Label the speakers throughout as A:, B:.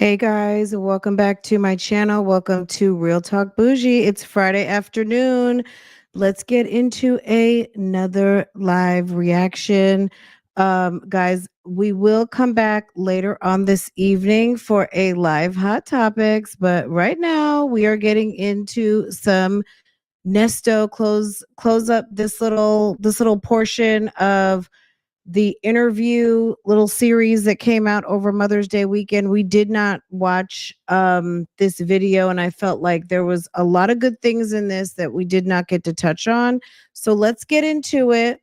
A: Hey guys, welcome back to my channel. Welcome to Real Talk Bougie. It's Friday afternoon. Let's get into another live reaction. Guys, we will come back later on this evening for a live hot topics, but right now we are getting into some Nesto close up this little portion of the interview little series that came out over Mother's Day weekend. We did not watch this video, and I felt like there was a lot of good things in this that we did not get to touch on. So let's get into it.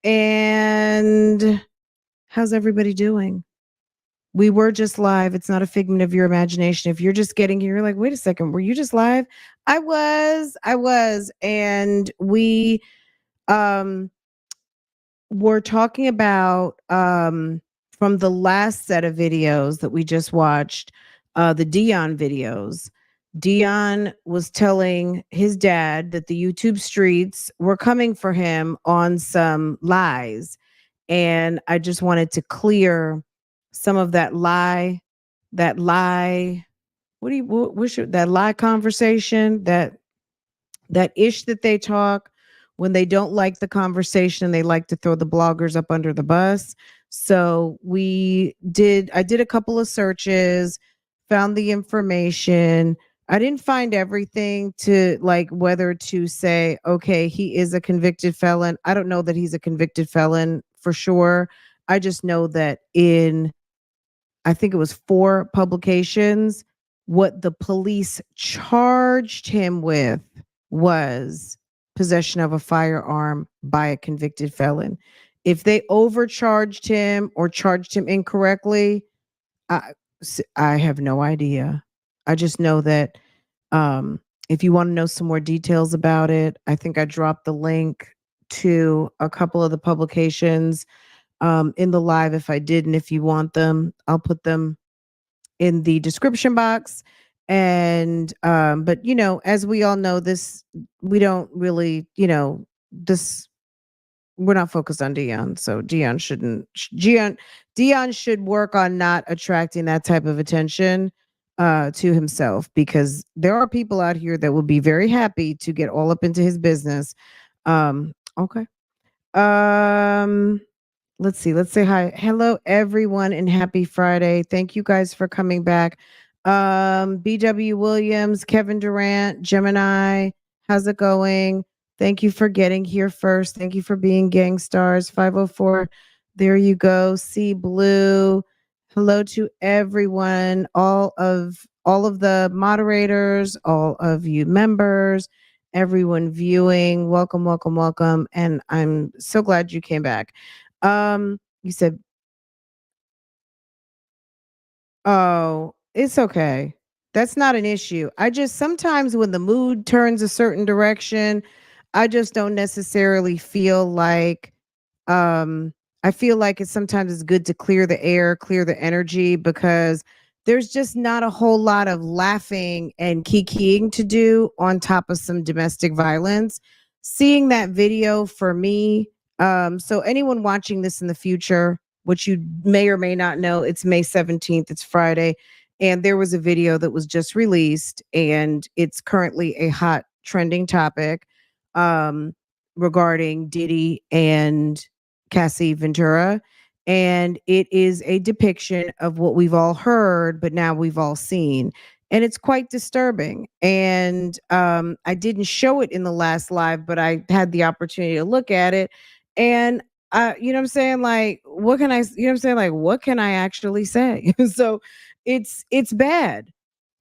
A: And how's everybody doing? We were just live. It's not a figment of your imagination. If you're just getting here, you're like, wait a second, were you just live? I was. And we um we're talking about from the last set of videos that we just watched, the Dion videos. Dion was telling his dad that the YouTube streets were coming for him on some lies. And I just wanted to clear some of that lie. What do you what should that lie conversation, that ish that they talk when they don't like the conversation. They like to throw the bloggers up under the bus. So I did a couple of searches, found the information. I didn't find everything to like whether to say, okay, he is a convicted felon. I don't know that he's a convicted felon for sure. I just know that in, I think it was 4 publications, what the police charged him with was possession of a firearm by a convicted felon. If they overcharged him or charged him incorrectly, I I have no idea. I just know that if you want to know some more details about it, I think I dropped the link to a couple of the publications in the live. If I didn't, if you want them, I'll put them in the description box. And but as we all know, this we don't really, this we're not focused on Dion. So Dion shouldn't Dion should work on not attracting that type of attention to himself, because there are people out here that will be very happy to get all up into his business. Okay. Um let's see. Let's say hi. Hello, everyone, and happy Friday. Thank you guys for coming back. BW Williams, Kevin Durant, Gemini, how's it going? Thank you for getting here first. Thank you for being gang stars. 504. There you go. See Blue. Hello to everyone, all of the moderators, all of you members, everyone viewing. Welcome, welcome, welcome. And I'm so glad you came back. You said, "Oh, it's okay. That's not an issue." I just sometimes when the mood turns a certain direction, I just don't necessarily feel like um I feel like it's good to clear the air, clear the energy, because there's just not a whole lot of laughing and kikiing to do on top of some domestic violence. Seeing that video for me, so anyone watching this in the future, which you may or may not know, it's May 17th, it's Friday, and there was a video that was just released, and it's currently a hot trending topic um regarding Diddy and Cassie Ventura. And it is a depiction of what we've all heard, but now we've all seen. And it's quite disturbing. And I didn't show it in the last live, but I had the opportunity to look at it. And you know what I'm saying? Like, what can you know what I'm saying? Like, what can I actually say? So it's bad,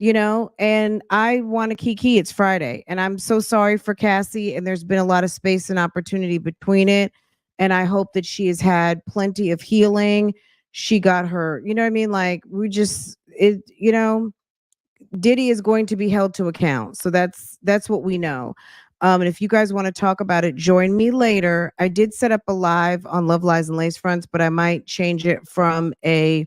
A: and I want to kiki. It's Friday, and I'm so sorry for Cassie. And there's been a lot of space and opportunity between it. And I hope that she has had plenty of healing. She got her, you know what I mean? Like, Diddy is going to be held to account. So that's what we know. And if you guys want to talk about it, join me later. I did set up a live on Love Lies and Lace Fronts, but I might change it from a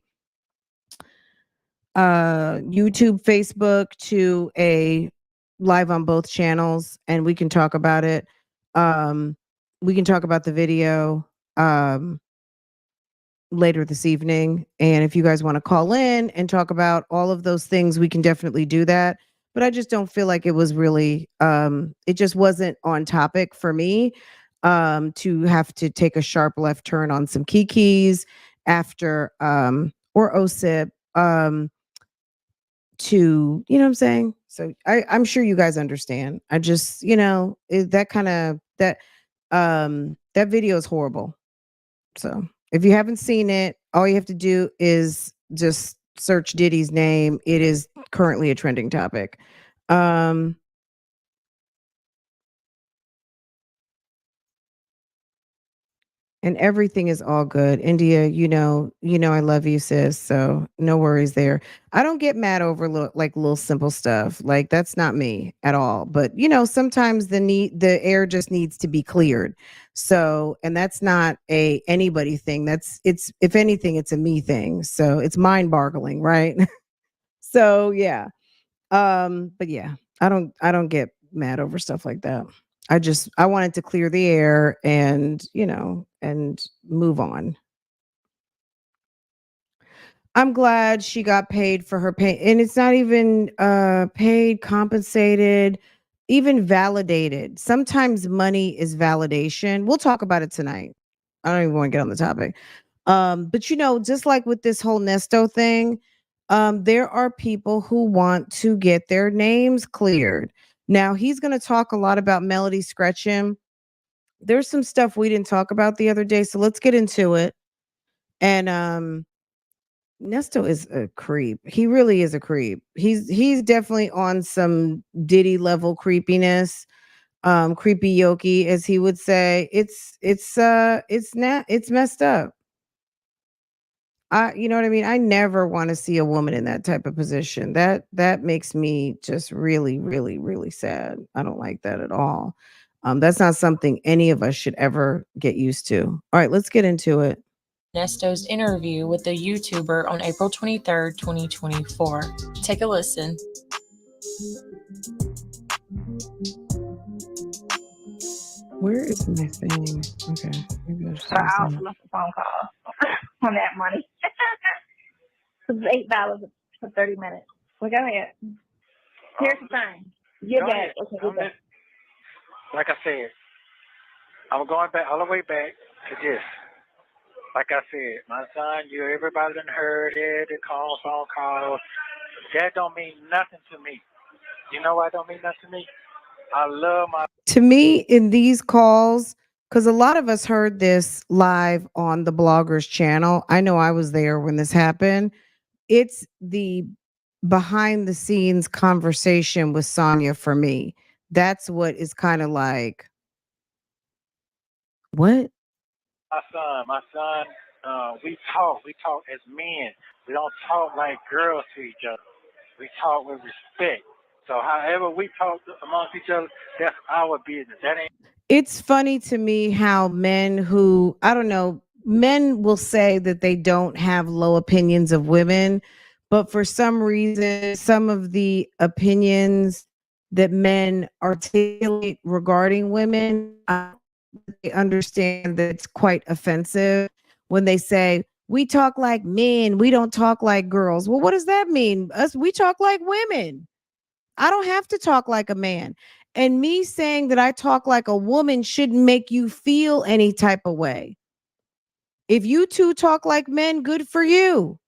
A: YouTube, Facebook to a live on both channels, and we can talk about it. We can talk about the video. Um later this evening. And if you guys want to call in and talk about all of those things, we can definitely do that. But I just don't feel like it was really it just wasn't on topic for me to have to take a sharp left turn on some kikis after or OSIP to, you know what I'm saying? So I'm sure you guys understand. I just, that kind of that video is horrible. So if you haven't seen it, all you have to do is just search Diddy's name. It is currently a trending topic. And everything is all good. India, I love you, sis. So no worries there. I don't get mad over like little simple stuff. Like that's not me at all. But sometimes the air just needs to be cleared. So, and that's not a anybody thing. It's if anything, it's a me thing. So it's mind boggling, right? So yeah. But yeah, I don't get mad over stuff like that. I wanted to clear the air and, and move on. I'm glad she got paid for her pay, and it's not even paid, compensated, even validated. Sometimes money is validation. We'll talk about it tonight. I don't even want to get on the topic. But just like with this whole Nesto thing, there are people who want to get their names cleared. Now he's going to talk a lot about Melody Scretchum. There's some stuff we didn't talk about the other day, so let's get into it. And Nesto is a creep. He really is a creep. He's definitely on some Diddy level creepiness. Creepy Yoki, as he would say. It's messed up. You know what I mean? I never want to see a woman in that type of position. That makes me just really, really, really sad. I don't like that at all. That's not something any of us should ever get used to. All right, let's get into it.
B: Nesto's interview with the YouTuber on April 23rd, 2024. Take a listen.
A: Where is my thing? Okay. Maybe I
C: So I also missed a phone call on that money. It's $8 for 30 minutes. Well, go ahead. Here's the thing. You're back. Okay, you're back.
D: Like I said, I'm going back all the way back to this. Like I said, my son, everybody done heard it, the phone call. That don't mean nothing to me. You know why it don't mean nothing to me? I love my...
A: To me, in these calls, because a lot of us heard this live on the blogger's channel. I know I was there when this happened. It's the behind the scenes conversation with Sonya for me. That's what is kind of like, what?
D: My son, we talk as men. We don't talk like girls to each other. We talk with respect. So however we talk amongst each other, that's our business. That ain't...
A: It's funny to me how men who, I don't know, men will say that they don't have low opinions of women, but for some reason, some of the opinions that men articulate regarding women, they understand that it's quite offensive when they say, we talk like men, we don't talk like girls. Well, what does that mean? We talk like women. I don't have to talk like a man. And me saying that I talk like a woman shouldn't make you feel any type of way. If you two talk like men, good for you.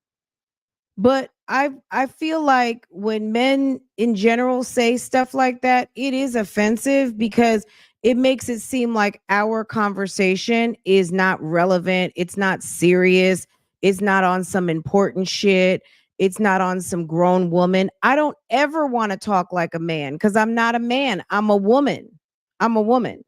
A: But I feel like when men in general say stuff like that, it is offensive because it makes it seem like our conversation is not relevant. It's not serious. It's not on some important shit. It's not on some grown woman. I don't ever want to talk like a man because I'm not a man. I'm a woman. I'm a woman.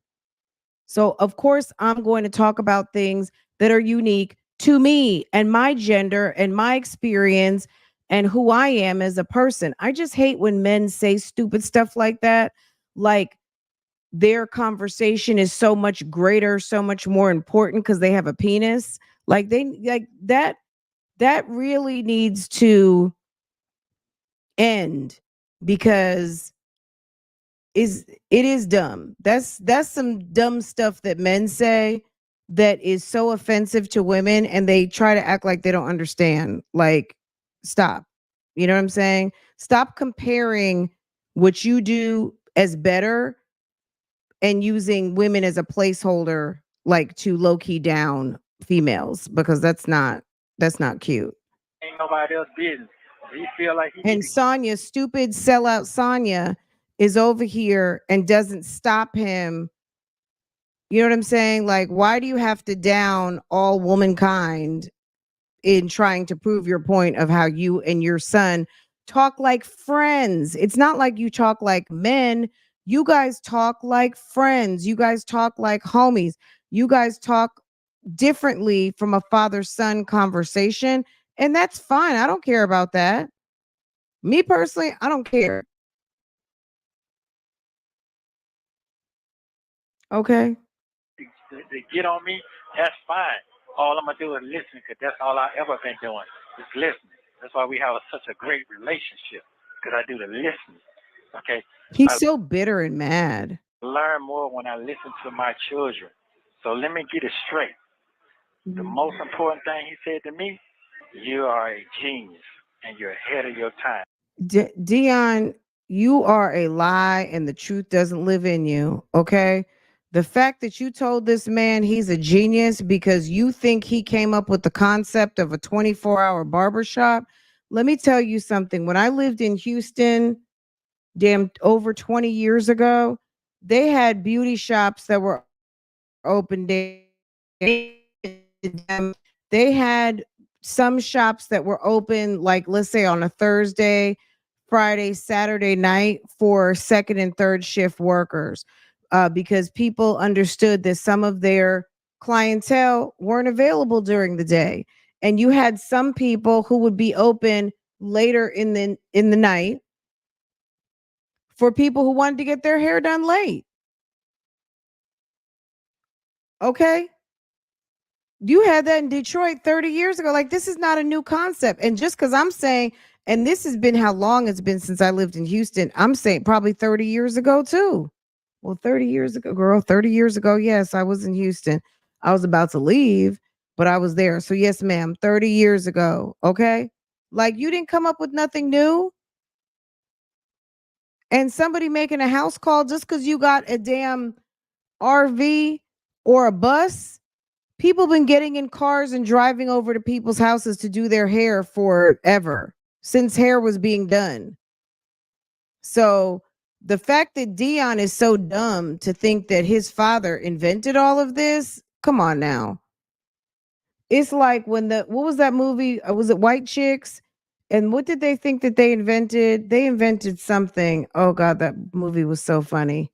A: So, of course, I'm going to talk about things that are unique to me and my gender and my experience and who I am as a person. I just hate when men say stupid stuff like that. Like their conversation is so much greater, so much more important because they have a penis. Like that really needs to end because it is dumb. That's some dumb stuff that men say that is so offensive to women, and they try to act like they don't understand. Like, stop. You know what I'm saying? Stop comparing what you do as better and using women as a placeholder, like to low key down females, because that's not cute.
D: Ain't nobody else business. He feel like he
A: And
D: need to
A: Sonya, stupid sellout Sonya, is over here and doesn't stop him. You know what I'm saying? Like, why do you have to down all womankind in trying to prove your point of how you and your son talk like friends? It's not like you talk like men. You guys talk like friends. You guys talk like homies. You guys talk differently from a father-son conversation, and that's fine. I don't care about that. Me personally, I don't care. Okay.
D: to get on me. That's fine. All I'm gonna do is listen, because that's all I ever been doing, is listening. That's why we have such a great relationship, because I do the listening. Okay,
A: He's
D: I
A: so bitter and mad.
D: learn more when I listen to my children. So let me get it straight. The most important thing he said to me: you are a genius, and you're ahead of your time.
A: Dion, you are a lie and the truth doesn't live in you. Okay. The fact that you told this man he's a genius because you think he came up with the concept of a 24-hour barbershop. Let me tell you something. When I lived in Houston, damn, over 20 years ago, they had beauty shops that were open day. They had some shops that were open, like, let's say on a Thursday, Friday, Saturday night for second and third shift workers, because people understood that some of their clientele weren't available during the day. And you had some people who would be open later in the night for people who wanted to get their hair done late. Okay? You had that in Detroit 30 years ago. Like, this is not a new concept. And just because I'm saying, and this has been how long it's been since I lived in Houston, I'm saying probably 30 years ago too. Well, 30 years ago, girl, 30 years ago, yes, I was in Houston. I was about to leave, but I was there. So, yes, ma'am, 30 years ago. Okay. Like, you didn't come up with nothing new. And somebody making a house call just because you got a damn RV or a bus. People been getting in cars and driving over to people's houses to do their hair forever, since hair was being done. So the fact that Dion is so dumb to think that his father invented all of this, come on now. It's like when what was that movie? Was it White Chicks? And what did they think that they invented? They invented something. Oh God, that movie was so funny.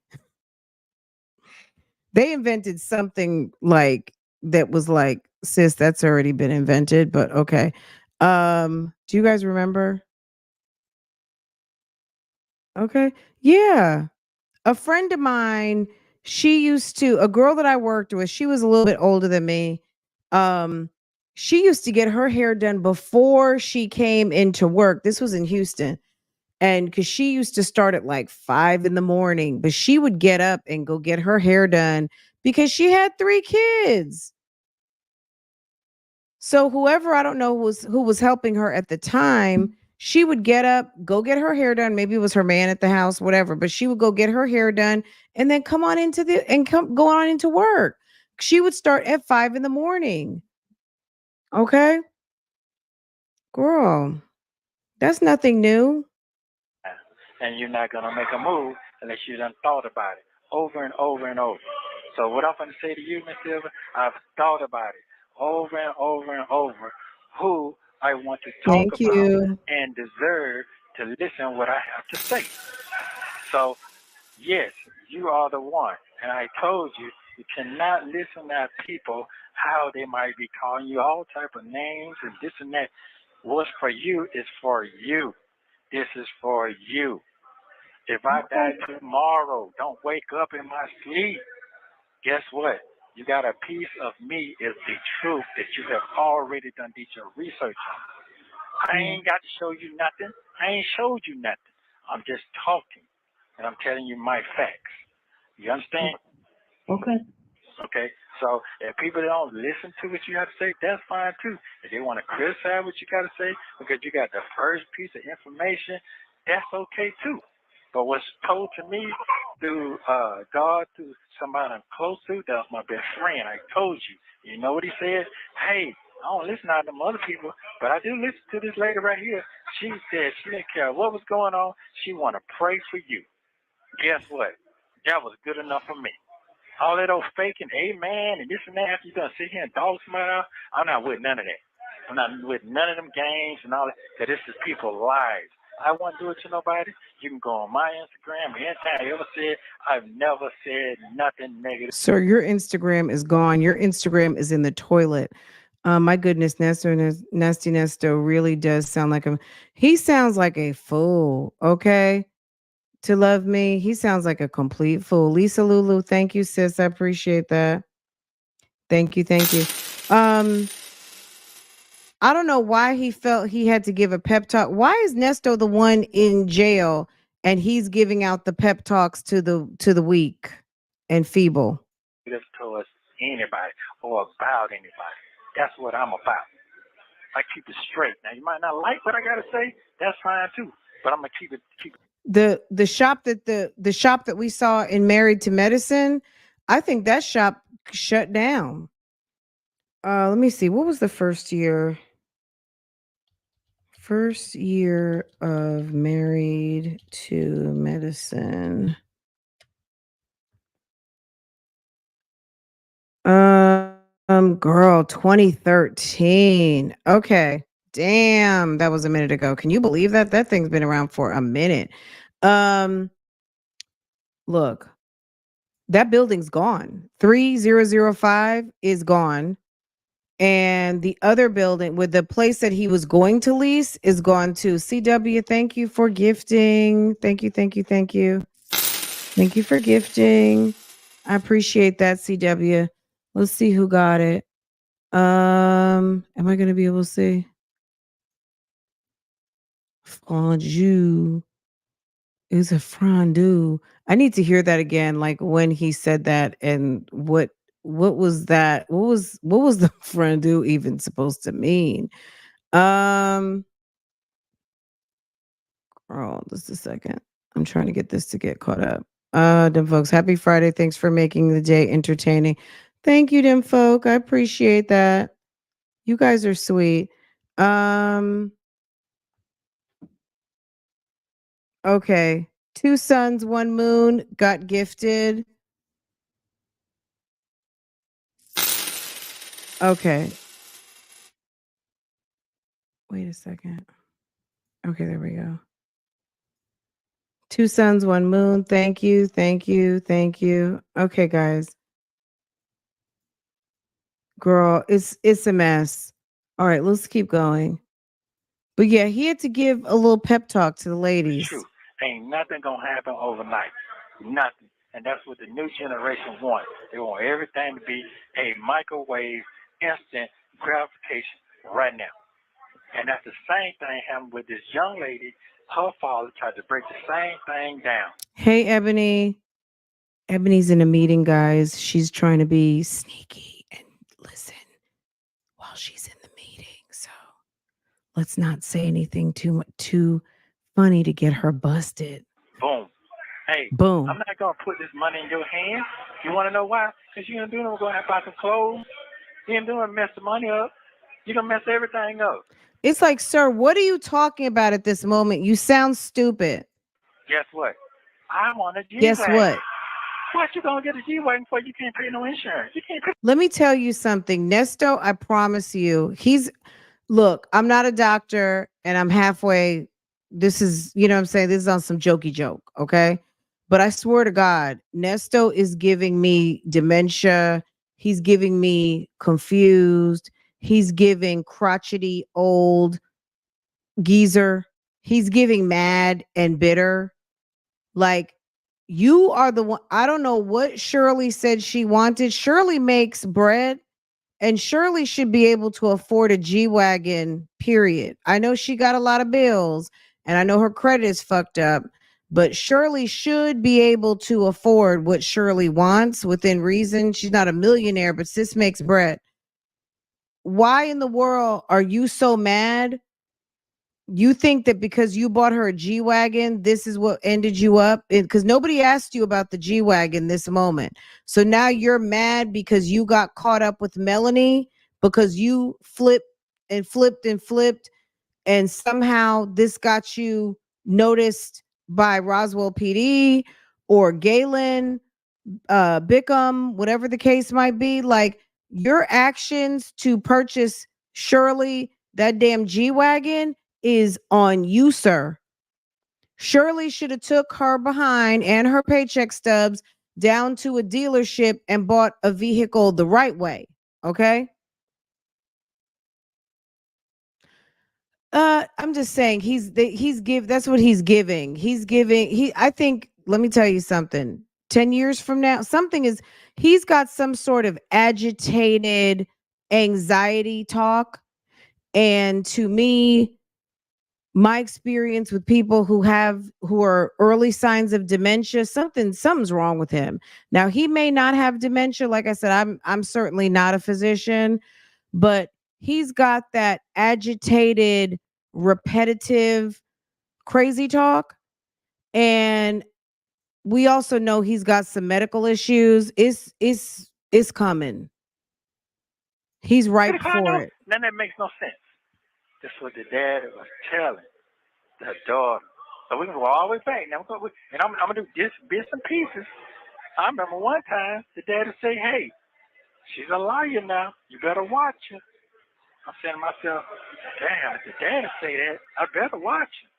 A: They invented something like that was like, sis, that's already been invented, but okay. Do you guys remember? Okay. Yeah. A friend of mine, a girl that I worked with, she was a little bit older than me. Um, she used to get her hair done before she came into work. This was in Houston. And because she used to start at like 5 in the morning, but she would get up and go get her hair done because she had 3 kids. So whoever, I don't know who was helping her at the time, she would get up, go get her hair done. Maybe it was her man at the house, whatever, but she would go get her hair done and then come on into go on into work. She would start at 5 in the morning. Okay. Girl, that's nothing new.
D: And you're not gonna make a move unless you done thought about it over and over and over. So what I'm gonna say to you, Miss Silver, I've thought about it over and over and over. Who I want to talk
A: Thank
D: about
A: you.
D: and deserve to listen what I have to say. So yes, you are the one. And I told you, you cannot listen to people how they might be calling you all type of names and this and that. What's for you is for you. This is for you. If I die tomorrow, don't wake up in my sleep. Guess what? You got a piece of me is the truth that you have already done did your research on. I ain't got to show you nothing. I ain't showed you nothing. I'm just talking, and I'm telling you my facts. You understand?
C: Okay.
D: Okay. So if people don't listen to what you have to say, that's fine too. If they want to criticize what you got to say because you got the first piece of information, that's okay too. But what's told to me through God, through somebody I'm close to, that was my best friend. I told you. You know what he said? Hey, I don't listen to them other people, but I do listen to this lady right here. She said she didn't care what was going on. She want to pray for you. Guess what? That was good enough for me. All that old faking, amen, and this and that, after you done sit here and dog somebody out, I'm not with none of that. I'm not with none of them games and all that, because this is people's lives. I won't do it to nobody. You can go on my Instagram, anytime you ever said, I've never said nothing negative.
A: Sir, your Instagram is gone. Your Instagram is in the toilet. My goodness, Nasty Nesto really does sound like he sounds like a fool, okay? To love me. He sounds like a complete fool. Lisa Lulu, thank you, sis. I appreciate that. Thank you, thank you. I don't know why he felt he had to give a pep talk. Why is Nesto the one in jail and he's giving out the pep talks to the weak and feeble?
D: Towards anybody or about anybody. That's what I'm about. I keep it straight. Now you might not like what I gotta say. That's fine too. But I'm gonna keep it.
A: The shop that the shop that we saw in Married to Medicine, I think that shop shut down. Let me see. What was the first year? First year of Married to Medicine. Girl, 2013. Okay. Damn, that was a minute ago. Can you believe that? That thing's been around for a minute. Look, that building's gone. 3005 is gone. And the other building with the place that he was going to lease is gone too. CW, thank you for gifting. Thank you, thank you, thank you. Thank you for gifting. I appreciate that, CW. Let's see who got it. Am I gonna be able to see? Fondue. It was a fondue. I need to hear that again, like when he said that, and what was that? What was the fondue even supposed to mean? Girl, just a second. I'm trying to get this to get caught up. Dem folks, happy Friday. Thanks for making the day entertaining. Thank you, Dem folk. I appreciate that. You guys are sweet. Okay. 2 suns, 1 moon got gifted. Okay. Wait a second. Okay, there we go. 2 suns, 1 moon. Thank you. Thank you. Thank you. Okay, guys. Girl, it's a mess. All right, let's keep going. But yeah, he had to give a little pep talk to the ladies.
D: True. Ain't nothing gonna happen overnight. Nothing. And that's what the new generation wants. They want everything to be a microwave, instant gratification right now. And that's the same thing happened with this young lady. Her father tried to break the same thing down.
A: Hey, Ebony. Ebony's in a meeting, guys. She's trying to be sneaky and listen while she's in the meeting. So let's not say anything too funny to get her busted.
D: Boom. Hey,
A: boom.
D: I'm not going to put this money in your hand. You want to know why? Because you're going to do it. We're going to have to buy some clothes. You ain't doing mess the money up. You're going to mess everything up.
A: It's like, sir, what are you talking about at this moment? You sound stupid.
D: Guess what? I'm on a G-Wagon.
A: Guess what?
D: What you going to get a G-Wagon for? You can't pay no insurance. You can't pay.
A: Let me tell you something. Nesto, I promise you, look, I'm not a doctor and I'm halfway. This is, you know what I'm saying? This is on some jokey joke, okay? But I swear to God, Nesto is giving me dementia. He's giving me confused. He's giving crotchety old geezer. He's giving mad and bitter. Like, you are the one. I don't know what Shirley said she wanted. Shirley makes bread. And Shirley should be able to afford a G-Wagon, period. I know she got a lot of bills and I know her credit is fucked up, But Shirley should be able to afford what Shirley wants within reason. She's not a millionaire, but sis makes bread. Why in the world are you so mad? You think that because you bought her a G-Wagon, this is what ended you up? Because nobody asked you about the G-Wagon this moment. So now you're mad because you got caught up with Melanie because you flipped and flipped and flipped, and somehow this got you noticed by Roswell PD or Galen, Bickham, whatever the case might be. Like, your actions to purchase Shirley that damn G-Wagon is on you, sir. Shirley should have took her behind and her paycheck stubs down to a dealership and bought a vehicle the right way. Okay. I'm just saying that's what he's giving. I think, let me tell you something. 10 years from now, he's got some sort of agitated anxiety talk. And to me, my experience with people who are early signs of dementia, something's wrong with him. Now, he may not have dementia. Like I said, I'm certainly not a physician, but he's got that agitated, repetitive, crazy talk. And we also know he's got some medical issues. It's coming. He's ripe for it.
D: Then that makes no sense. That's what the dad was telling the daughter. So we can go all the way back. Now I'm gonna do this bits and pieces. I remember one time the dad would say, "Hey, she's a liar now. You better watch her." I'm saying to myself, "Damn, if the dad say that, I better watch her.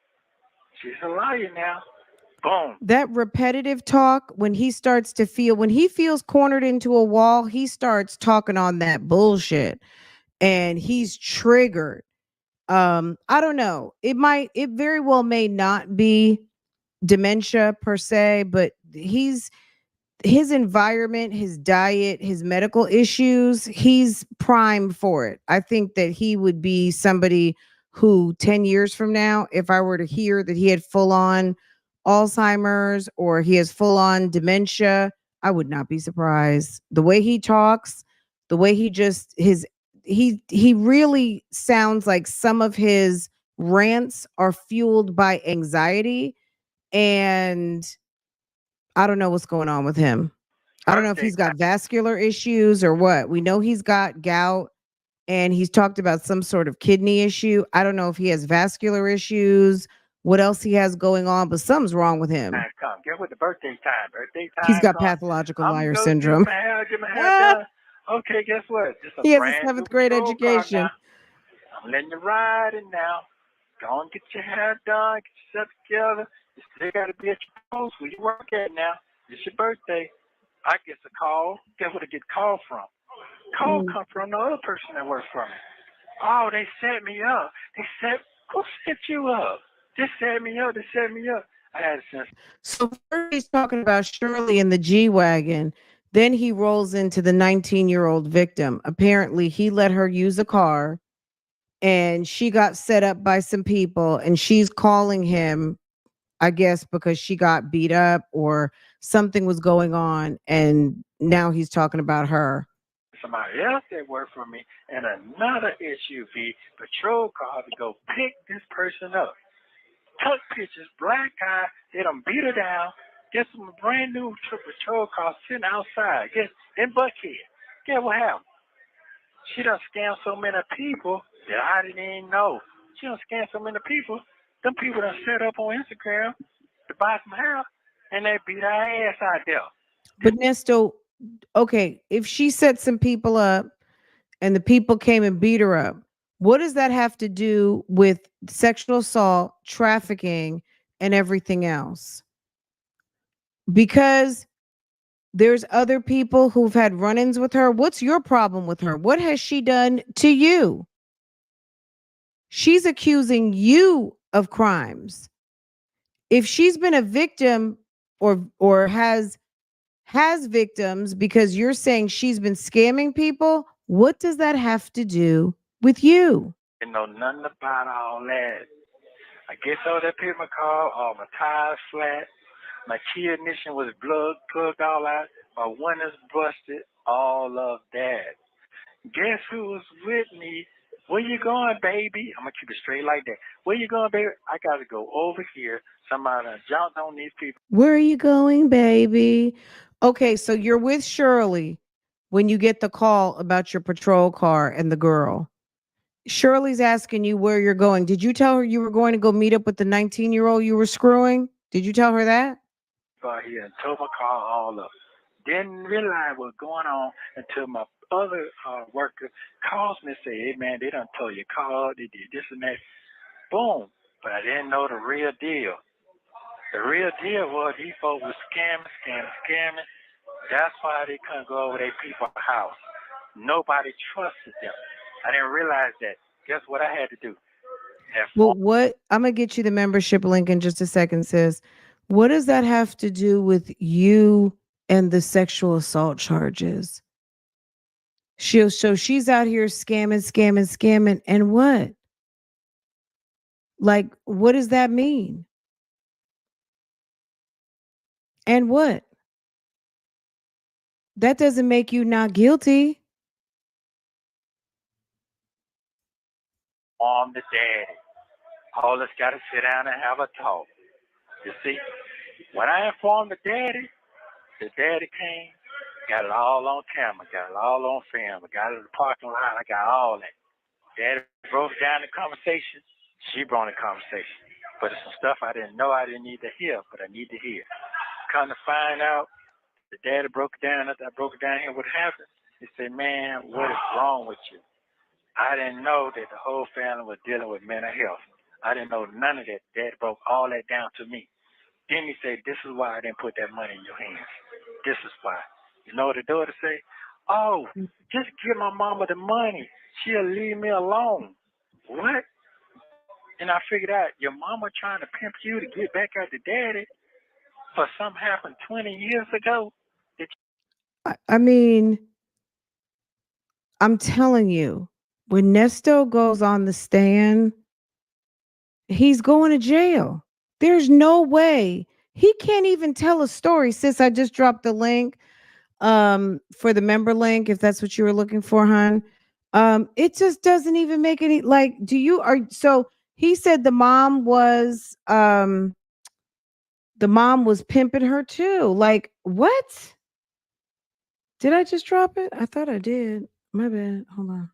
D: She's a liar now." Boom.
A: That repetitive talk, when he feels cornered into a wall, he starts talking on that bullshit and he's triggered. I don't know. It very well may not be dementia per se, but his environment, his diet, his medical issues, he's primed for it. I think that he would be somebody who 10 years from now, if I were to hear that he had full on Alzheimer's or he has full on dementia, I would not be surprised. The way he talks, the way he really sounds like some of his rants are fueled by anxiety, and I don't know what's going on with him. I don't know if he's got vascular issues or what. We know he's got gout and he's talked about some sort of kidney issue. I don't know if he has vascular issues, what else he has going on, but something's wrong with him.
D: Come, get with the birthday time.
A: He's got pathological liar syndrome.
D: Get my hair done. Okay, guess what?
A: He has a 7th grade education.
D: I'm letting you ride it now. Go and get your hair done, get yourself together. You still got to be at your post where you work at now. It's your birthday. I get a call. Guess what I get called from? Call come from the other person that works for me. Oh, they set me up. Who set you up? They set me up. I had a sense.
A: So first he's talking about Shirley in the G-Wagon. Then he rolls into the 19-year-old victim. Apparently, he let her use a car and she got set up by some people and she's calling him, I guess, because she got beat up or something was going on. And now he's talking about her.
D: Somebody else that worked for me and another SUV patrol car to go pick this person up. Took pictures, black eye, they done beat her down. Get some brand new patrol car sitting outside. Get in Buckhead. Get what happened? She done scammed so many people that I didn't even know. She done scammed so many people. Them people done set up on Instagram to buy some hair, and they beat her ass out there.
A: But Nesto, okay, if she set some people up and the people came and beat her up, what does that have to do with sexual assault, trafficking, and everything else? Because there's other people who've had run-ins with her. What's your problem with her? What has she done to you? She's accusing you of crimes. If she's been a victim or has victims because you're saying she's been scamming people, what does that have to do with you?
D: You know nothing about all that. I get over that Pikme car, all my tires flat, my key ignition was plugged all out, my windows busted, all of that. Guess who was with me? Where you going, baby? I'm gonna keep it straight like that. Where you going, baby? I gotta go over here. Somebody done jumped on these people.
A: Where are you going, baby? Okay, so you're with Shirley when you get the call about your patrol car and the girl. Shirley's asking you where you're going. Did you tell her you were going to go meet up with the 19-year-old you were screwing? Did you tell her that?
D: Out here and tore my car all up. Didn't realize what was going on until my other worker calls me and say, hey, man, they done tore your car. They did this and that. Boom. But I didn't know the real deal. The real deal was these folks were scamming. That's why they couldn't go over their people's house. Nobody trusted them. I didn't realize that. Guess what I had to do?
A: Well, what I'm gonna get you the membership link in just a second, sis. What does that have to do with you and the sexual assault charges? So she's out here scamming, and what? Like, what does that mean? And what? That doesn't make you not guilty.
D: The daddy. All us got to sit down and have a talk. You see, when I informed the daddy came, got it all on camera, got it all on film, got it in the parking lot, I got all that. Daddy broke down the conversation. She brought the conversation. But it's some stuff I didn't know I didn't need to hear, but I need to hear. Come to find out, the daddy broke it down. After I broke it down here, what happened? He said, man, what is wrong with you? I didn't know that the whole family was dealing with mental health. I didn't know none of that. Daddy broke all that down to me. Then he said, this is why I didn't put that money in your hands. This is why. You know what the daughter say? Oh, just give my mama the money. She'll leave me alone. What? And I figured out your mama trying to pimp you to get back at the daddy for something happened 20 years ago.
A: I mean, I'm telling you, when Nesto goes on the stand, he's going to jail. There's no way. He can't even tell a story. Sis, I just dropped the link for the member link, if that's what you were looking for, hon. It just doesn't even make any, like, so he said the mom was pimping her too. Like, what? Did I just drop it? I thought I did. My bad. Hold on.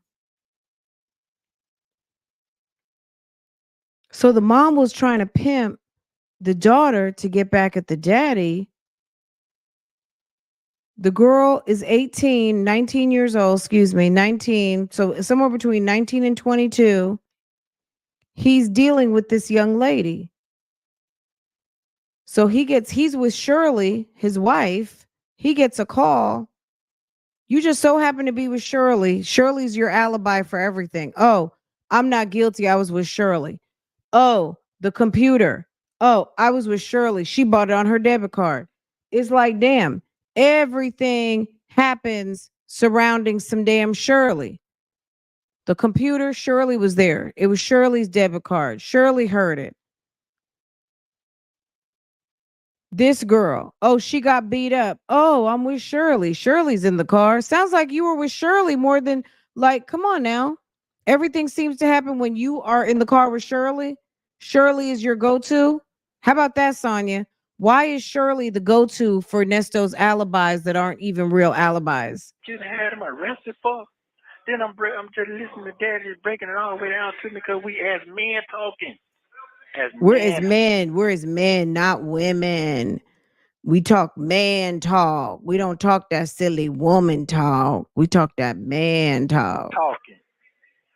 A: So the mom was trying to pimp the daughter to get back at the daddy. The girl is 19 years old, 19. So somewhere between 19 and 22. He's dealing with this young lady. So he's with Shirley, his wife. He gets a call. You just so happen to be with Shirley. Shirley's your alibi for everything. Oh, I'm not guilty. I was with Shirley. Oh, the computer. Oh, I was with Shirley. She bought it on her debit card. It's like, damn, everything happens surrounding some damn Shirley. The computer, Shirley was there. It was Shirley's debit card. Shirley heard it. This girl, oh, she got beat up. Oh, I'm with Shirley. Shirley's in the car. Sounds like you were with Shirley more than, like, come on now. Everything seems to happen when you are in the car with Shirley. Shirley is your go-to. How about that, Sonia? Why is Shirley the go-to for Nesto's alibis that aren't even real alibis?
D: Just had him arrested for. Then I'm just listening to Daddy breaking it all the way down to me because we as men talking.
A: We're as men, not women. We talk man talk. We don't talk that silly woman talk. We talk that man talk.
D: Talking.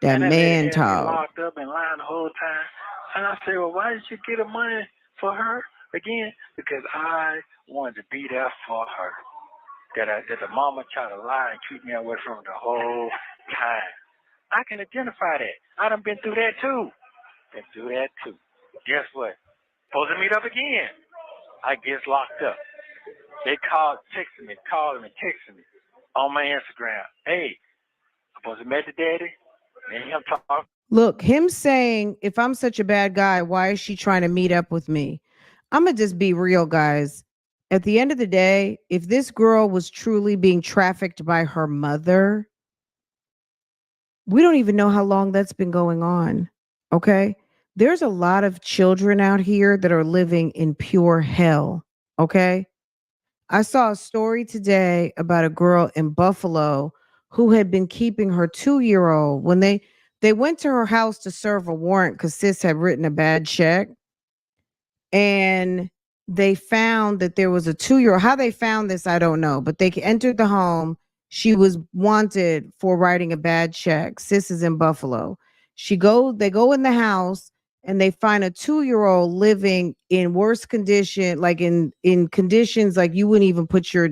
A: That
D: and
A: man
D: they
A: talk.
D: Locked up and lying the whole time. And I said, well, why did you get the money for her again? Because I wanted to be there for her. That the mama tried to lie and keep me away from her the whole time. I can identify that. I done been through that too. Guess what? Supposed to meet up again. I get locked up. They calling me, texting me on my Instagram. Hey, supposed to meet the daddy. And him talk.
A: Look, him saying, if I'm such a bad guy, why is she trying to meet up with me? I'm going to just be real, guys. At the end of the day, if this girl was truly being trafficked by her mother, we don't even know how long that's been going on. Okay. There's a lot of children out here that are living in pure hell. Okay. I saw a story today about a girl in Buffalo who had been keeping her 2-year-old when they went to her house to serve a warrant because sis had written a bad check, and they found that there was a 2-year-old. How they found this, I don't know, but they entered the home. She was wanted for writing a bad check. Sis is in Buffalo. They go in the house and they find a 2-year-old living in worse condition, like in conditions like you wouldn't even put your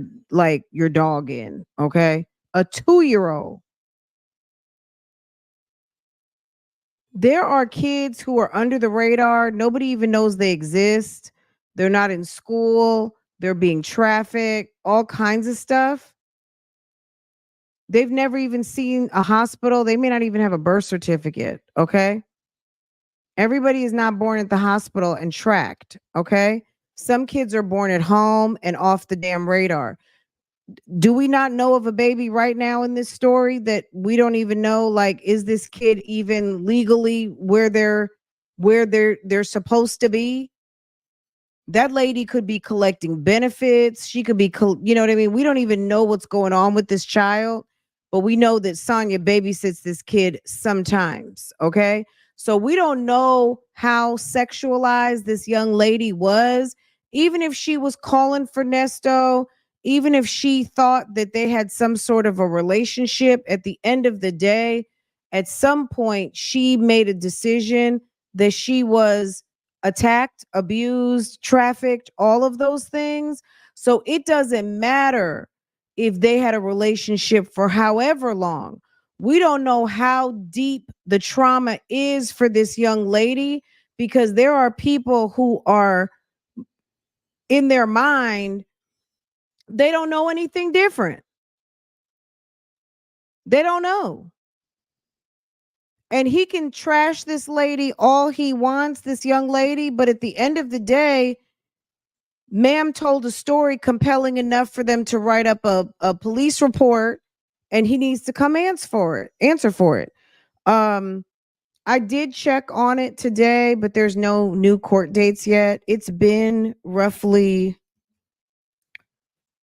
A: dog in. Okay. A 2-year-old. There are kids who are under the radar. Nobody even knows they exist. They're not in school. They're being trafficked, all kinds of stuff. They've never even seen a hospital. They may not even have a birth certificate. Okay. Everybody is not born at the hospital and tracked. Okay. Some kids are born at home and off the damn radar. Do we not know of a baby right now in this story that we don't even know, like, is this kid even legally where they're supposed to be? That lady could be collecting benefits. She could be, you know what I mean? We don't even know what's going on with this child, but we know that Sonia babysits this kid sometimes. Okay. So we don't know how sexualized this young lady was. Even if she was calling for Nesto, even if she thought that they had some sort of a relationship, at the end of the day, at some point, she made a decision that she was attacked, abused, trafficked, all of those things. So it doesn't matter if they had a relationship for however long. We don't know how deep the trauma is for this young lady, because there are people who are in their mind, they don't know anything different. They don't know. And he can trash this lady all he wants, this young lady, but at the end of the day, ma'am told a story compelling enough for them to write up a police report, and he needs to come answer for it. I did check on it today, but there's no new court dates yet. It's been roughly,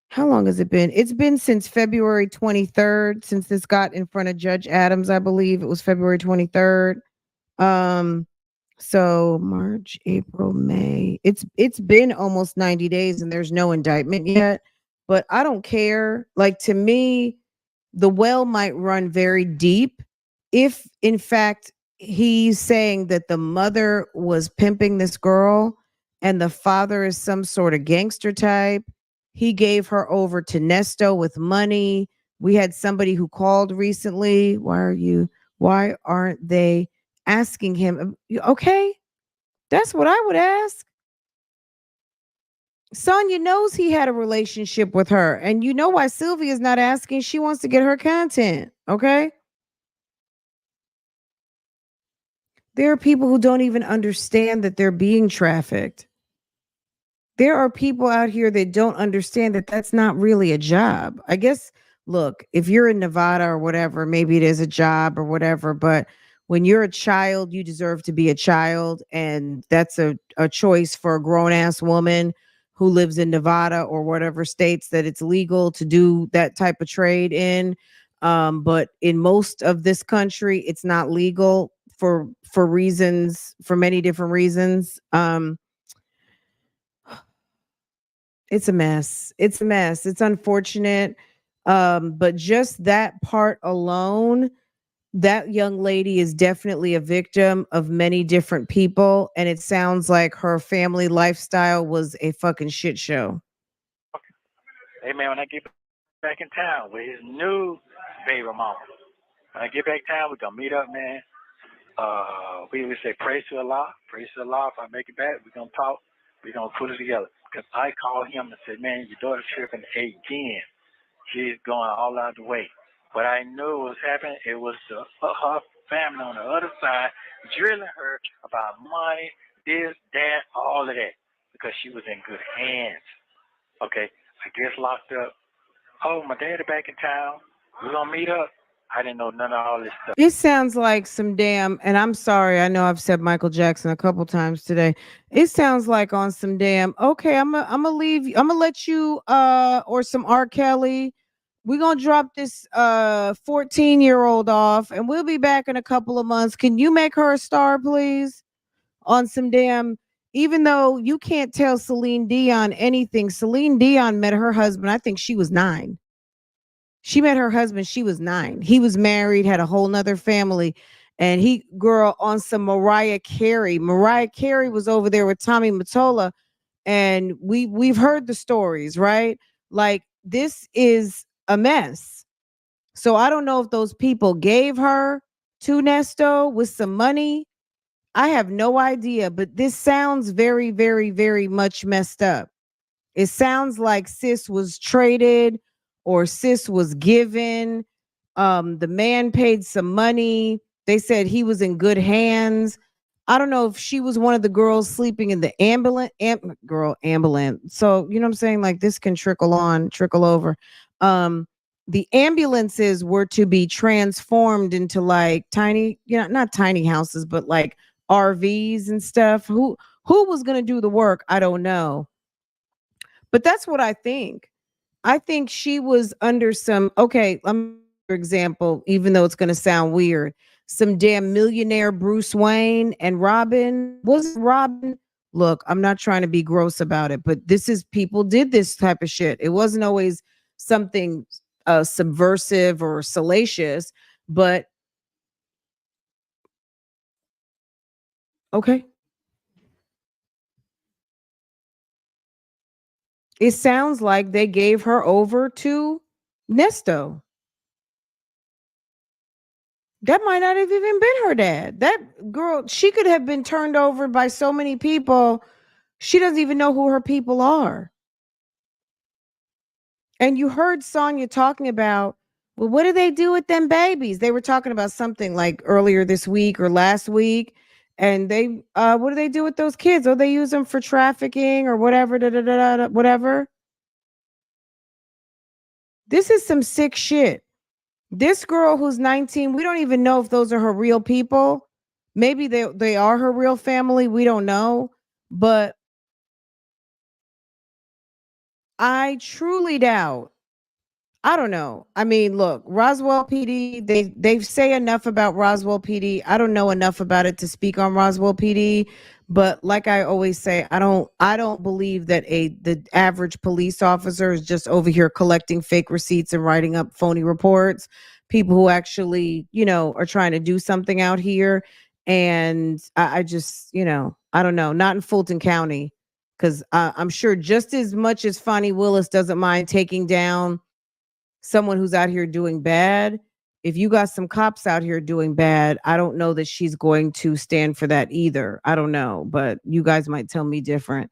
A: how long has it been? It's been since February 23rd, since this got in front of Judge Adams, I believe. It was February 23rd. Um, so March, April, May. It's been almost 90 days and there's no indictment yet. But I don't care. Like, to me, the well might run very deep if in fact he's saying that the mother was pimping this girl and the father is some sort of gangster type. He gave her over to Nesto with money. We had somebody who called recently. Why aren't they asking him? Okay, that's what I would ask. Sonya knows he had a relationship with her, and you know why Sylvia's not asking. She wants to get her content. Okay. There are people who don't even understand that they're being trafficked. There are people out here that don't understand that that's not really a job. I guess, look, if you're in Nevada or whatever, maybe it is a job or whatever, but when you're a child, you deserve to be a child. And that's a choice for a grown ass woman who lives in Nevada or whatever states that it's legal to do that type of trade in. But in most of this country, it's not legal for reasons, for many different reasons. It's a mess. It's a mess. It's unfortunate. But just that part alone, that young lady is definitely a victim of many different people. And it sounds like her family lifestyle was a fucking shit show.
D: Hey, man, when I get back in town with his new baby mama, when I get back in town, we're going to meet up, man. We say, praise to Allah. Praise to Allah. If I make it back, we're going to talk. We're going to put it together. Because I called him and said, man, your daughter's tripping again. She's going all out the way. But I knew what was happening. It was her family on the other side, drilling her about money, this, that, all of that, because she was in good hands. Okay, I guess locked up. Oh, my daddy back in town. We're gonna meet up. I didn't know none of all this stuff.
A: It sounds like some damn, and I'm sorry, I know I've said Michael Jackson a couple times today. It sounds like on some damn, okay, I'm gonna leave you, I'm gonna let you or some R. Kelly. We're gonna drop this 14-year-old off and we'll be back in a couple of months. Can you make her a star, please? On some damn, even though you can't tell Celine Dion anything. Celine Dion met her husband, I think she was 9. She met her husband, she was 9. He was married, had a whole nother family. And he, girl, on some Mariah Carey. Mariah Carey was over there with Tommy Mottola. And we've heard the stories, right? Like, this is a mess. So I don't know if those people gave her to Nesto with some money. I have no idea, but this sounds very, very, very much messed up. It sounds like sis was traded or sis was given. The man paid some money. They said he was in good hands. I don't know if she was one of the girls sleeping in the ambulance. So, you know what I'm saying? Like, this can trickle over. The ambulances were to be transformed into like tiny, not tiny houses, but like RVs and stuff. Who was going to do the work? I don't know. But that's what I think. I think she was under some, okay, for example, even though it's going to sound weird, some damn millionaire Bruce Wayne and Robin. Wasn't Robin? Look, I'm not trying to be gross about it, but people did this type of shit. It wasn't always something subversive or salacious, but okay. It sounds like they gave her over to Nesto. That might not have even been her dad. That girl, she could have been turned over by so many people. She doesn't even know who her people are. And you heard Sonya talking about, well, what do they do with them babies? They were talking about something like earlier this week or last week. And they, what do they do with those kids? Oh, they use them for trafficking or whatever, whatever. This is some sick shit. This girl who's 19, we don't even know if those are her real people. Maybe they are her real family. We don't know. But I truly doubt. I don't know. I mean, look, Roswell PD, they say enough about Roswell PD. I don't know enough about it to speak on Roswell PD, but like I always say, I don't believe that the average police officer is just over here collecting fake receipts and writing up phony reports. People who actually, are trying to do something out here. And I just, I don't know, not in Fulton County, because I'm sure just as much as Fonnie Willis doesn't mind taking down someone who's out here doing bad, if you got some cops out here doing bad, I don't know that she's going to stand for that either. I don't know, but you guys might tell me different.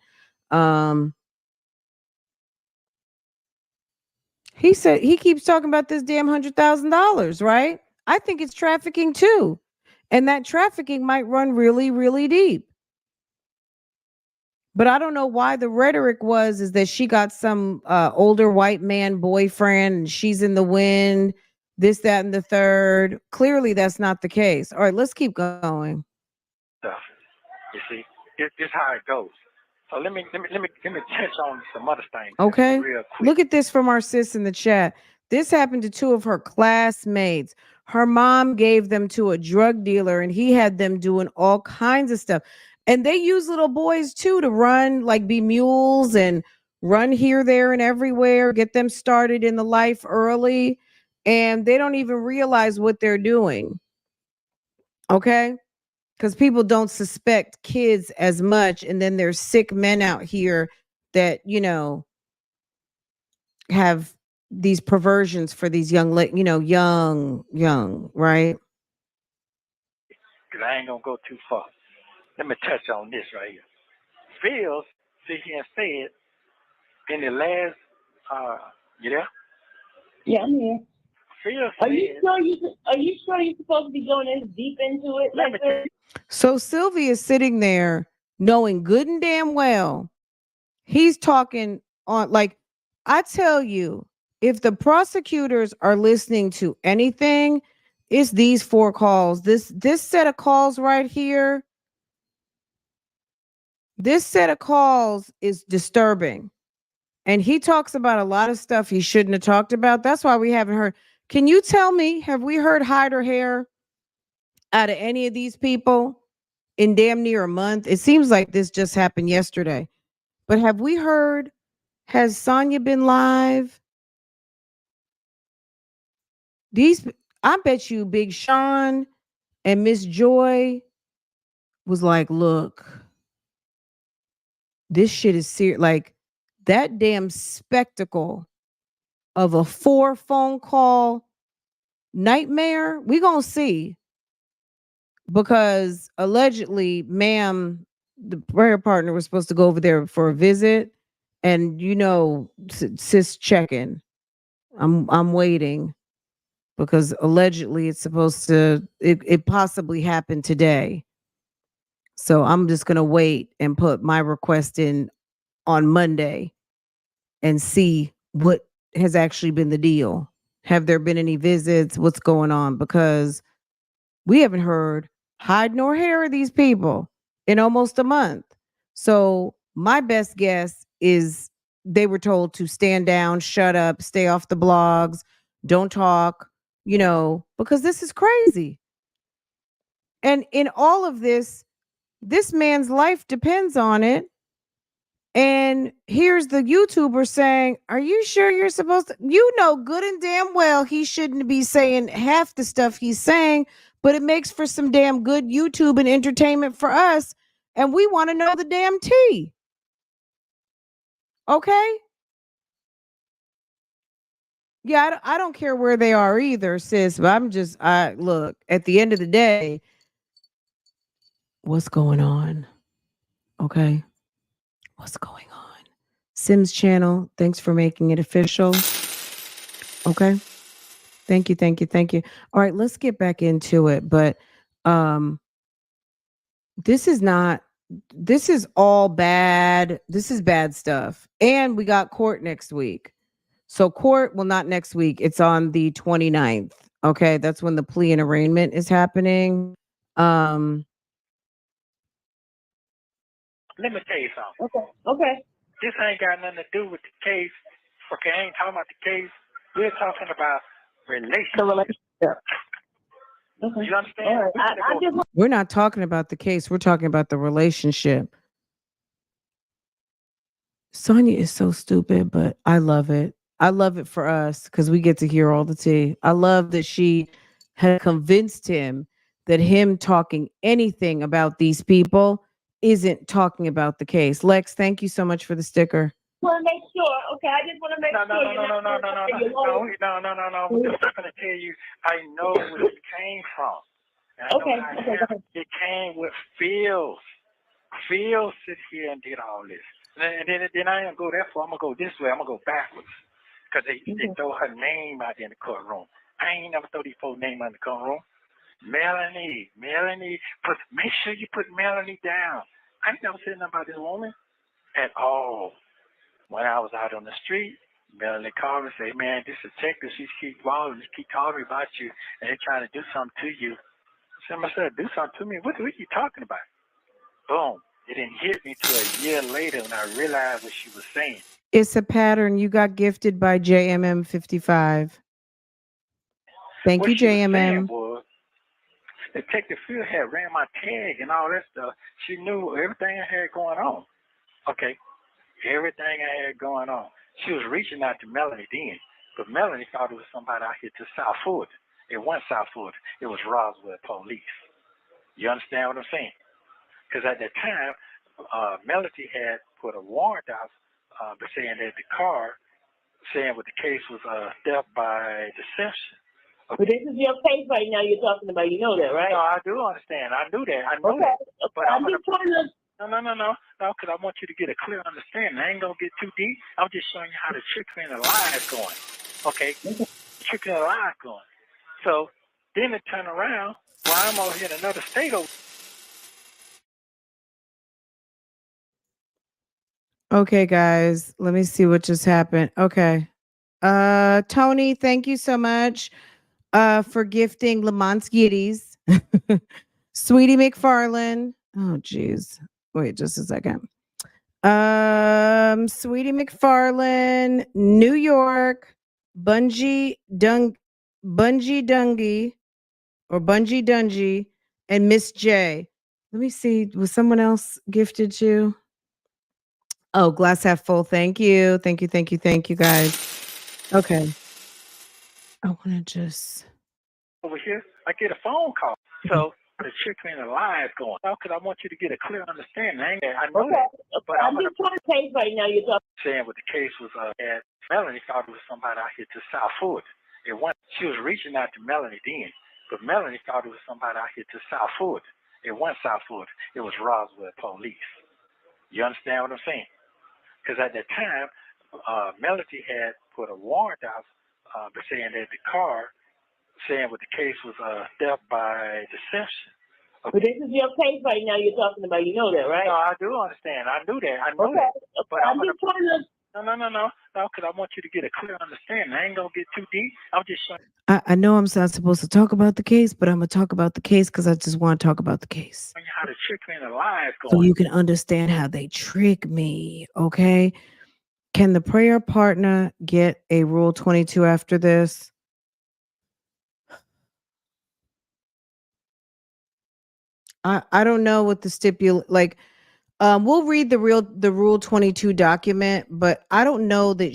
A: He said he keeps talking about this damn $100,000, right? I think it's trafficking too. And that trafficking might run really, really deep. But I don't know why the rhetoric is that she got some older white man boyfriend and she's in the wind, this, that, and the third. Clearly, that's not the case. All right, let's keep going.
D: Stuff. You see, this how it goes. So let me touch on some other things.
A: Okay.
D: Real quick.
A: Look at this from our sis in the chat. This happened to 2 of her classmates. Her mom gave them to a drug dealer and he had them doing all kinds of stuff. And they use little boys too to run, like be mules and run here, there, and everywhere, get them started in the life early. And they don't even realize what they're doing. Okay. Because people don't suspect kids as much. And then there's sick men out here that, have these perversions for these young, young, right?
D: Because I ain't going to go too far. Let me touch on this right here. Fields sit here and said in the last, you there?
C: Yeah, I'm here.
D: Phil
C: Are you
D: said,
C: sure you're supposed to be going this deep into it?
D: let me tell you,
A: So Sylvia is sitting there knowing good and damn well he's talking on, like, I tell you, if the prosecutors are listening to anything, it's these 4 calls. This set of calls right here. This set of calls is disturbing. And he talks about a lot of stuff he shouldn't have talked about. That's why we haven't heard. Can you tell me, have we heard hide or hair out of any of these people in damn near a month? It seems like this just happened yesterday. But have we heard, has Sonya been live? I bet you Big Sean and Miss Joy was like, look, this shit is serious. Like that damn spectacle of a 4 phone call nightmare, we gonna see. Because allegedly, ma'am, the prayer partner was supposed to go over there for a visit. And sis checking. I'm waiting. Because allegedly it's supposed to, it possibly happened today. So I'm just gonna wait and put my request in on Monday and see what has actually been the deal. Have there been any visits? What's going on? Because we haven't heard hide nor hair of these people in almost a month. So my best guess is they were told to stand down, shut up, stay off the blogs, don't talk, because this is crazy. And in all of this man's life depends on it. And here's the YouTuber saying, are you sure you're supposed to? You know good and damn well he shouldn't be saying half the stuff he's saying, but it makes for some damn good YouTube and entertainment for us. And we want to know the damn tea. Okay? Yeah, I don't care where they are either, sis, but look, at the end of the day, what's going on? Okay? What's going on? Sims channel, thanks for making it official. Okay. Thank you. All right, let's get back into it. But this is all bad. This is bad stuff. And we got court next week. So not next week. It's on the 29th. Okay, that's when the plea and arraignment is happening.
D: let me tell you something.
C: Okay.
D: This ain't got nothing to do with the case. Okay, I ain't talking about the case. We're talking about relationships.
C: The relationship. Okay.
D: You understand?
C: All right.
A: We're not talking about the case. We're talking about the relationship. Sonya is so stupid, but I love it. I love it for us because we get to hear all the tea. I love that she had convinced him that him talking anything about these people isn't talking about the case. Lex, thank you so much for the sticker.
C: Want to make sure. Okay, I just want to make sure.
D: No. I'm just going to tell you, I know where it came from. It came with Phil. Phil sit here and did all this. And then I ain't go that far. I'm going to go this way. I'm going to go backwards. Because they throw her name out there in the courtroom. I ain't never throw these folks' name out in the courtroom. Melanie, make sure you put Melanie down. I ain't never said nothing about this woman at all. When I was out on the street, Melanie called me and said, man, this detective, she keep calling me about you, and they're trying to do something to you. Somebody said, do something to me? What are you talking about? Boom. It didn't hit me till a year later when I realized what she was saying.
A: It's a pattern. You got gifted by JMM55. Thank you, JMM.
D: Detective Phil had ran my tag and all that stuff. She knew everything I had going on. Okay. Everything I had going on. She was reaching out to Melanie then, but Melanie thought it was somebody out here to South Florida. It wasn't South Florida. It was Roswell police. You understand what I'm saying? Because at that time, Melanie had put a warrant out saying that the car, saying what the case was theft by deception.
C: Okay. But this is your case right now you're talking about. You know that, right?
D: No, I do understand. I knew that. I know that. But
C: I'm just trying to...
D: No, because I want you to get a clear understanding. I ain't going to get too deep. I'm just showing you how the trickery and the lie is going. Okay? chicken and lies going. So then it turned around while I'm over here in another state over.
A: Okay, guys, let me see what just happened. Okay. Tony, thank you so much for gifting Lamont's Giddies. Sweetie McFarlane. Oh, geez. Wait just a second. Sweetie McFarlane, New York, Bungee Dungy, or Bungee Dungy, and Miss J. Let me see. Was someone else gifted to? Oh, glass half full. Thank you. Thank you. Thank you. Thank you, guys. Okay. I want to just.
D: Over here, I get a phone call. So the chicken and the lies going. How could I want you to get a clear understanding? I know that. But I'm just trying to case right now. You're saying what the case was at Melanie thought it was somebody out here to South Florida. She was reaching out to Melanie then, but Melanie thought it was somebody out here to South Florida. It wasn't South Florida. It was Roswell police. You understand what I'm saying? Because at that time, Melody had put a warrant out saying that the car, saying what the case was theft by deception. Okay. But this is your case right now you're talking about. You know that, right? No, I do understand. I knew that. I know that. But I'm just trying to... No, because I want you to get a clear understanding. I ain't going to get too deep. I'm just showing.
A: I know I'm not supposed to talk about the case, but I'm going to talk about the case because I just want to talk about the case.
D: How the trick and the lies going.
A: So you can understand how they trick me, okay? Can the prayer partner get a Rule 22 after this? I don't know what the we'll read the Rule 22 document, but I don't know that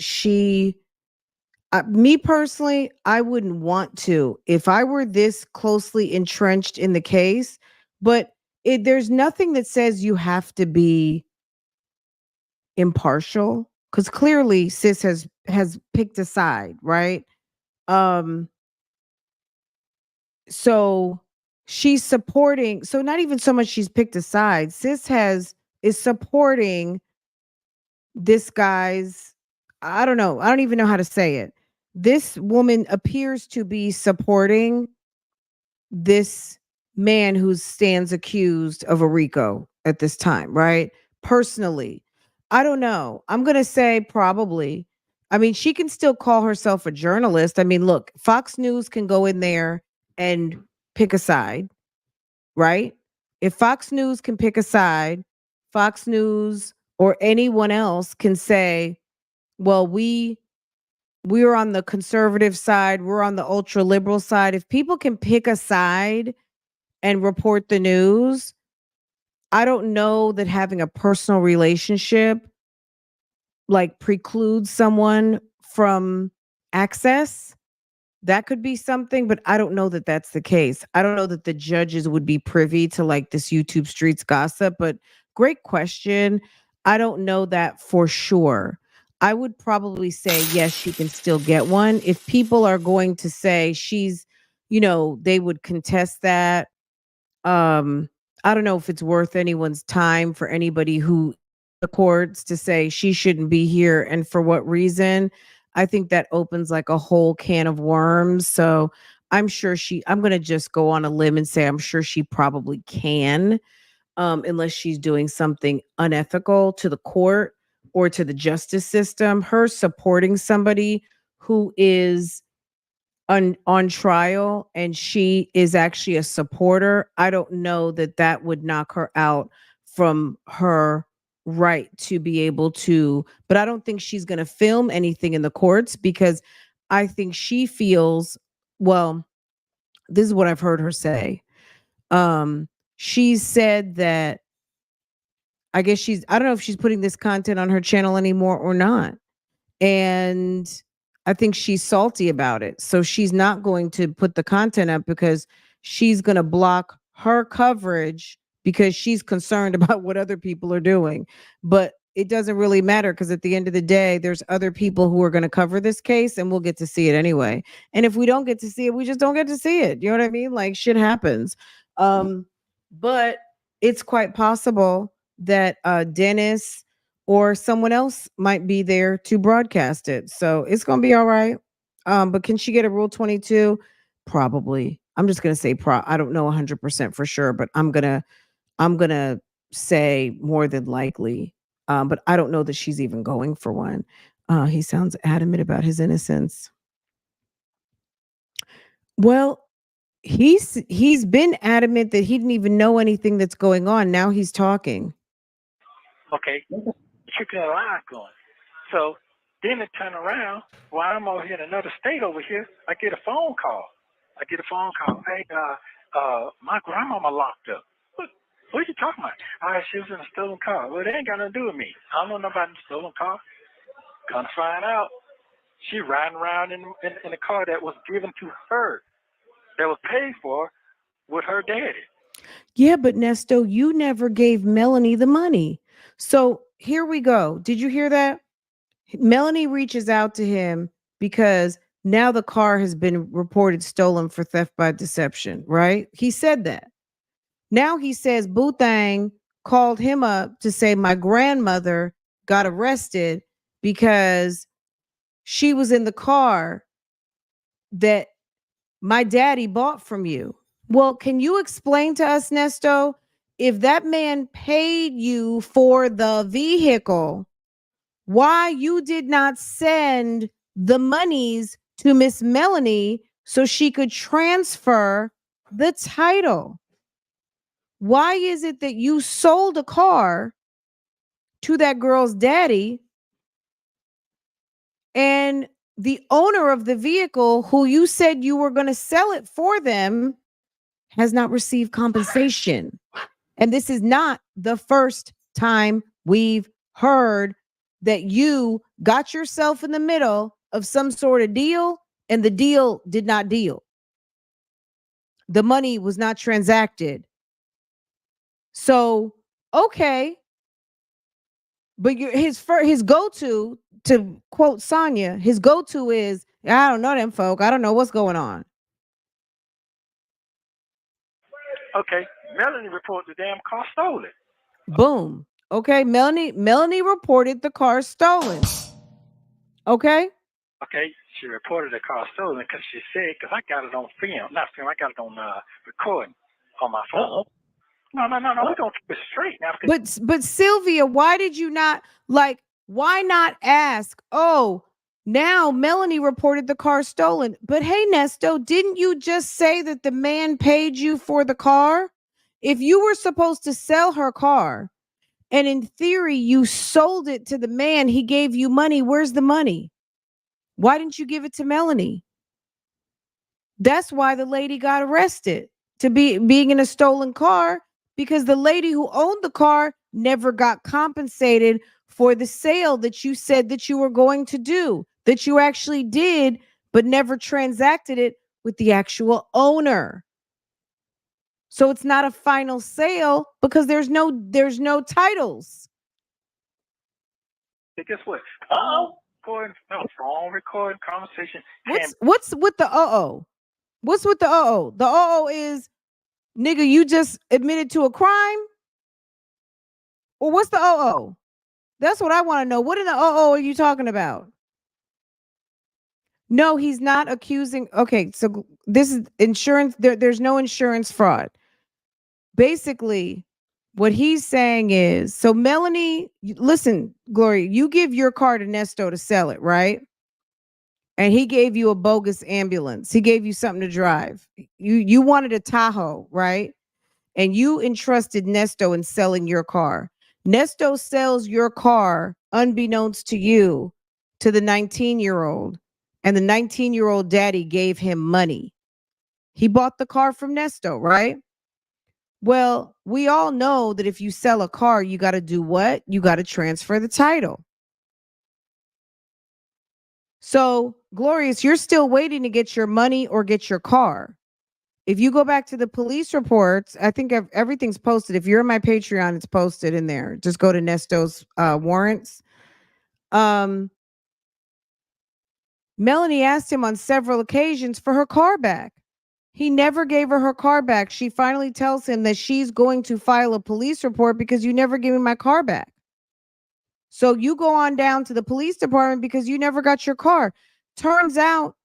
A: me personally, I wouldn't want to if I were this closely entrenched in the case, but there's nothing that says you have to be impartial, because clearly sis has picked a side, right? So she's supporting, so not even so much she's picked a side. Sis is supporting this guy's, I don't know. I don't even know how to say it. This woman appears to be supporting this man who stands accused of a RICO at this time, right? Personally, I don't know. I'm going to say probably. I mean, she can still call herself a journalist. I mean, look, Fox News can go in there and pick a side, right? If Fox News can pick a side, Fox News or anyone else can say, well, we're on the conservative side, we're on the ultra liberal side. If people can pick a side and report the news, I don't know that having a personal relationship precludes someone from access. That could be something, but I don't know that that's the case. I don't know that the judges would be privy to this YouTube streets gossip, but great question. I don't know that for sure. I would probably say, yes, she can still get one. If people are going to say she's, they would contest that. I don't know if it's worth anyone's time for anybody who the courts to say she shouldn't be here and for what reason. I think that opens a whole can of worms. So I'm going to just go on a limb and say I'm sure she probably can, unless she's doing something unethical to the court or to the justice system. Her supporting somebody who is on trial and she is actually a supporter, I don't know that would knock her out from her right to be able to, but I don't think she's going to film anything in the courts because I think she feels, well, this is what I've heard her say. She said that I guess I don't know if she's putting this content on her channel anymore or not. And I think she's salty about it. So she's not going to put the content up because she's going to block her coverage because she's concerned about what other people are doing. But it doesn't really matter because at the end of the day, there's other people who are going to cover this case and we'll get to see it anyway. And if we don't get to see it, we just don't get to see it. You know what I mean? Shit happens. But it's quite possible that Dennis or someone else might be there to broadcast it. So it's going to be all right. But can she get a Rule 22? Probably. I'm just gonna say I don't know 100% for sure, but I'm gonna say more than likely. But I don't know that she's even going for one. He sounds adamant about his innocence. Well, he's been adamant that he didn't even know anything that's going on. Now he's talking.
D: Okay, keeping a lie going. So then it turn around. While I'm over here in another state over here, I get a phone call. Hey, my grandmama locked up. What are you talking about? She was in a stolen car. Well, it ain't got nothing to do with me. I don't know nothing about the stolen car. Come find out, she riding around in a car that was given to her, that was paid for with her daddy.
A: Yeah, but Nesto, you never gave Melanie the money. So here we go. Did you hear that? Melanie reaches out to him because now the car has been reported stolen for theft by deception, right? He said that. Now he says Boo Thang called him up to say my grandmother got arrested because she was in the car that my daddy bought from you. Well, can you explain to us, Nesto, if that man paid you for the vehicle, why you did not send the monies to Miss Melanie so she could transfer the title? Why is it that you sold a car to that girl's daddy and the owner of the vehicle, who you said you were going to sell it for them, has not received compensation? And this is not the first time we've heard that you got yourself in the middle of some sort of deal and the deal did not deal. The money was not transacted. So, okay. But his go-to, to quote Sonya, his go-to is, I don't know them folk. I don't know what's going on.
D: Okay, Melanie reported the damn car stolen.
A: Boom. Okay, Melanie reported the car stolen. Okay?
D: Okay, she reported the car stolen because she said, because I got it on film, not film, I got it on recording on my phone. Uh-oh. No, we're going to keep it straight now.
A: But Sylvia, why did you not, why not ask, oh, now Melanie reported the car stolen. But hey, Nesto, didn't you just say that the man paid you for the car? If you were supposed to sell her car, and in theory, you sold it to the man, he gave you money, where's the money? Why didn't you give it to Melanie? That's why the lady got arrested, to being in a stolen car, because the lady who owned the car never got compensated for the sale that you said that you were going to do, that you actually did, but never transacted it with the actual owner. So it's not a final sale because there's no titles.
D: Hey, guess what? Uh-oh. Phone recording conversation.
A: What's with the uh-oh? What's with the uh-oh? The uh-oh is, nigga, you just admitted to a crime? Or what's the uh-oh? That's what I want to know. What in the uh-oh are you talking about? No, he's not accusing. Okay, so this is insurance. There's no insurance fraud. Basically, what he's saying is, so Melanie, listen, Gloria, you give your car to Nesto to sell it, right? And he gave you a bogus ambulance. He gave you something to drive. You wanted a Tahoe, right? And you entrusted Nesto in selling your car. Nesto sells your car unbeknownst to you to the 19-year-old, and the 19-year-old daddy gave him money. He bought the car from Nesto, right? Well, we all know that if you sell a car, you got to do what? You got to transfer the title. So, Glorious, you're still waiting to get your money or get your car. If you go back to the police reports, I think everything's posted. If you're in my Patreon, it's posted in there. Just go to Nesto's warrants. Melanie asked him on several occasions for her car back. He never gave her car back. She finally tells him that she's going to file a police report because you never gave me my car back. So you go on down to the police department because you never got your car. Turns out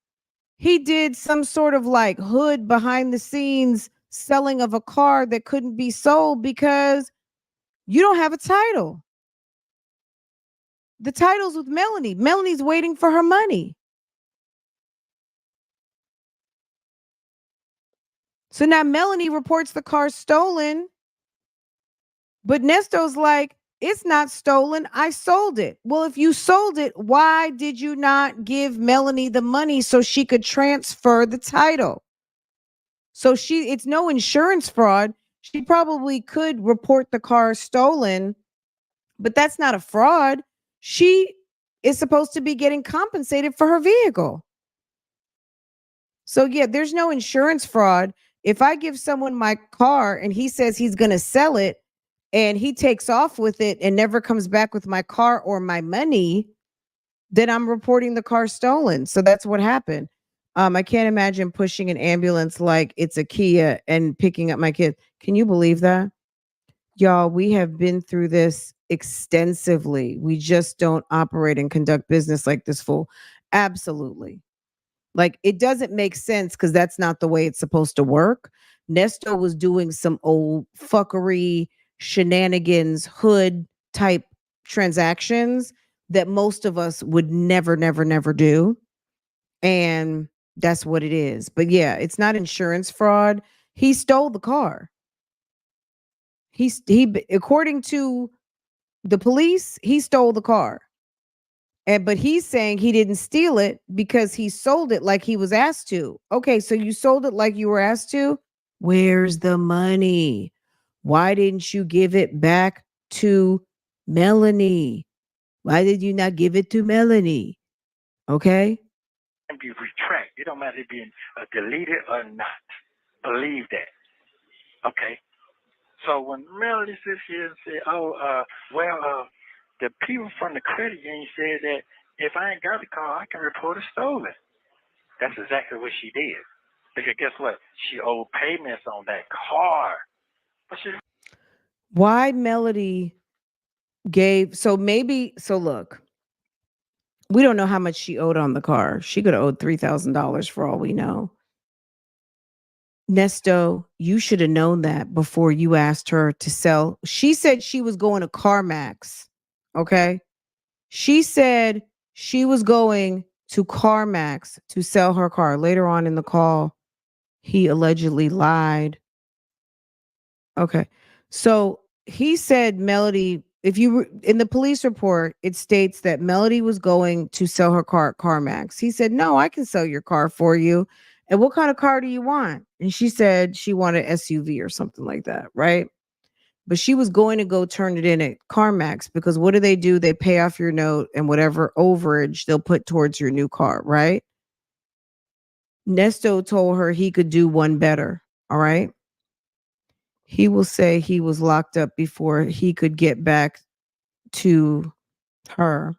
A: he did some sort of like hood behind the scenes selling of a car that couldn't be sold because you don't have a title. The title's with Melanie. Melanie's waiting for her money. So now Melanie reports the car stolen, but Nesto's like, it's not stolen. I sold it. Well, if you sold it, why did you not give Melanie the money so she could transfer the title? So it's no insurance fraud. She probably could report the car stolen, but that's not a fraud. She is supposed to be getting compensated for her vehicle. So yeah, there's no insurance fraud. If I give someone my car and he says he's going to sell it and he takes off with it and never comes back with my car or my money, then I'm reporting the car stolen. So that's what happened. I can't imagine pushing an ambulance like it's a Kia and picking up my kid. Can you believe that? Y'all, we have been through this extensively. We just don't operate and conduct business like this, fool. Absolutely. Like, it doesn't make sense because that's not the way it's supposed to work. Nesto was doing some old fuckery, shenanigans, hood type transactions that most of us would never, never, never do. And that's what it is. But yeah, it's not insurance fraud. He stole the car. He according to the police, he stole the car. But he's saying he didn't steal it because he sold it like he was asked to. Okay, so you sold it like you were asked to? Where's the money? Why didn't you give it back to Melanie? Why did you not give it to Melanie? Okay?
D: Can be retract. It don't matter if being deleted or not. Believe that. Okay? So when Melanie sits here and say, the people from the credit union said that if I ain't got the car, I can report it stolen. That's exactly what she did. Because guess what? She owed payments on that car. But
A: why Melody gave, so look, we don't know how much she owed on the car. She could have owed $3,000 for all we know. Nesto, you should have known that before you asked her to sell. She said she was going to CarMax. Okay. She said she was going to CarMax to sell her car. Later on in the call, he allegedly lied. Okay. So he said Melody, if you in the police report, it states that Melody was going to sell her car at CarMax. He said, "No, I can sell your car for you. And what kind of car do you want?" And she said she wanted SUV or something like that, right? But she was going to go turn it in at CarMax because what do? They pay off your note and whatever overage they'll put towards your new car, right? Nesto told her he could do one better, all right? He will say he was locked up before he could get back to her.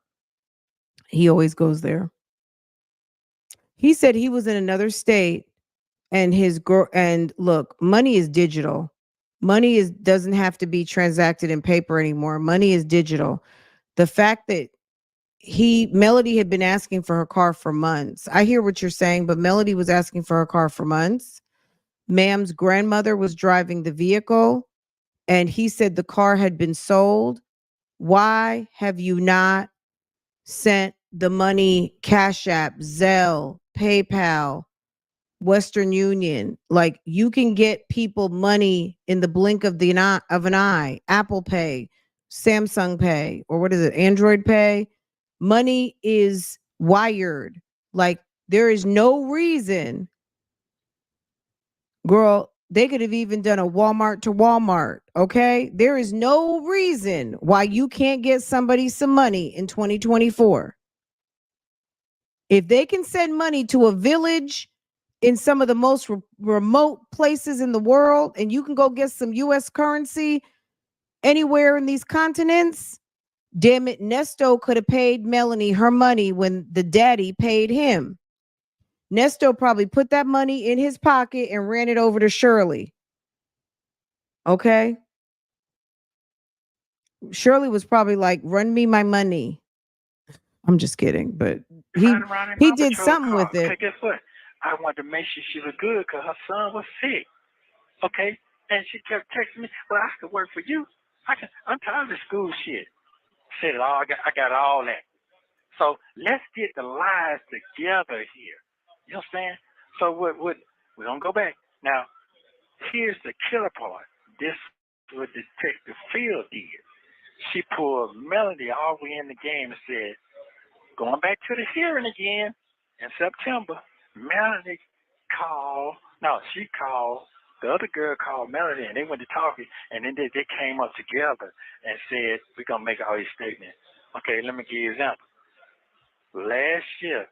A: He always goes there. He said he was in another state and his girl, and look, money is digital. Money doesn't have to be transacted in paper anymore. Money is digital. The fact that Melody had been asking for her car for months. I hear what you're saying, but Melody was asking for her car for months. Ma'am's grandmother was driving the vehicle and he said the car had been sold. Why have you not sent the money, Cash App, Zelle, PayPal, Western Union? Like, you can get people money in the blink of an eye. Apple Pay, Samsung Pay, or what is it? Android Pay. Money is wired. Like, there is no reason, girl, they could have even done a Walmart to Walmart. Okay. There is no reason why you can't get somebody some money in 2024. If they can send money to a village in some of the most remote places in the world, and you can go get some US currency anywhere in these continents, damn it, Nesto could have paid Melanie her money when the daddy paid him. Nesto probably put that money in his pocket and ran it over to Shirley. Okay. Shirley was probably like, run me my money. I'm just kidding, but he did something with it.
D: Okay, guess what? I wanted to make sure she was good because her son was sick. Okay? And she kept texting me, well, I could work for you. I'm tired of the school shit. Said it all. I got all that. So let's get the lies together here. You know what I'm saying? So we're going to go back. Now, here's the killer part. This is what Detective Phil did. She pulled Melody all the way in the game and said, going back to the hearing again in September, Melody called, the other girl called Melody, and they went to talking, and then they came up together and said, we're going to make all these statements. Okay, let me give you an example. Last year,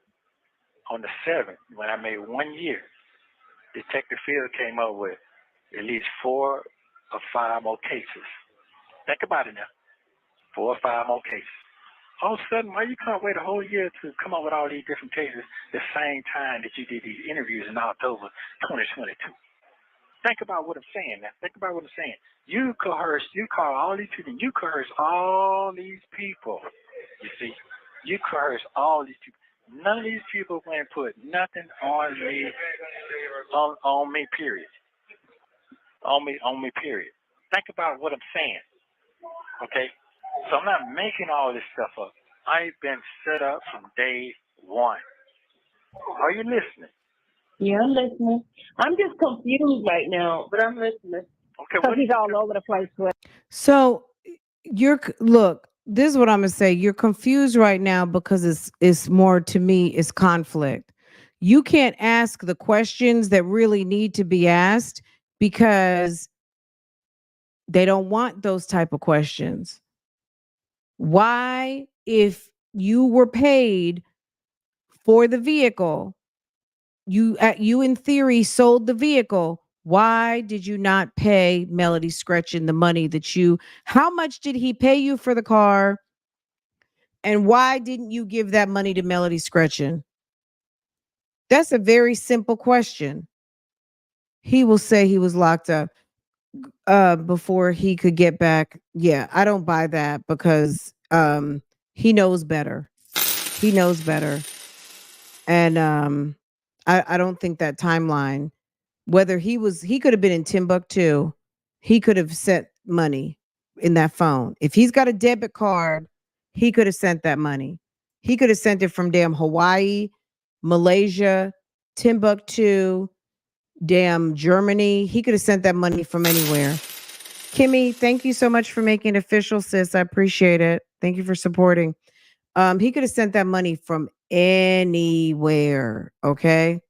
D: on the 7th, when I made 1 year, Detective Phil came up with at least 4 or 5 more cases. Think about it now. 4 or 5 more cases. All of a sudden, why you can't wait a whole year to come up with all these different cases the same time that you did these interviews in October 2022? Think about what I'm saying now. Think about what I'm saying. You call all these people, you coerce all these people. You see? You coerce all these people. None of these people went and put nothing on me, period. On me, period. Think about what I'm saying. Okay? So I'm not making all this stuff up. I've been set up from day one. Are you listening?
E: Yeah, I'm listening. I'm just confused right now, but I'm listening.
D: Okay,
C: Because he's all over the place with.
A: So look, this is what I'm gonna say. You're confused right now because it's more, to me, it's conflict. You can't ask the questions that really need to be asked because they don't want those type of questions. Why, if you were paid for the vehicle, you in theory sold the vehicle, why did you not pay Melody Scretchen the money how much did he pay you for the car? And why didn't you give that money to Melody Scretchen? That's a very simple question. He will say he was locked up before he could get back. Yeah, I don't buy that because he knows better. He knows better. And I don't think that timeline, whether he could have been in Timbuktu, he could have sent money in that phone. If he's got a debit card, he could have sent that money. He could have sent it from damn Hawaii, Malaysia, Timbuktu, damn Germany. He could have sent that money from anywhere. Kimmy, thank you so much for making it official, sis. I appreciate it. Thank you for supporting. He could have sent that money from anywhere. Okay.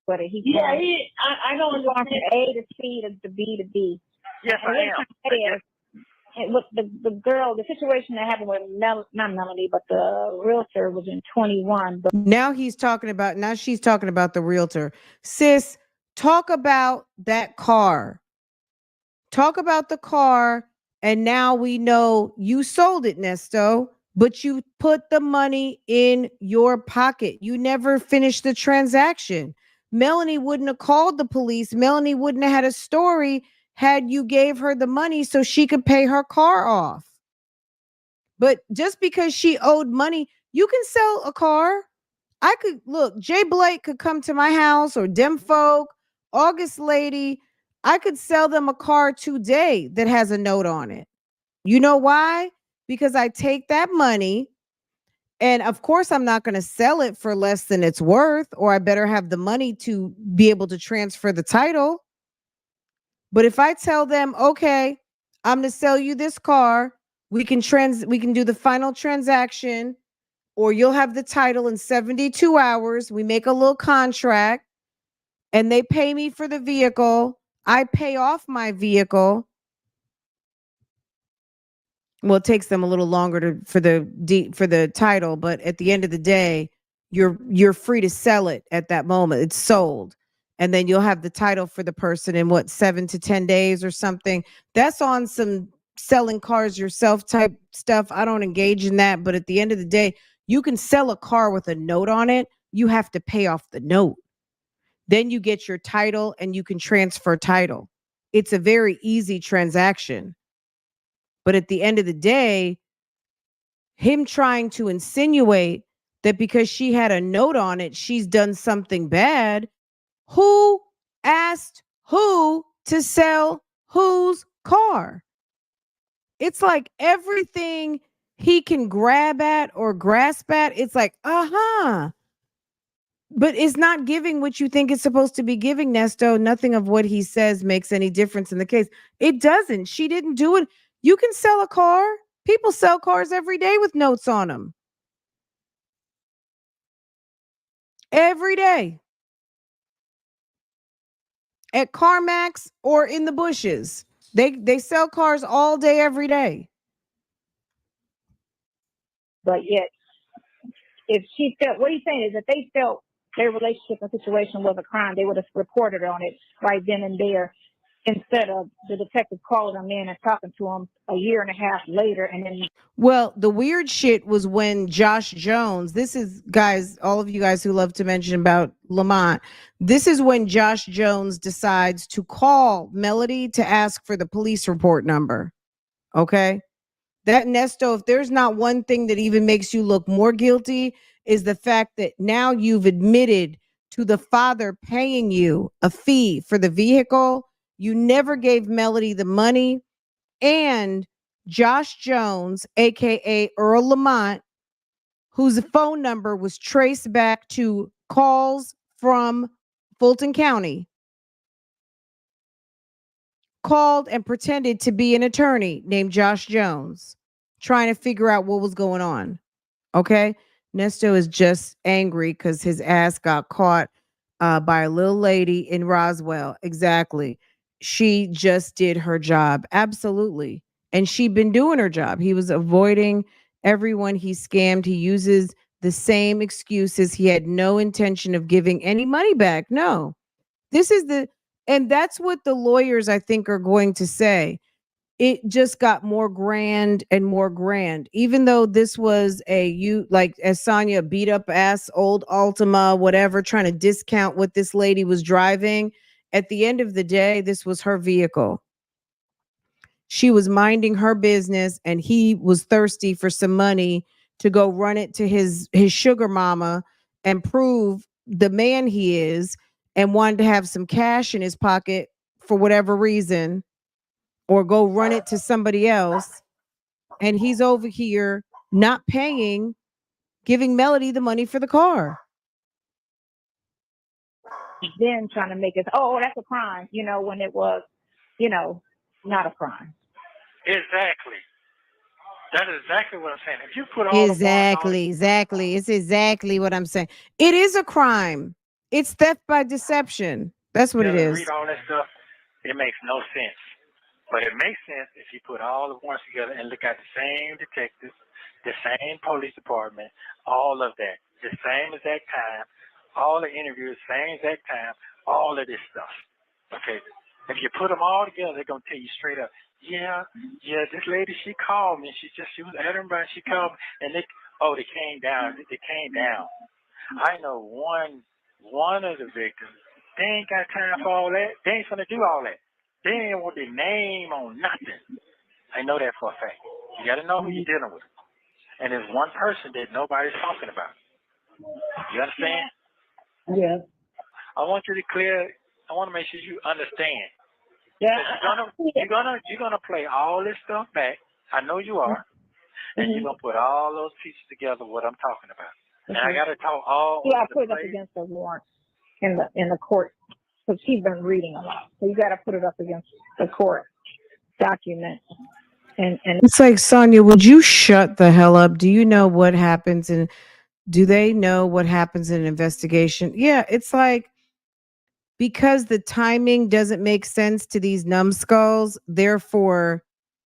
C: But he
E: I don't
C: going
E: understand.
C: from A to C to B to B.
D: Yes,
C: And
D: I am.
C: and with the girl, the situation that happened with not Melody, but the realtor was in 21. But
A: Now she's talking about the realtor. Sis, talk about that car. Talk about the car. And now we know you sold it, Nesto, but you put the money in your pocket. You never finished the transaction. Melanie wouldn't have called the police. Melanie wouldn't have had a story had you gave her the money so she could pay her car off. But just because she owed money, you can sell a car. Jay Blake could come to my house, or Dem Folk, August Lady. I could sell them a car today that has a note on it. You know why? Because I take that money, and of course I'm not going to sell it for less than it's worth, or I better have the money to be able to transfer the title. But if I tell them, okay, I'm going to sell you this car, we can do the final transaction, or you'll have the title in 72 hours. We make a little contract and they pay me for the vehicle. I pay off my vehicle. Well, it takes them a little longer for the title, but at the end of the day, you're free to sell it at that moment. It's sold. And then you'll have the title for the person in 7 to 10 days or something. That's on some selling cars yourself type stuff. I don't engage in that, but at the end of the day, you can sell a car with a note on it. You have to pay off the note. Then you get your title and you can transfer title. It's a very easy transaction. But at the end of the day, him trying to insinuate that because she had a note on it, she's done something bad. Who asked who to sell whose car? It's like everything he can grab at or grasp at, it's like, but it's not giving what you think it's supposed to be giving, Nesto. Nothing of what he says makes any difference in the case. It doesn't. She didn't do it. You can sell a car. People sell cars every day with notes on them. Every day. At CarMax or in the bushes. They sell cars all day, every day.
C: But yet, if she felt, what he's saying is if they felt their relationship and situation was a crime, they would have reported on it right then and there, instead of the detective calling them in and talking to them a year and a half later. And then,
A: well, the weird shit was when Josh Jones, this is, guys, all of you guys who love to mention about Lamont, this is when Josh Jones decides to call Melody to ask for the police report number. Okay? That, Nesto, if there's not one thing that even makes you look more guilty, is the fact that now you've admitted to the father paying you a fee for the vehicle. You never gave Melody the money. And Josh Jones, aka Earl Lamont, whose phone number was traced back to calls from Fulton County, called and pretended to be an attorney named Josh Jones, trying to figure out what was going on. Okay? Nesto is just angry because his ass got caught by a little lady in Roswell. Exactly. She just did her job. Absolutely. And she'd been doing her job. He was avoiding everyone he scammed. He uses the same excuses. He had no intention of giving any money back. No. This is and that's what the lawyers, I think, are going to say. It just got more grand and more grand. Even though this was like as Sonia beat up ass old Altima, whatever, trying to discount what this lady was driving. At the end of the day, this was her vehicle. She was minding her business and he was thirsty for some money to go run it to his sugar mama and prove the man he is, and wanted to have some cash in his pocket for whatever reason, or go run it to somebody else. And he's over here not paying, giving Melody the money for the car.
C: then trying to make it, oh, that's a crime, when it was, not a crime.
D: Exactly. That is exactly what I'm saying. If you put all
A: exactly. It's exactly what I'm saying. It is a crime. It's theft by deception. That's what it is.
D: Read all that stuff, it makes no sense. But it makes sense if you put all the warrants together and look at the same detectives, the same police department, all of that, the same exact time, all the interviews, same exact time, all of this stuff. Okay. If you put them all together, they're going to tell you straight up, yeah, this lady, she called me. She was at Edinburgh, she called me, and they came down. They came down. I know one of the victims, they ain't got time for all that. They ain't gonna do all that. They ain't want their name on nothing. I know that for a fact. You got to know who you're dealing with. And there's one person that nobody's talking about. You understand?
E: Yeah.
D: I want you to I want to make sure you understand.
E: Yeah.
D: You're gonna play all this stuff back. I know you are. And you're gonna put all those pieces together, what I'm talking about. And I gotta talk all
C: You gotta put it up against the warrant in the court. So she's been reading a lot. So you gotta put it up against the court document. And
A: it's like, Sonia, would you shut the hell up? Do you know what happens do they know what happens in an investigation? Yeah, it's like, because the timing doesn't make sense to these numbskulls, therefore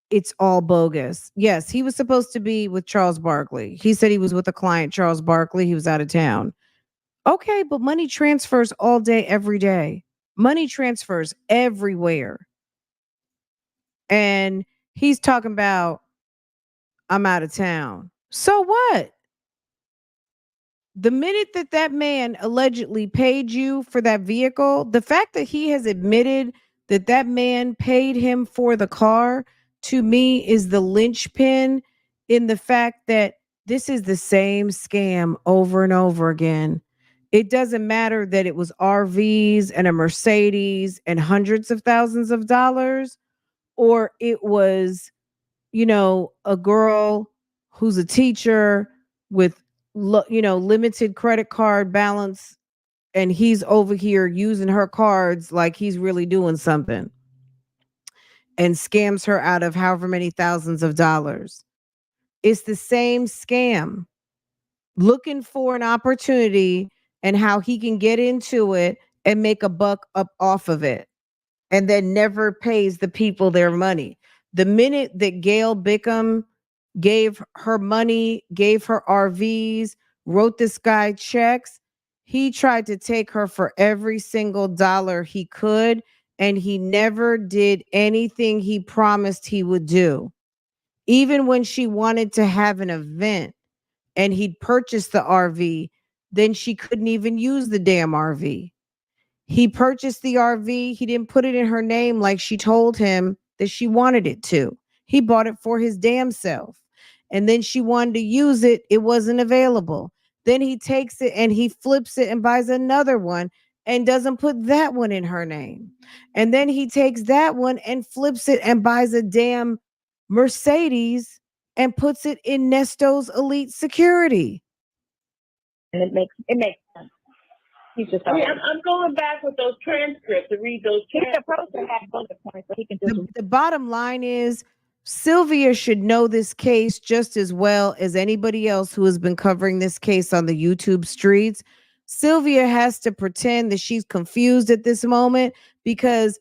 A: it's all bogus. Yes, he was supposed to be with Charles Barkley. He said he was with a client, Charles Barkley. He was out of town. Okay, but money transfers all day, every day. Money transfers everywhere. And he's talking about, I'm out of town. So what? The minute that man allegedly paid you for that vehicle, the fact that he has admitted that man paid him for the car, to me, is the linchpin in the fact that This is the same scam over and over again. It doesn't matter that it was RVs and a Mercedes and hundreds of thousands of dollars, or it was, a girl who's a teacher with, limited credit card balance, and he's over here using her cards like he's really doing something and scams her out of however many thousands of dollars. It's the same scam, looking for an opportunity and how he can get into it and make a buck up off of it, and then never pays the people their money. The minute that Gail Bickham gave her money, gave her RVs, wrote this guy checks, he tried to take her for every single dollar he could, and he never did anything he promised he would do. Even when she wanted to have an event and he'd purchased the RV, then she couldn't even use the damn RV. He purchased the RV. He didn't put it in her name like she told him that she wanted it to. He bought it for his damn self. And then she wanted to use it. It wasn't available. Then he takes it and he flips it and buys another one and doesn't put that one in her name. And then he takes that one and flips it and buys a damn Mercedes and puts it in Nesto's elite security.
C: And it makes sense. He's just.
E: I mean, I'm going back with those transcripts to read those
C: He's
E: transcripts.
C: supposed to have bullet points, so he can just.
A: The bottom line is Sylvia should know this case just as well as anybody else who has been covering this case on the YouTube streets. Sylvia has to pretend that she's confused at this moment because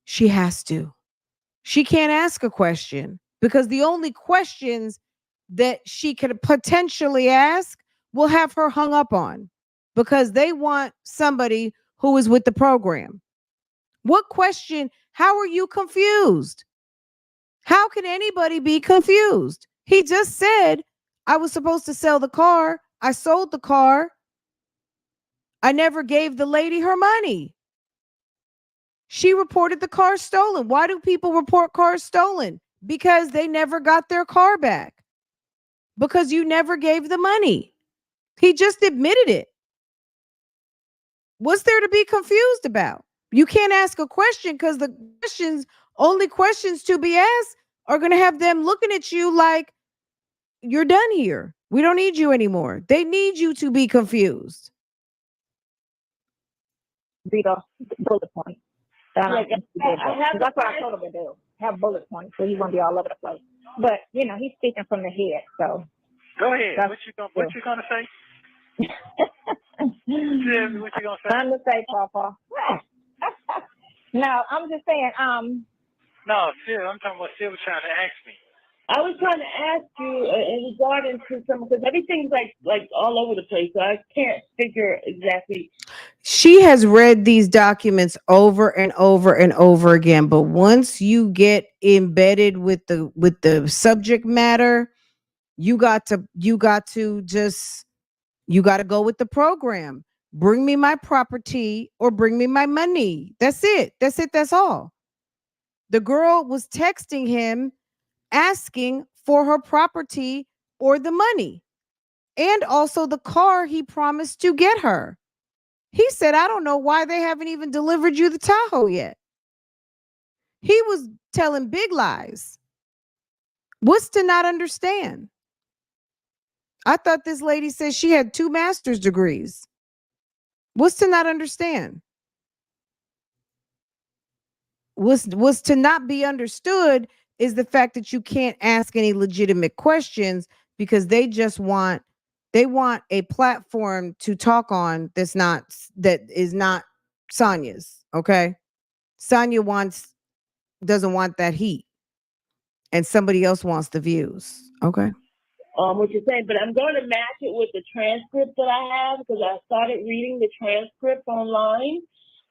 A: she has to. She can't ask a question because the only questions that she could potentially ask will have her hung up on, because they want somebody who is with the program. What question? How are you confused? How can anybody be confused? He just said, I was supposed to sell the car. I sold the car. I never gave the lady her money. She reported the car stolen. Why do people report cars stolen? Because they never got their car back. Because you never gave the money. He just admitted it. What's there to be confused about? You can't ask a question because the only questions to be asked are going to have them looking at you like you're done here. We don't need you anymore. They need you to be confused.
C: Read off the bullet points. That's what I told him to do. Have bullet points so he won't be all over the place. But he's speaking from the head. So
D: go ahead. What you gonna say? What you gonna say?
C: Nothing to say, Papa. No, I'm just saying.
D: No, Sid, I'm talking about Sid was trying to ask me.
E: I was trying to ask you in regarding to some, because everything's like all over the place, so I can't figure exactly.
A: She has read these documents over and over and over again, but once you get embedded with the subject matter, you got to go with the program. Bring me my property or bring me my money. That's it. That's all. The girl was texting him asking for her property or the money, and also the car he promised to get her. He said, I don't know why they haven't even delivered you the Tahoe yet. He was telling big lies. What's to not understand? I thought this lady said she had 2 master's degrees. What's to not understand? What's to not be understood is the fact that you can't ask any legitimate questions because they want a platform to talk on that is not Sonya's. Okay. Sonya doesn't want that heat, and somebody else wants the views. Okay.
E: What you're saying, but I'm going to match it with the transcript that I have, because I started reading the transcript online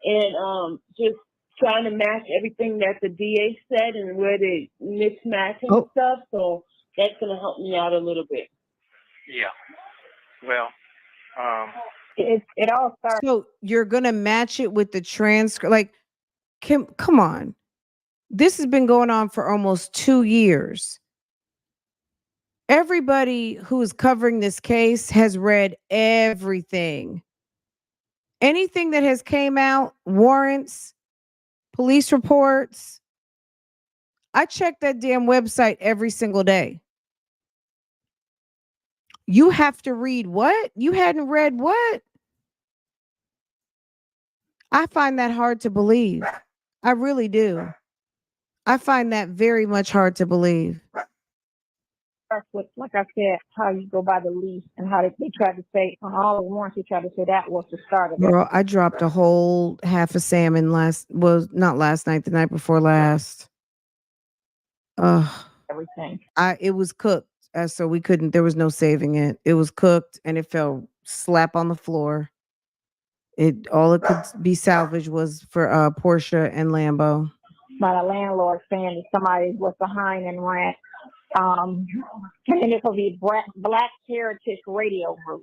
E: and just trying to match everything that the DA said and where they mismatch and stuff. So that's going to help me out a little bit.
D: Yeah. Well,
C: it all starts.
A: So you're going to match it with the transcript. Like, come on. This has been going on for almost 2 years. Everybody who is covering this case has read everything. Anything that has came out, warrants, police reports. I check that damn website every single day. You have to read what? You hadn't read what? I find that hard to believe. I really do. I find that very much hard to believe.
C: That's what, like I said, how you go by the lease and how they tried to say on all the warrants, they tried to say that was the start of it.
A: Girl, I dropped a whole half a salmon not last night, the night before last.
C: Everything.
A: It was cooked, so we couldn't. There was no saving it. It was cooked, and it fell slap on the floor. All it could be salvaged was for Porsche and Lambo.
C: By the landlord saying that somebody was behind in rent. And then it could be Black Heritage Radio Group.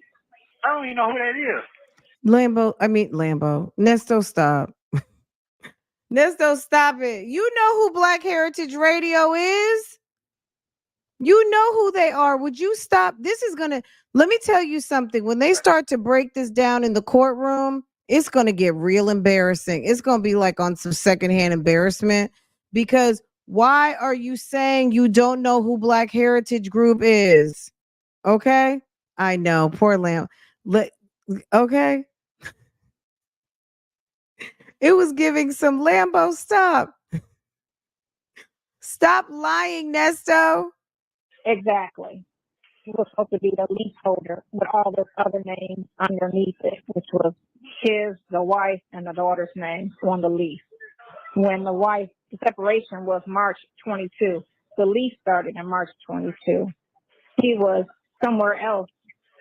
D: I don't even know who that is.
A: Lambo. Nesto, stop. Nesto, stop it. You know who Black Heritage Radio is? You know who they are. Would you stop? Let me tell you something. When they start to break this down in the courtroom, it's going to get real embarrassing. It's going to be like on some secondhand embarrassment, because why are you saying you don't know who Black Heritage Group is? Okay. I know. Poor Lamb. Okay. It was giving some Lambo. Stop. Stop lying, Nesto.
C: Exactly. He was supposed to be the leaseholder with all those other names underneath it, which was the wife, and the daughter's name on the lease. When the separation was March 22. The lease started in March 22. He was somewhere else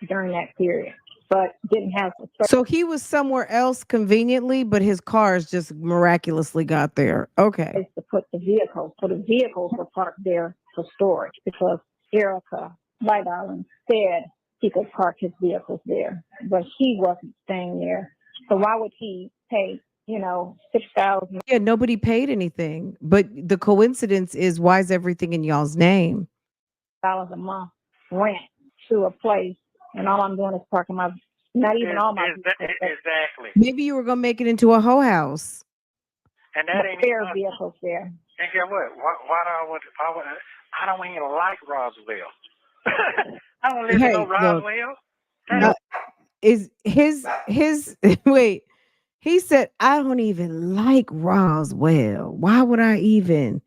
C: during that period, but didn't have the.
A: So he was somewhere else conveniently, but his cars just miraculously got there. Okay.
C: Place to put the vehicles. So the vehicles were parked there for storage because Erica White Island said he could park his vehicles there, but he wasn't staying there. So why would he pay, $6,000?
A: Yeah, nobody paid anything. But the coincidence is, why is everything in y'all's name?
C: A month rent to a place, and all I'm doing is parking my, not even all my vehicles.
D: Exactly.
A: Maybe you were gonna make it into a hoe house.
D: And that ain't
C: There are vehicles there.
D: And guess what? I don't even like Roswell. I don't live in no Roswell.
A: Is his wait? He said, I don't even like Roswell. Why would I even?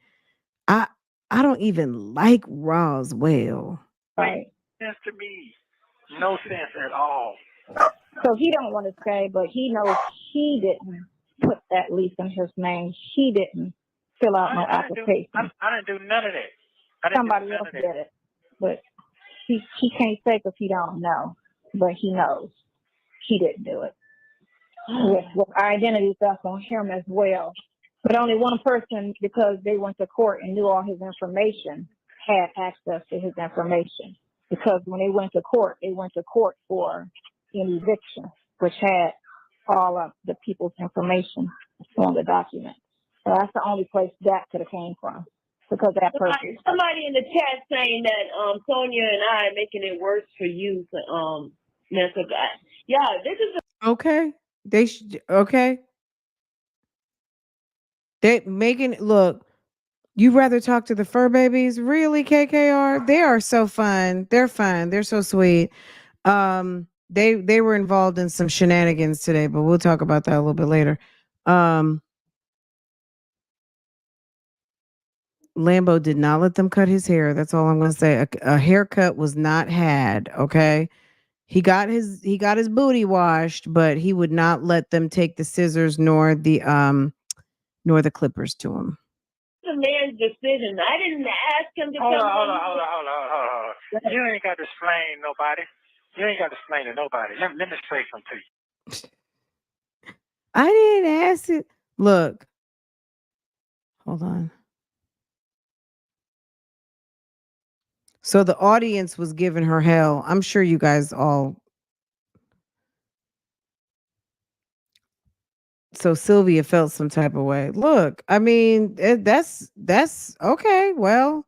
A: I don't even like Roswell.
C: Right.
D: Sense to me. No sense at all.
C: So he don't want to say, but he knows he didn't put that lease in his name. He didn't fill out no application.
D: I didn't do none of that.
C: Somebody else did it, but he can't say because he don't know, but he knows he didn't do it. With identity theft on him as well. But only one person, because they went to court and knew all his information, had access to his information. Because when they went to court for an eviction, which had all of the people's information on the document. So that's the only place that could have came from, because that person.
E: Somebody in the chat saying that Sonia and I are making it worse for you. Nesto. Yeah, this is
A: Okay. Okay. They making look. You rather talk to the fur babies? Really, KKR? They are so fun. They're fun. They're so sweet. They were involved in some shenanigans today, but we'll talk about that a little bit later. Lambo did not let them cut his hair. That's all I'm going to say. A haircut was not had. Okay. He got his booty washed, but he would not let them take the scissors nor the clippers to him.
E: the man's decision. I didn't ask him to
D: Hold
E: come.
D: on. You ain't got to explain nobody. You ain't got to explain to nobody. Let me say something to you.
A: I didn't ask it. Look. Hold on. So the audience was giving her hell. I'm sure you guys all. So Sylvia felt some type of way. Look, I mean, that's okay. Well,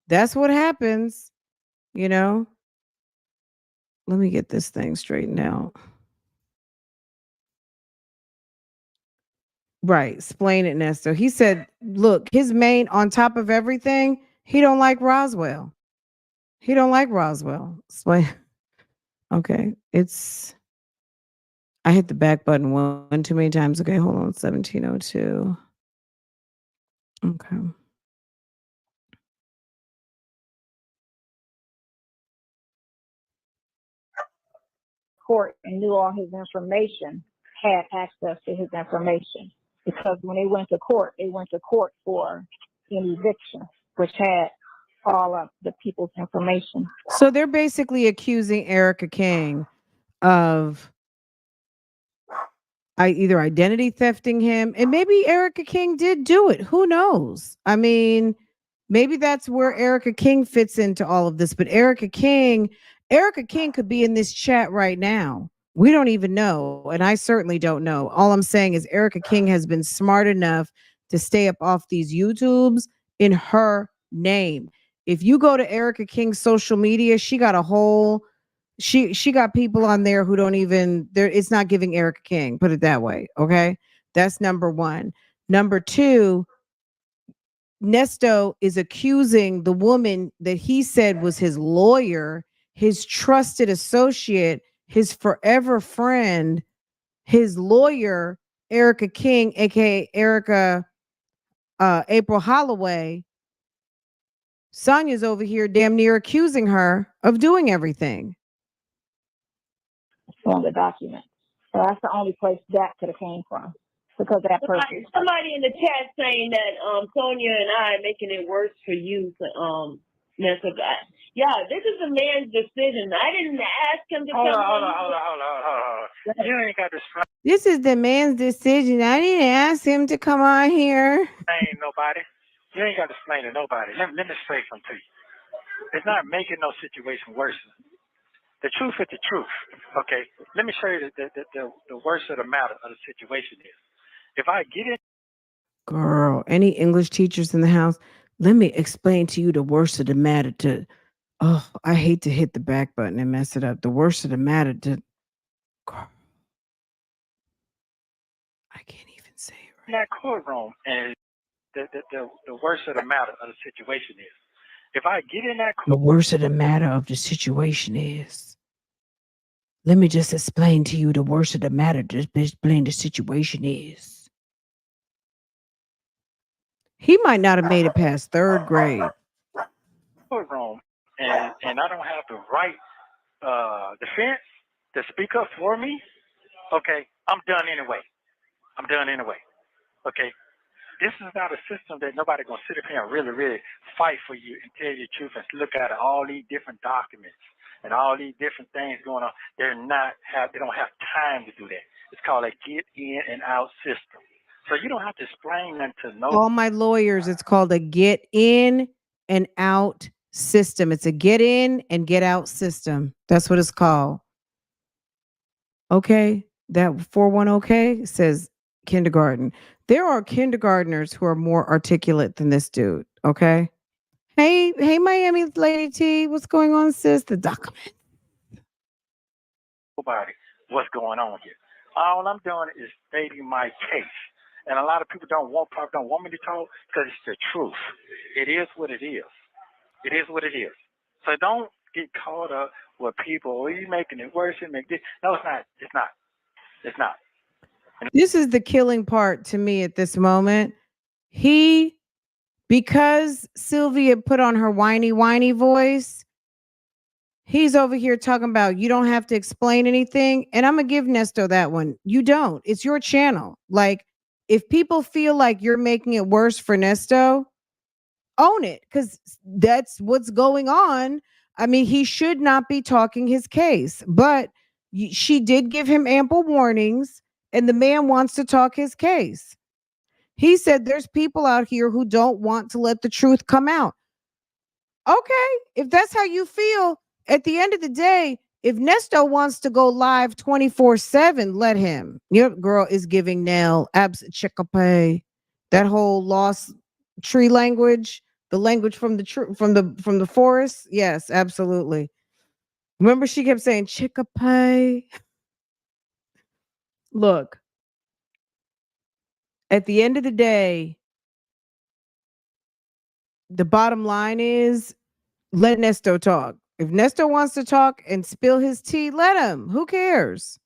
A: that's what happens. you know? Let me get this thing straightened out. Right. Explain it, Nesto. He said, look, his main, on top of everything, he don't like Roswell. He don't like Roswell. Explain. Okay. I hit the back button one too many times. Okay, hold on. 1702. Okay.
C: Court and knew all his information, had access to his information. Because when they went to court for an eviction, which had all of the people's information.
A: So they're basically accusing Erica King of either identity thefting him, and maybe Erica King did do it. Who knows? I mean, maybe that's where Erica King fits into all of this. But Erica King could be in this chat right now. We don't even know, and I certainly don't know. All I'm saying is Erica King has been smart enough to stay up off these YouTubes in her name. If you go to Erica King's social media, she got a whole she got people on there who don't even there it's not giving Erica King, put it that way. Okay. That's number one. Number two, Nesto is accusing the woman that he said was his lawyer, his trusted associate, his forever friend, his lawyer, Erica King, aka Erica April Holloway. Sonya's over here damn near accusing her of doing everything.
C: On the document. So that's the only place that could have came from because of that person.
E: Somebody in the chat saying that Sonia and I are making it worse for you. Nessa. Yeah, this is a man's decision. I didn't ask him to come
D: Hold on. You ain't got to
A: This is the man's decision. I didn't ask him to come on here.
D: explain nobody. You ain't got to explain to nobody. Let me say something to you. It's not making no situation worse. The truth is the truth. Okay, let me show you the worst of the matter of the situation is. If I get in,
A: Girl, any English teachers in the house? Let me explain to you the worst of the matter. I hate to hit the back button and mess it up. The worst of the matter. Girl, I can't even say it right.
D: that courtroom, and the worst of the matter of the situation is, if I get in that
A: The worst of the matter of the situation is. Let me just explain to you the worst of the matter. Just explain the situation is. He might not have made it past third grade.
D: courtroom, and I don't have the right defense to speak up for me, okay, I'm done anyway. Okay. This is not a system that nobody gonna sit up here and really fight for you and tell you the truth and look at all these different documents and all these different things going on. They don't have time to do that. It's called a get in and out system. So you don't have to explain that to no.
A: All my lawyers, it's called a get in and out system. It's a get in and get out system. That's what it's called. Okay. That 41 says kindergarten. There are kindergartners who are more articulate than this dude. Okay. Hey, Miami Lady T, what's going on, sis? The document.
D: Nobody what's going on here. All I'm doing is stating my case. And a lot of people don't want me to talk because it's the truth. It is what it is. It is what it is. So don't get caught up with people. Oh, you making it worse and make this. No, it's not. It's not. It's not.
A: This is the killing part to me at this moment. Because Sylvia put on her whiny voice, he's over here talking about you don't have to explain anything. And I'm going to give Nesto that one. You don't. It's your channel. Like, if people feel like you're making it worse for Nesto, own it, because that's what's going on. I mean, he should not be talking his case, but she did give him ample warnings, and the man wants to talk his case. He said there's people out here who don't want to let the truth come out. Okay, if that's how you feel, at the end of the day, if Nesto wants to go live 24/7, let him. Your girl is giving Nell abs chickape. That whole lost tree language. The language from from the forest. Yes, absolutely. Remember, she kept saying chickapay. Look, at the end of the day, the bottom line is let Nesto talk. If Nesto wants to talk and spill his tea, let him. Who cares?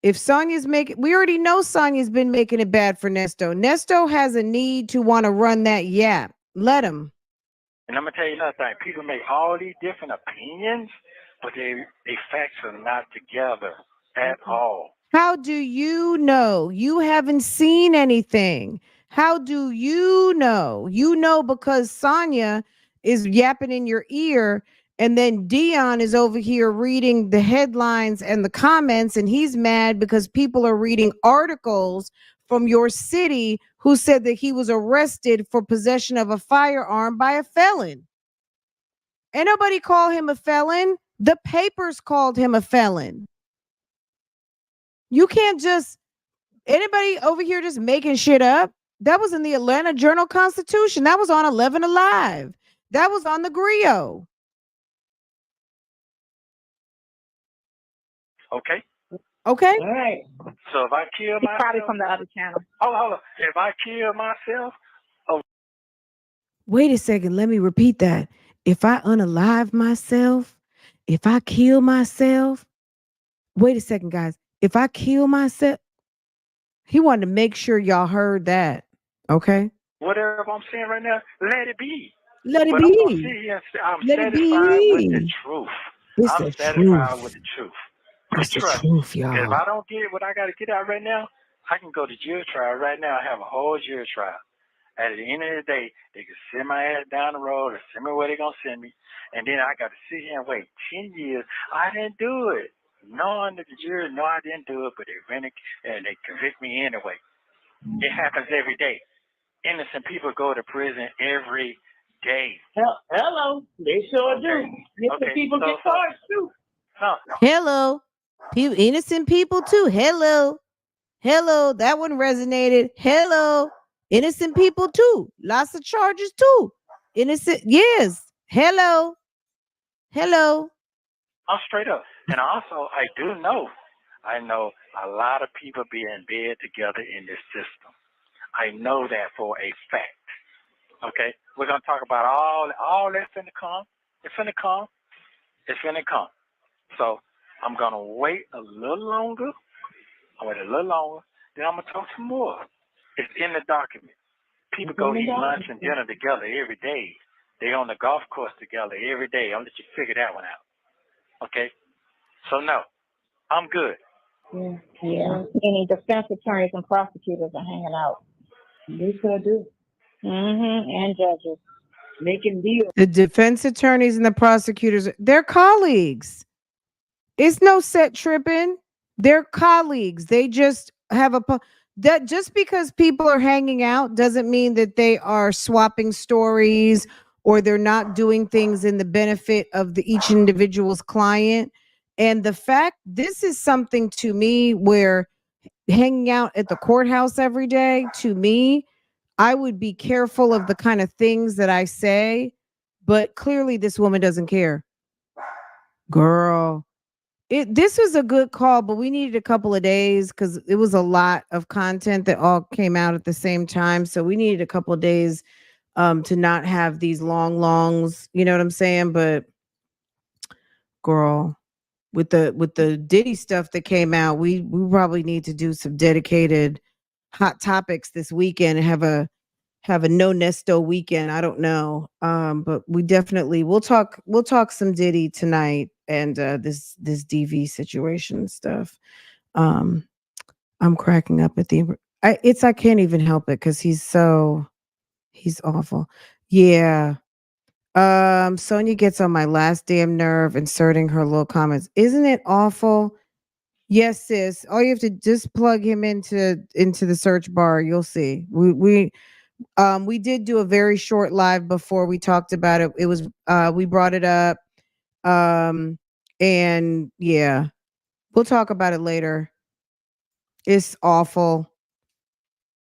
A: If Sonya's making, we already know Sonya's been making it bad for Nesto. Nesto has a need to want to run that yap. Let him.
D: And I'm gonna tell you another thing. People make all these different opinions, but they facts are not together at all.
A: How do you know? You haven't seen anything. How do you know? You know because Sonya is yapping in your ear, and then Dion is over here reading the headlines and the comments, and he's mad because people are reading articles from your city who said that he was arrested for possession of a firearm by a felon. Ain't nobody call him a felon. The papers called him a felon. You can't just anybody over here just making shit up. That was in the Atlanta Journal-Constitution. That was on 11 Alive. That was on the Griot.
D: Okay.
A: Okay.
E: All right.
D: So if I kill
C: It's
D: myself,
C: probably from the other channel.
D: hold on. If I kill myself,
A: Wait a second. Let me repeat that. If I unalive myself, if I kill myself, wait a second, guys. If I kill myself, he wanted to make sure y'all heard that. Okay.
D: whatever I'm saying right now, let it be.
A: Let it
D: But I'm gonna
A: be.
D: sit here and say I'm
A: Let it
D: satisfied with the
A: be.
D: truth.
A: It's
D: I'm
A: the
D: satisfied
A: truth.
D: with the truth.
A: It's the
D: Trust
A: truth,
D: me. If
A: y'all.
D: I don't get what I got to get out right now, I can go to jury trial right now and have a whole jury trial. At the end of the day, they can send my ass down the road or send me where they're going to send me. And then I got to sit here and wait 10 years. I didn't do it. Knowing that the jury know I didn't do it, but they rent it and they convict me anyway. It happens every day. Innocent people go to prison every day.
E: Hello. They sure
D: Okay.
E: do. Innocent people get charged too.
D: No.
A: Hello. Innocent people too. Hello. Hello. That one resonated. Hello. Innocent people too. Lots of charges too. Innocent. Yes. Hello. Hello.
D: I'm straight up. And also, I know a lot of people be in bed together in this system. I know that for a fact. Okay? We're going to talk about all that's finna come. It's finna come. It's finna come. So I'm going to wait a little longer. Then I'm going to talk some more. It's in the document. People go eat lunch and dinner together every day. They on the golf course together every day. I'll let you figure that one out. Okay? So no, I'm good.
C: Yeah. Any defense attorneys and prosecutors are hanging out.
E: They sure do.
C: And judges.
E: Making deals.
A: The defense attorneys and the prosecutors, they're colleagues. It's no set tripping. They're colleagues. They just have that just because people are hanging out doesn't mean that they are swapping stories or they're not doing things in the benefit of each individual's client. And the fact this is something to me where hanging out at the courthouse every day, to me, I would be careful of the kind of things that I say, but clearly this woman doesn't care. Girl, this was a good call, but we needed a couple of days because it was a lot of content that all came out at the same time. So we needed a couple of days to not have these longs, you know what I'm saying? But girl, with the Diddy stuff that came out, we probably need to do some dedicated hot topics this weekend and have a no Nesto weekend. I don't know. But we definitely we'll talk some Diddy tonight and this DV situation stuff. I'm cracking up at I can't even help it because he's awful. Yeah. Sonia gets on my last damn nerve inserting her little comments. Isn't it awful? Yes, sis. All you have to just plug him into the search bar. You'll see. We did do a very short live before we talked about it. It was we brought it up. And yeah, we'll talk about it later. It's awful.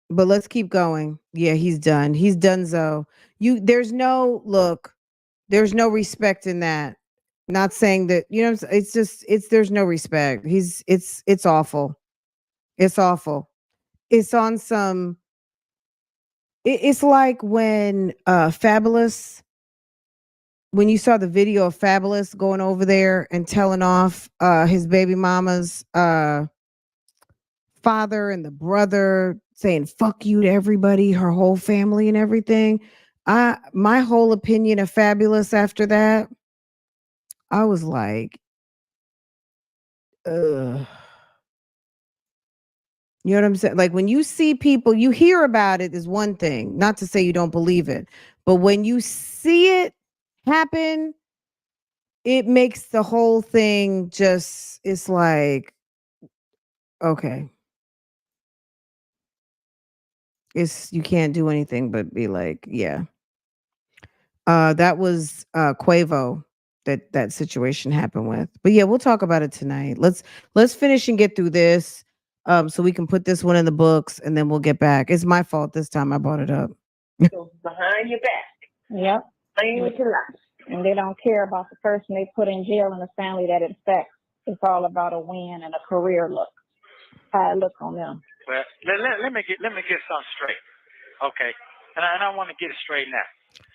A: But let's keep going. Yeah, he's done. He's donezo. There's no look. There's no respect in that. Not saying that, you know, it's just there's no respect. It's awful. It's awful. It's on some it's like when Fabulous, when you saw the video of Fabulous going over there and telling off his baby mama's father and the brother, saying fuck you to everybody, her whole family and everything. My whole opinion of Fabulous after that, I was like, ugh. You know what I'm saying? Like when you see people, you hear about it is one thing, not to say you don't believe it, but when you see it happen, it makes the whole thing just, it's like, okay. You can't do anything but be like, yeah. That was Quavo that situation happened with. But yeah, we'll talk about it tonight. Let's finish and get through this. So we can put this one in the books and then we'll get back. It's my fault this time I brought it up.
E: So behind your back.
C: Yep.
E: Playing with your life.
C: And they don't care about the person they put in jail and the family that it affects. It's all about a win and a career look. How it looks on them.
D: Well, let me get something straight, okay? And I want to get it straight now.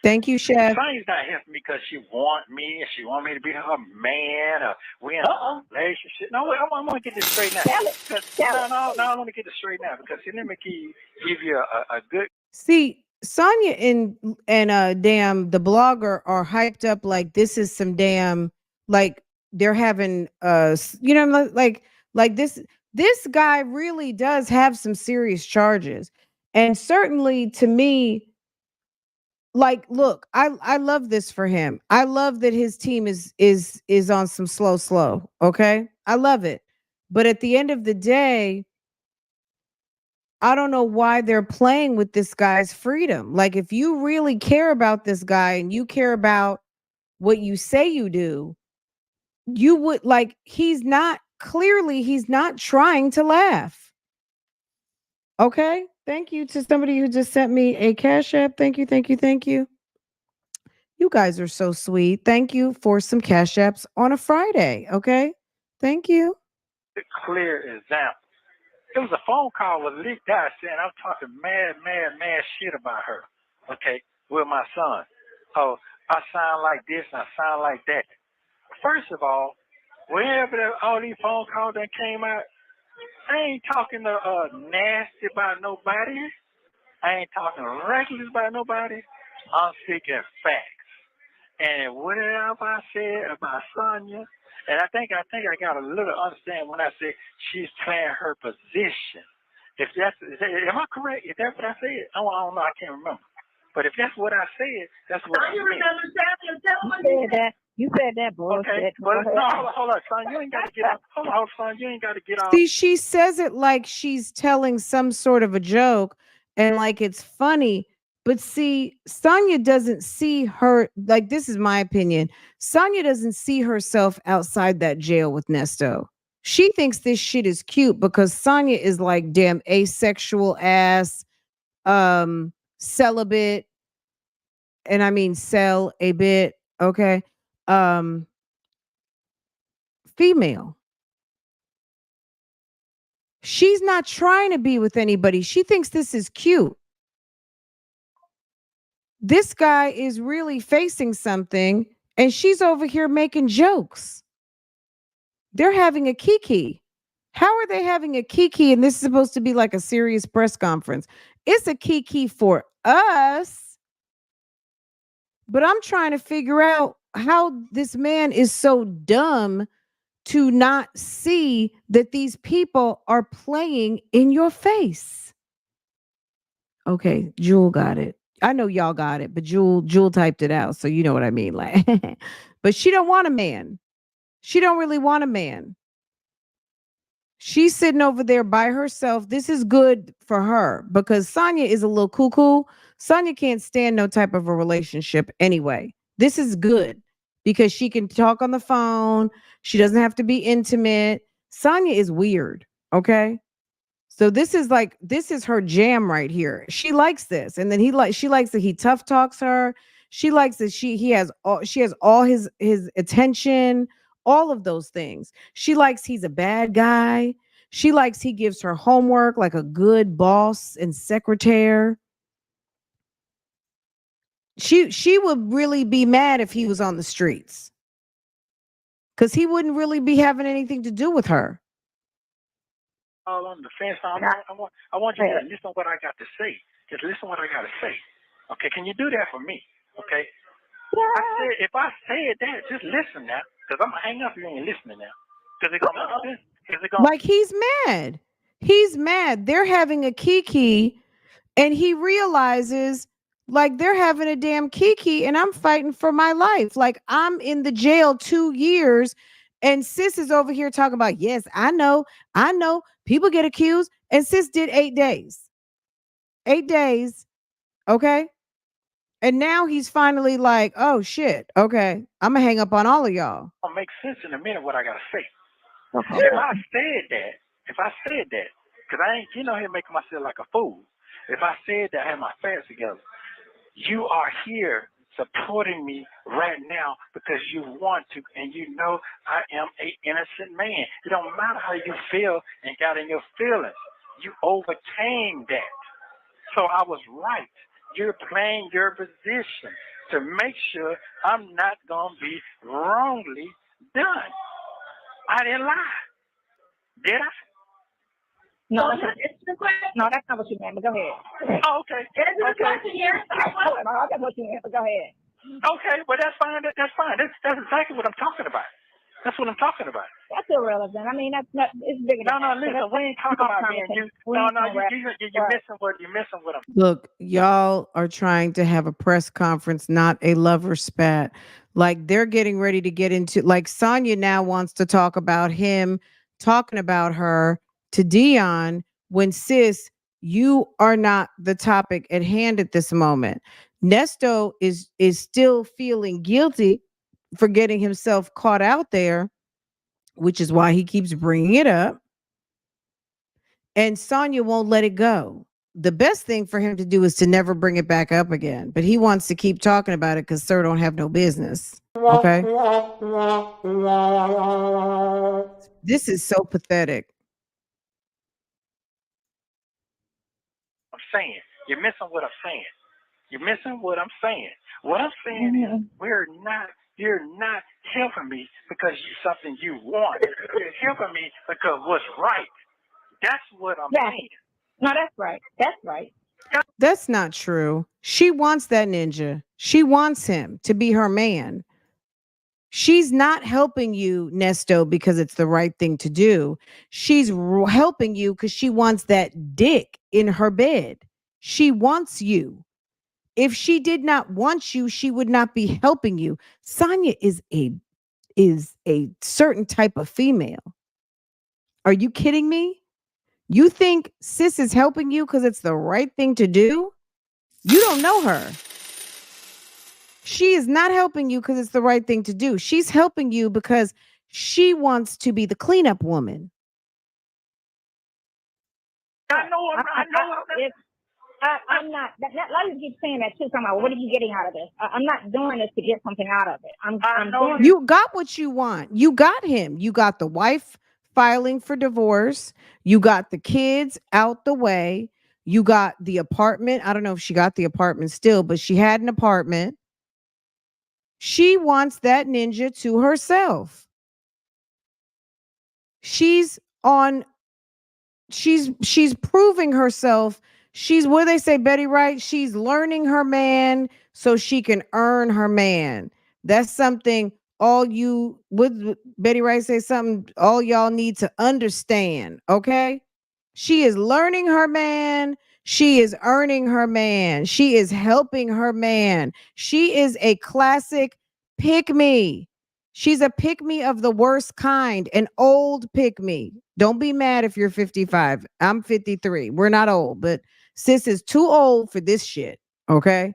A: Thank you, Chef.
D: Sonny's not here because she want me, and she want me to be her man, or we in a relationship. No, I want to get this straight now. No, I want to get this straight now because let me give you a good.
A: See, Sonya and damn the blogger are hyped up like this is some damn, like they're having you know, like this guy really does have some serious charges. And certainly to me, like, look, I love this for him. I love that his team is on some slow. Okay. I love it. But at the end of the day, I don't know why they're playing with this guy's freedom. Like, if you really care about this guy and you care about what you say you do, you would, like, he's not trying to laugh. Okay. Thank you to somebody who just sent me a Cash App. Thank you. You guys are so sweet. Thank you for some Cash Apps on a Friday. Okay. Thank you.
D: Clear example. It was a phone call with a leaked guy saying I'm talking mad shit about her. Okay, with my son. Oh, I sound like this and I sound like that. First of all, whenever all these phone calls that came out, I ain't talking nasty about nobody. I ain't talking reckless about nobody. I'm speaking facts. And whatever I said about Sonya, and I think I got a little understanding when I say she's playing her position. Am I correct? Is that what I said? I don't know. I can't remember. But if that's what I said, that's what I meant.
C: You said that bullshit.
D: Okay, but no, hold on, son. You ain't got to get off. Hold on, son. You ain't got to get off.
A: See, she says it like she's telling some sort of a joke and like it's funny. But see, Sonya doesn't see her, like, this is my opinion. Sonya doesn't see herself outside that jail with Nesto. She thinks this shit is cute because Sonya is like damn asexual ass, celibate, and I mean sell a bit, okay? Female. She's not trying to be with anybody. She thinks this is cute. This guy is really facing something and she's over here making jokes. They're having a kiki. How are they having a kiki? And this is supposed to be like a serious press conference. It's a kiki for us. But I'm trying to figure out how this man is so dumb to not see that these people are playing in your face. Okay, Jewel got it. I know y'all got it, but Jewel typed it out, so you know what I mean. Like, but she don't want a man. She don't really want a man. She's sitting over there by herself. This is good for her because Sonya is a little cuckoo. Sonya can't stand no type of a relationship anyway. This is good because she can talk on the phone. She doesn't have to be intimate. Sonya is weird, okay? So this is her jam right here. She likes this. And then she likes that he tough talks her. She likes that she has all his attention, all of those things. She likes he's a bad guy. She likes he gives her homework like a good boss and secretary. She would really be mad if he was on the streets. Cuz he wouldn't really be having anything to do with her.
D: All on the fence. I want you to listen to what I got to say. Just listen to what I got to say. Okay, can you do that for me? Okay. If I said that, just listen now, because I'm gonna hang up. You ain't listening now, because it's gonna make sense.
A: Like he's mad. He's mad. They're having a kiki, and he realizes like they're having a damn kiki, and I'm fighting for my life. Like I'm in the jail 2 years, and sis is over here talking about yes, I know. People get accused, and sis did 8 days. 8 days, okay. And now he's finally like, oh shit, okay, I'm gonna hang up on all of y'all.
D: It'll make sense in a minute what I gotta say.
C: Okay.
D: If I said that, because I ain't, here making myself like a fool. If I said that I had my facts together, you are here supporting me right now because you want to, and you know I am an innocent man. It don't matter how you feel and got in your feelings. You overcame that. So I was right. You're playing your position to make sure I'm not going to be wrongly done. I didn't lie. Did I?
C: No, that's not what you meant, but go ahead.
D: Oh, okay.
C: I got what you meant, but go ahead.
D: Okay, well, that's fine. That's fine. That's exactly what I'm talking about. That's what I'm talking about.
C: That's irrelevant. I mean, that's not. It's bigger.
D: No, listen. We ain't talking about me and you. You're missing what I'm.
A: Look, y'all are trying to have a press conference, not a lover spat. Like they're getting ready to get into. Like Sonya now wants to talk about him talking about her to Dion when sis, you are not the topic at hand at this moment. Nesto is still feeling guilty for getting himself caught out there, which is why he keeps bringing it up. And Sonya won't let it go. The best thing for him to do is to never bring it back up again. But he wants to keep talking about it because Sir don't have no business. Okay. This is so pathetic.
D: I'm saying. You're missing what I'm saying. You're missing what I'm saying. What I'm saying is you're not helping me because it's something you want. You're helping me because what's right. That's what I'm saying.
C: No, that's right. That's right.
A: That's not true. She wants that ninja. She wants him to be her man. She's not helping you, Nesto, because it's the right thing to do. She's helping you because she wants that dick in her bed. She wants you. If she did not want you, she would not be helping you. Sonya is a certain type of female. Are you kidding me? You think sis is helping you because it's the right thing to do? You don't know her. She is not helping you because it's the right thing to do. She's helping you because she wants to be the cleanup woman.
D: I know.
C: I'm not. A lot of you keep saying that too. Talking about what are you getting out of this? I'm not doing this to get something out of it. I'm doing.
A: You got what you want. You got him. You got the wife filing for divorce. You got the kids out the way. You got the apartment. I don't know if she got the apartment still, but she had an apartment. She wants that ninja to herself. She's proving herself. She's, what they say, Betty Wright, she's learning her man so she can earn her man. That's something would Betty Wright say something all y'all need to understand, okay? She is learning her man. She is earning her man. She is helping her man. She is a classic Pikme. She's a Pikme of the worst kind, an old Pikme. Don't be mad if you're 55. I'm 53. We're not old, but sis is too old for this shit, okay?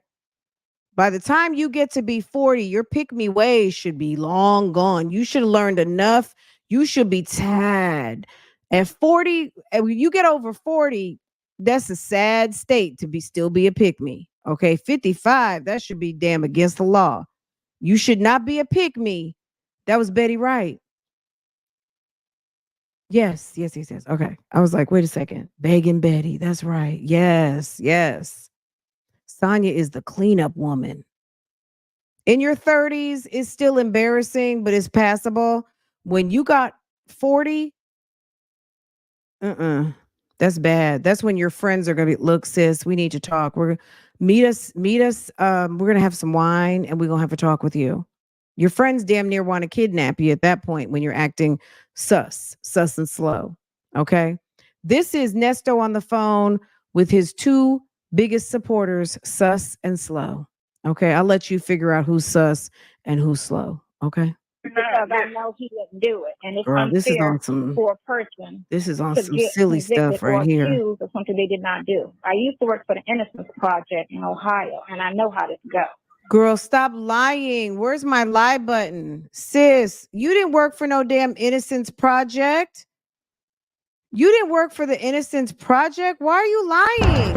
A: By the time you get to be 40, your Pikme ways should be long gone. You should have learned enough. You should be tired. At 40, when you get over 40, that's a sad state to still be a Pikme. Okay, 55, that should be damn against the law. You should not be a Pikme. That was Betty Wright. Yes. Okay. I was like, wait a second. Begging Betty. That's right. Yes. Sonya is the cleanup woman. In your 30s, it's still embarrassing, but it's passable. When you got 40, that's bad. That's when your friends are gonna be, look, sis, we need to talk. We're meet us. We're gonna have some wine and we're gonna have a talk with you. Your friends damn near want to kidnap you at that point when you're acting sus and slow. Okay. This is Nesto on the phone with his two biggest supporters, sus and slow. Okay. I'll let you figure out who's sus and who's slow. Okay.
C: Because I know he didn't do it. And it's
A: Girl, this is
C: unfair
A: on some
C: for a person
A: this is on
C: to
A: some
C: get
A: silly
C: convicted
A: stuff right
C: or
A: here.
C: accused of something they did not do. I used to work for the Innocence Project in Ohio, and I know how this goes.
A: Girl, stop lying. Where's my lie button? Sis, you didn't work for no damn Innocence Project. You didn't work for the Innocence Project. Why are you lying?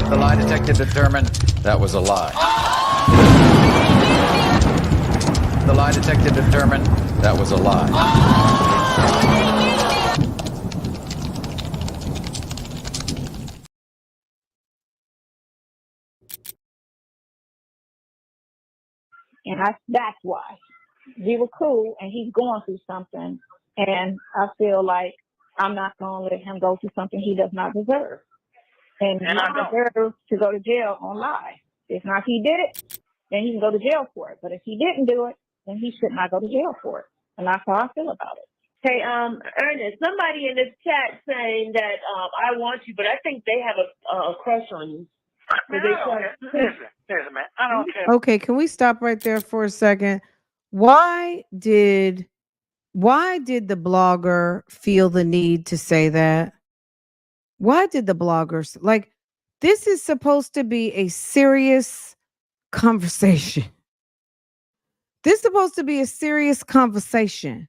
F: The lie detector determined that was a lie. The lie detector determined that was a lie.
C: And that's why. We were cool, and he's going through something, and I feel like I'm not going to let him go through something he does not deserve. And he deserves to go to jail on lie. If not, he did it, then he can go to jail for it. But if he didn't do it, then he should not go to jail for it. And that's how I feel about it.
E: Hey, Ernest, somebody in this chat saying that I want you, but I think they have a crush on you.
D: Listen, man. I don't care.
A: Okay, can we stop right there for a second? Why did the blogger feel the need to say that? Why did the bloggers like this is supposed to be a serious conversation. This is supposed to be a serious conversation.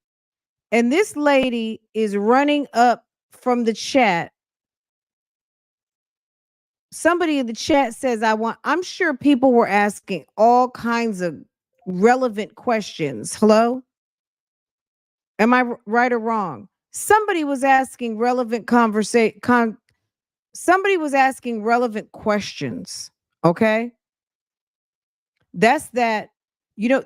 A: And this lady is running up from the chat. Somebody in the chat says, I'm sure people were asking all kinds of relevant questions. Hello? Am I right or wrong? Somebody was asking somebody was asking relevant questions. Okay? That's that,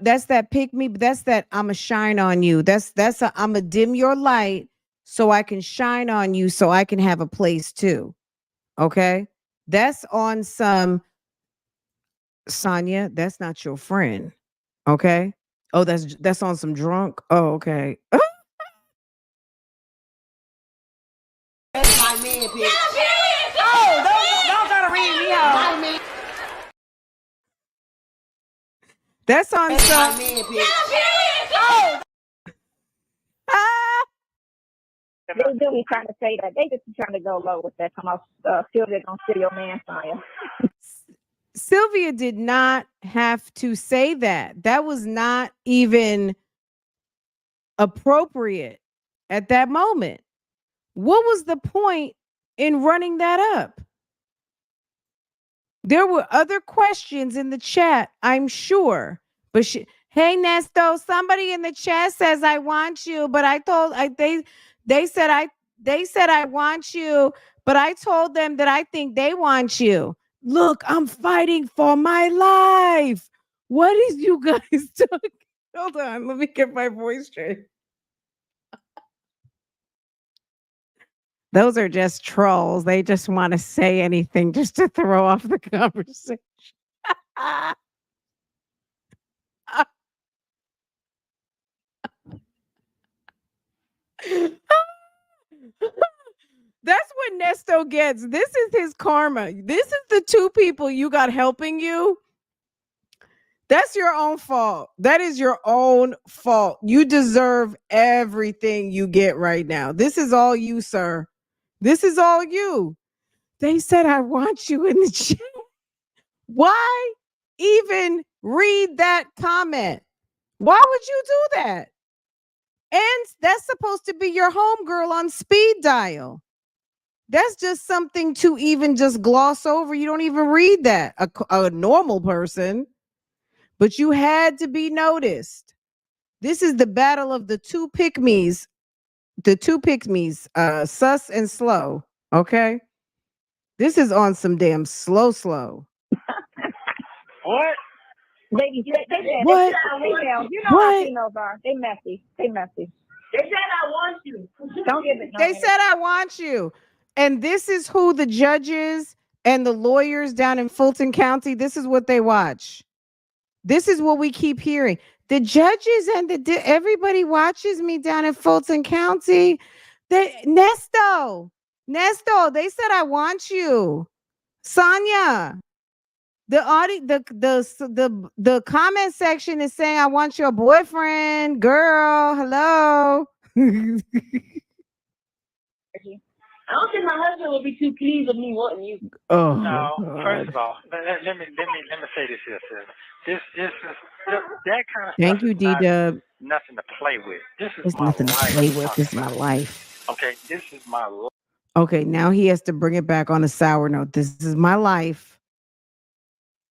A: that's that pick me, but that's that I'ma shine on you. That's I'ma dim your light so I can shine on you so I can have a place too. Okay? That's on some Sonya, that's not your friend. Okay? Oh, that's on some drunk. Oh, okay.
G: That's my man, bitch.
A: Oh, don't try to read me out.
G: My man.
A: That's on
G: That's
A: some.
G: my man, bitch.
A: Oh. Ah.
C: They do be trying to say that. They just be trying to go low with that. Come out, Sylvia gonna steal your man, Sonya.
A: Sylvia did not have to say that. That was not even appropriate at that moment. What was the point in running that up? There were other questions in the chat, I'm sure. But hey, Nesto, somebody in the chat says I want you, but they said I want you, but I told them that I think they want you. Look, I'm fighting for my life. What is you guys talking? Hold on, let me get my voice straight. Those are just trolls. They just want to say anything just to throw off the conversation. That's what Nesto gets. This is his karma. This is the two people you got helping you. That's your own fault. That is your own fault. You deserve everything you get right now. This is all you, sir. This is all you. They said, I want you in the chat. Why even read that comment? Why would you do that? And that's supposed to be your homegirl on speed dial. That's just something to even just gloss over. You don't even read that. A normal person, but you had to be noticed. This is the battle of the two Pikmes. The two Pikmes, sus and slow. Okay. This is on some damn slow.
D: What?
C: Ladies, they
A: What?
C: females. You know
A: What?
C: how females are. They messy.
E: They said I want you.
C: Don't give it.
A: They said, I want you. And this is who the judges and the lawyers down in Fulton County, this is what they watch. This is what we keep hearing. The judges and everybody watches me down in Fulton County. Nesto, they said, I want you. Sonia, the comment section is saying, I want your boyfriend, girl. Hello.
E: I don't think my husband would be too pleased with me wanting you.
A: Oh,
D: No,
A: God.
D: first of all, let me say this here, sis. This is that kind of
A: Thank
D: stuff
A: you,
D: is not
A: D-Dub.
D: nothing to play with. This is
A: It's
D: my
A: nothing to
D: life.
A: play
D: I'm
A: with.
D: talking
A: This is my
D: about.
A: life.
D: Okay, this is my life.
A: Okay, now he has to bring it back on a sour note. This is my life.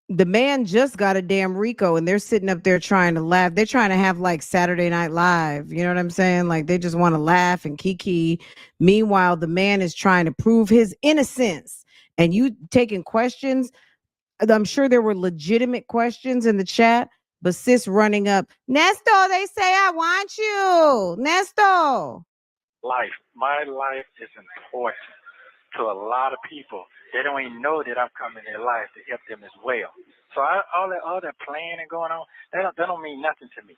A: The man just got a damn RICO and they're sitting up there trying to laugh. They're trying to have like Saturday Night Live. You know what I'm saying? Like they just want to laugh and kiki. Meanwhile, the man is trying to prove his innocence. And you taking questions. I'm sure there were legitimate questions in the chat, but sis running up. Nesto, they say I want you. Nesto.
D: Life. My life is important to a lot of people. They don't even know that I'm coming in their life to help them as well. So all that planning and going on, that don't mean nothing to me.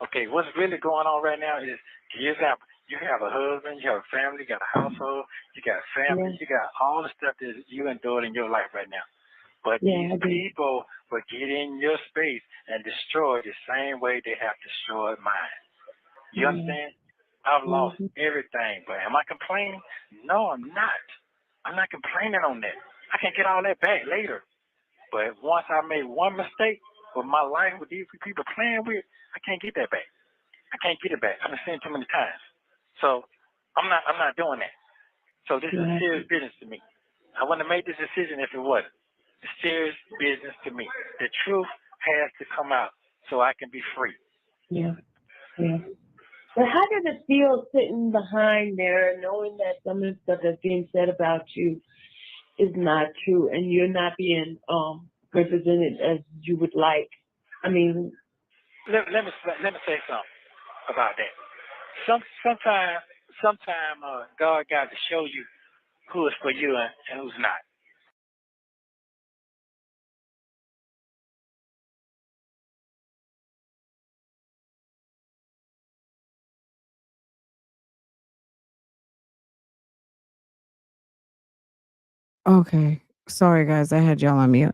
D: Okay, what's really going on right now is, for example, you have a husband, you have a family, you got a household, you got family, you got all the stuff that you endured in your life right now. But these people will get in your space and destroy the same way they have destroyed mine. You understand? I've lost everything, but am I complaining? No, I'm not. I'm not complaining on that. I can get all that back later. But once I made one mistake with my life with these people playing with, I can't get that back. I can't get it back. I've seen it too many times. So I'm not doing that. So this is serious business to me. I wouldn't have made this decision if it wasn't. It's serious business to me. The truth has to come out so I can be free.
E: Yeah. But how does it feel sitting behind there, knowing that some of the stuff that's being said about you is not true, and you're not being represented as you would like? I mean,
D: let me say something about that. Sometimes God got to show you who is for you and who's not.
A: Okay. Sorry, guys. I had y'all on mute.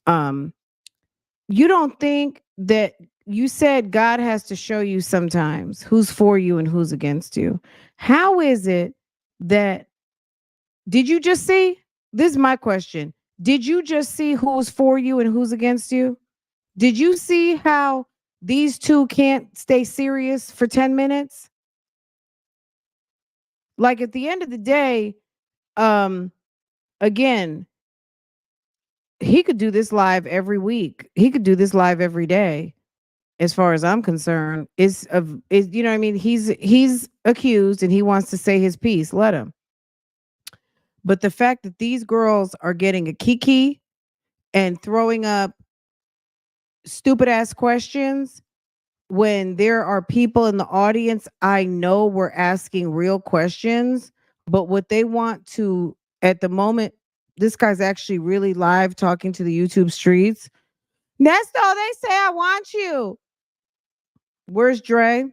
A: You don't think that you said God has to show you sometimes who's for you and who's against you? How is it that did you just see? This is my question. Did you just see who's for you and who's against you? Did you see how these two can't stay serious for 10 minutes? Like at the end of the day, again, he could do this live every week. He could do this live every day. As far as I'm concerned, is you know what I mean? He's accused and he wants to say his piece. Let him. But the fact that these girls are getting a kiki and throwing up stupid ass questions when there are people in the audience I know were asking real questions, but what they want to at the moment, this guy's actually really live talking to the YouTube streets. Nesto, they say I want you. Where's Dre?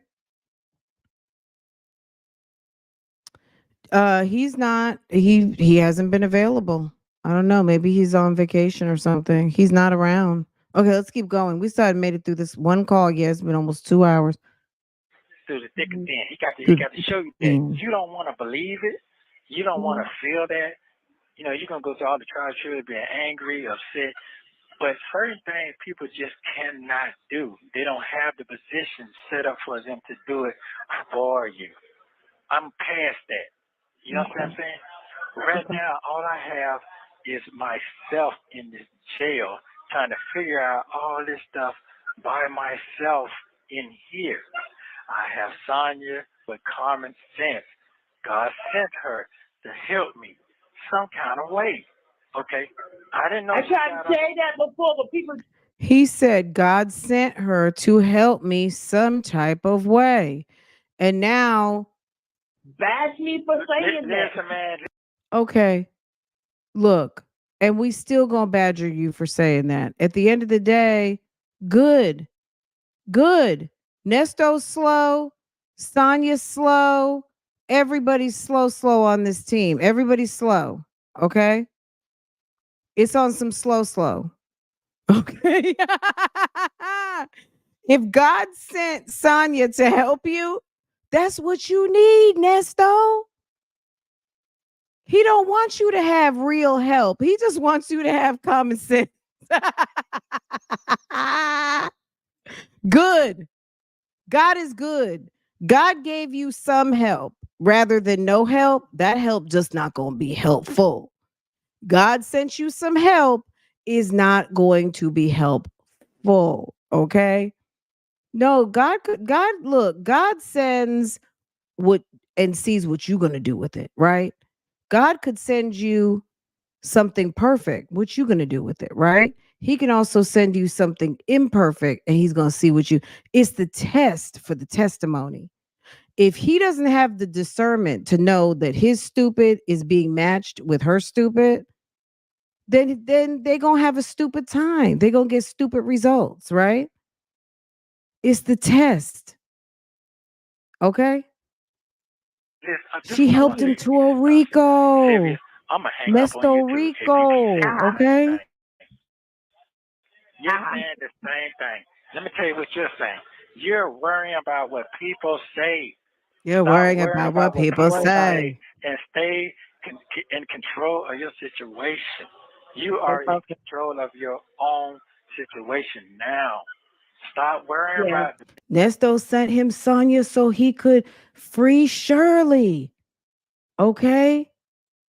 A: He's not. He hasn't been available. I don't know. Maybe he's on vacation or something. He's not around. Okay, let's keep going. We started made it through this one call. Yeah, it's been almost 2 hours.
D: Through the thick and thin, he got to show you that you don't want to believe it. You don't want to feel that. You know, you're gonna go through all the trials, being angry, upset. But certain things people just cannot do. They don't have the position set up for them to do it for you. I'm past that. You know what I'm saying? Right now, all I have is myself in this jail trying to figure out all this stuff by myself in here. I have Sonya with common sense. God sent her to help me some kind of way. Okay? I didn't know
E: I
D: she
E: tried
D: got
E: to say that before, but people
A: He said God sent her to help me some type of way. And now,
E: bash me for saying that.
D: Listen, man.
A: okay, look, and we still gonna badger you for saying that. At the end of the day, good. Good. Nesto's slow. Sonya's slow. Everybody's slow on this team. Everybody's slow. Okay. It's on some slow. Okay. If God sent Sonya to help you, that's what you need, Nesto. He don't want you to have real help. He just wants you to have common sense. Good. God is good. God gave you some help rather than no help. That help just not going to be helpful. God sent you some help is not going to be helpful. Okay. No, God sends what and sees what you're going to do with it, right? God could send you something perfect. What you going to do with it, right? He can also send you something imperfect and he's going to see what you. It's the test for the testimony. If he doesn't have the discernment to know that his stupid is being matched with her stupid, then they're going to have a stupid time. They're going to get stupid results, right? It's the test. Okay? She helped him to a RICO.
D: I'm gonna hang up on
A: Nesto
D: you too.
A: RICO. Okay?
D: You're saying the same thing. Let me tell you what you're saying. You're worrying about what people say.
A: You're
D: Stop
A: worrying about what people say.
D: and stay in control of your situation. You are in control of your own situation now. Stop worrying about
A: Nesto sent him Sonya so he could free Shirley. Okay?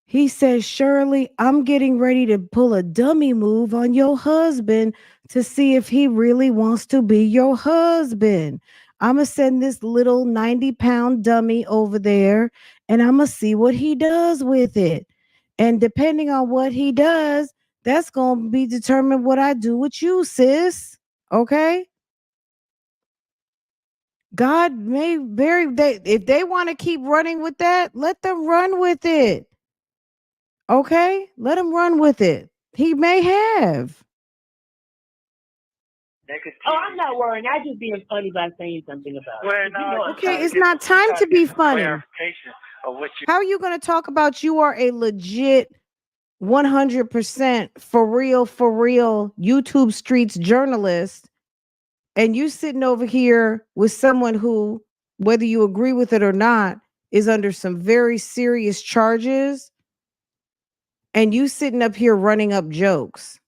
A: He says, Shirley, I'm getting ready to pull a dummy move on your husband to see if he really wants to be your husband. I'm going to send this little 90-pound dummy over there and I'm going to see what he does with it. And depending on what he does, that's going to be determined what I do with you, sis. Okay? God may if they want to keep running with that, let them run with it. Okay, let him run with it. He may have.
E: Oh, I'm not worrying. I just being funny by saying something about it.
A: Okay, it's not time to be funny. How are you going to talk about you are a legit 100% for real YouTube streets journalist and you sitting over here with someone who, whether you agree with it or not, is under some very serious charges and you sitting up here running up jokes.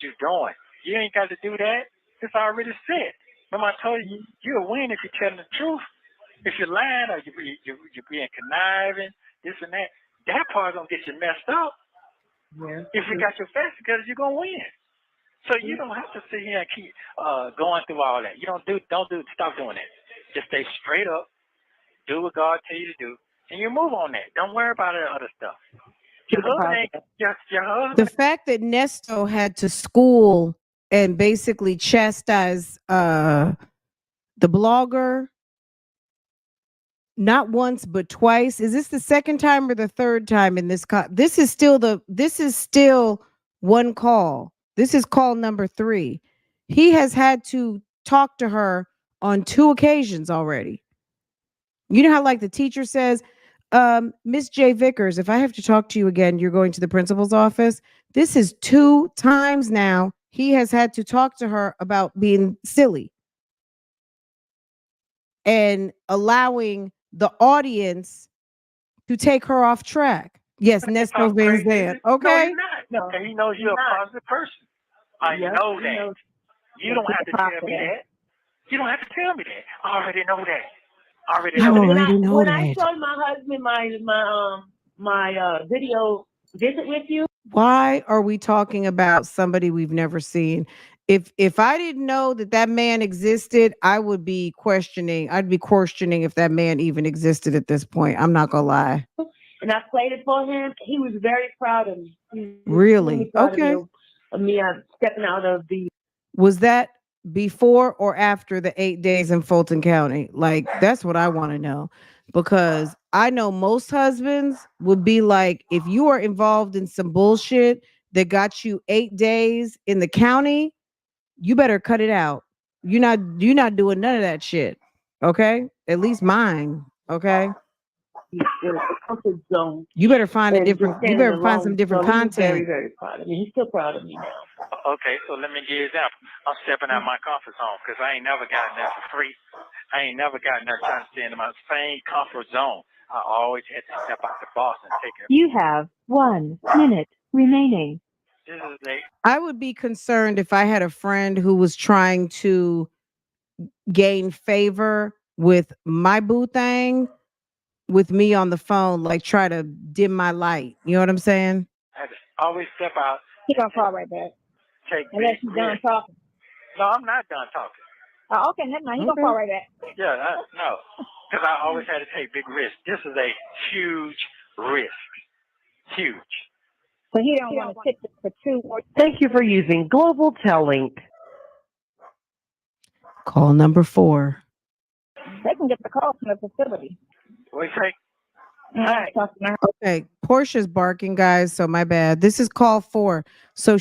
D: You're doing. You ain't got to do that. It's already said. Remember, I told you, you'll win if you're telling the truth. If you're lying or you're being conniving, this and that, that part's going to get you messed up. Yeah. If you got your facts together, you're going to win. So you don't have to sit here and keep going through all that. You stop doing that. Just stay straight up, do what God tells you to do, and you move on that. Don't worry about the other stuff. Your husband.
A: The fact that Nesto had to school and basically chastise the blogger not once but twice. Is this the second time or the third time in this this is still one call. This is call number 3. He has had to talk to her on 2 occasions already. You know how like the teacher says, Miss J. Vickers, if I have to talk to you again, you're going to the principal's office. This is 2 times now he has had to talk to her about being silly and allowing the audience to take her off track. Yes, Nesto Van Zandt. Okay.
D: No, he's not.
E: No,
D: And he knows you're a positive person. I
E: Yep,
D: know
E: he
D: that.
E: knows.
D: You don't have to tell me that. You don't have to tell me that. I already know that. I already
A: I
D: know that.
A: already know
E: when I
A: that.
E: showed my husband my video visit with you.
A: Why are we talking about somebody we've never seen? If I didn't know that that man existed, I would be questioning. I'd be questioning if that man even existed at this point. I'm not gonna lie.
E: And I played it for him. He was very proud of me. He was
A: Really?
E: proud
A: Okay.
E: of me stepping out of the.
A: Was that before or after the 8 days in Fulton County? Like, that's what I want to know. Because I know most husbands would be like, if you are involved in some bullshit that got you 8 days in the county, you better cut it out. You're not doing none of that shit. Okay? At least mine. Okay.
E: the comfort zone
A: You better find a
E: and just
A: different, you
E: standing
A: better find some
E: alone.
A: different
E: So he was very,
A: content.
E: very proud of me. He's still proud of me now.
D: Okay, so let me give you an example. I'm stepping out my comfort zone because I ain't never gotten there for free. I ain't never gotten there trying to stay in my same comfort zone. I always had to step out the box and take it.
H: You have 1 minute remaining.
D: This is late.
A: I would be concerned if I had a friend who was trying to gain favor with my boo thing with me on the phone, like try to dim my light. You know what I'm saying?
D: I had to always step out,
C: He gonna call right back.
D: take
C: Unless
D: big
C: he's done
D: risks.
C: talking.
D: No, I'm not done talking.
C: Okay, never mind. He
A: Okay.
C: gonna call right back.
D: Yeah, no, because I always had to take big risks. This is a huge risk. Huge.
C: So he don't want to sit there for 2 more.
G: Thank you for using Global Tellink.
A: Call number 4.
C: They can get the call from the facility.
D: What do you say?
C: Right.
A: Okay, Portia's barking, guys, so my bad. This is call 4. So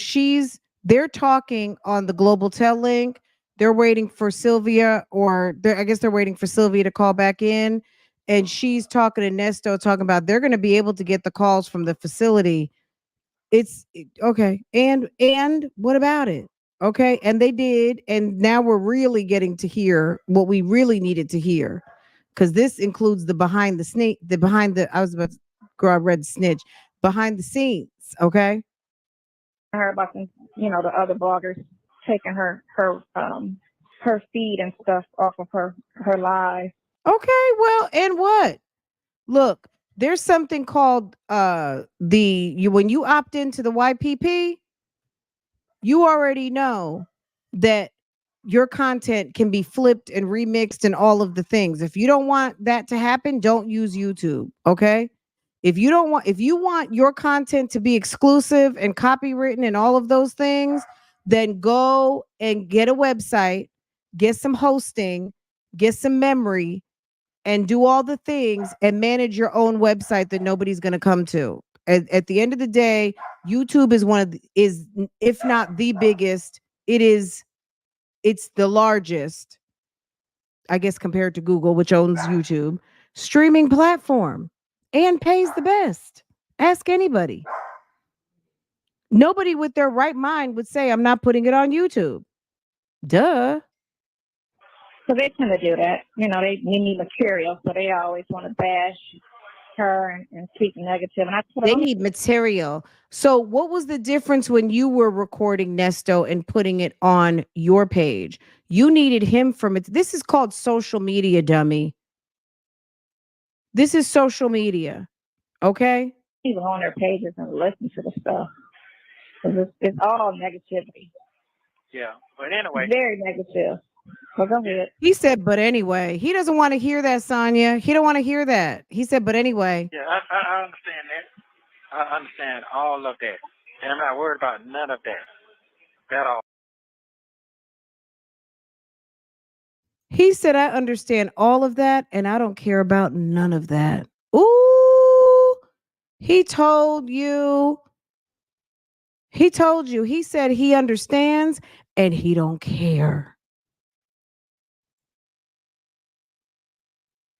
A: they're talking on the Global Tel link. They're waiting for Sylvia, I guess they're waiting for Sylvia to call back in. And she's talking to Nesto, talking about they're going to be able to get the calls from the facility. Okay. And what about it? Okay. And they did. And now we're really getting to hear what we really needed to hear. Because this includes the I was about to go, I read snitch, behind the scenes. Okay.
C: I heard about some, the other bloggers taking her feed and stuff off of her live.
A: Okay. Well, and what? Look, there's something called when you opt into the YPP, you already know that your content can be flipped and remixed and all of the things. If you don't want that to happen, don't use YouTube. Okay. If you want your content to be exclusive and copywritten and all of those things, then go and get a website, get some hosting, get some memory, and do all the things and manage your own website that nobody's going to come to. At the end of the day, YouTube is if not the biggest, it's the largest, I guess, compared to Google, which owns YouTube, streaming platform and pays the best. Ask anybody. Nobody with their right mind would say, I'm not putting it on YouTube. Duh.
C: So they tend to do that. They need material, so they always want to bash her and speak negative. And
A: They need material. So what was the difference when you were recording Nesto and putting it on your page? You needed him from it. This is called social media, dummy. This is social media. Okay?
C: people on their pages and listen to the stuff. 'Cause it's all negativity.
D: Yeah, but anyway.
C: Very negative. So go ahead.
A: He said, but anyway, he doesn't want to hear that, Sonia. He don't want to hear that. He said, but anyway.
D: Yeah, I understand that. I understand all of that. And I'm not worried about none of that at all.
A: He said, I understand all of that, and I don't care about none of that. Ooh, he told you. He told you. He said he understands, and he don't care.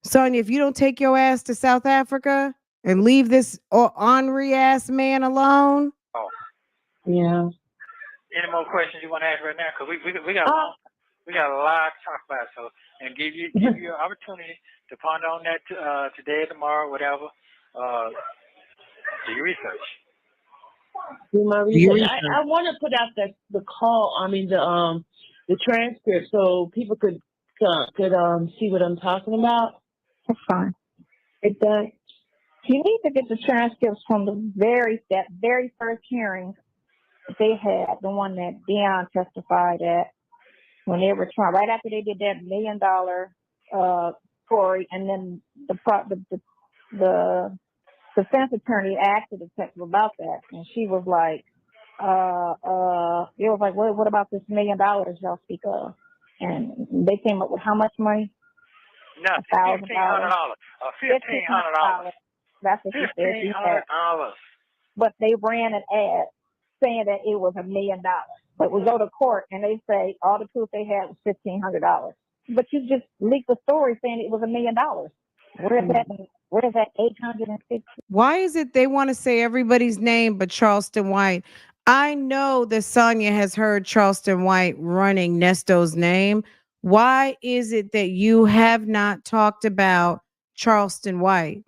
A: Sonia, if you don't take your ass to South Africa and leave this ornery ass man alone.
D: Oh.
E: Yeah.
D: Any more questions you want to ask right now? Because we got a lot to talk about. So, and give you an opportunity to ponder on that today or tomorrow, whatever. Do your research.
E: Do my
A: Your
E: research.
A: research.
E: I want to put out the call. I mean the transcript so people could see what I'm talking about.
C: That's fine.
E: Like that.
C: You need to get the transcripts from that very first hearing that they had, the one that Dion testified at when they were trying, right after they did that $1 million story, and then the defense attorney asked the detective about that, and she was like, it was like, what about this $1 million y'all speak of? And they came up with how much money?
D: Nothing.
C: $1,000.
D: $1,500. $1,500.
C: That's what she said. She had.
D: $1,500.
C: But they ran an ad saying that it was $1 million. But we go to court and they say all the proof they had was $1,500. But you just leaked the story saying it was $1 million. Where's that 850?
A: Why is it they want to say everybody's name but Charleston White? I know that Sonia has heard Charleston White running Nesto's name. Why is it that you have not talked about Charleston White?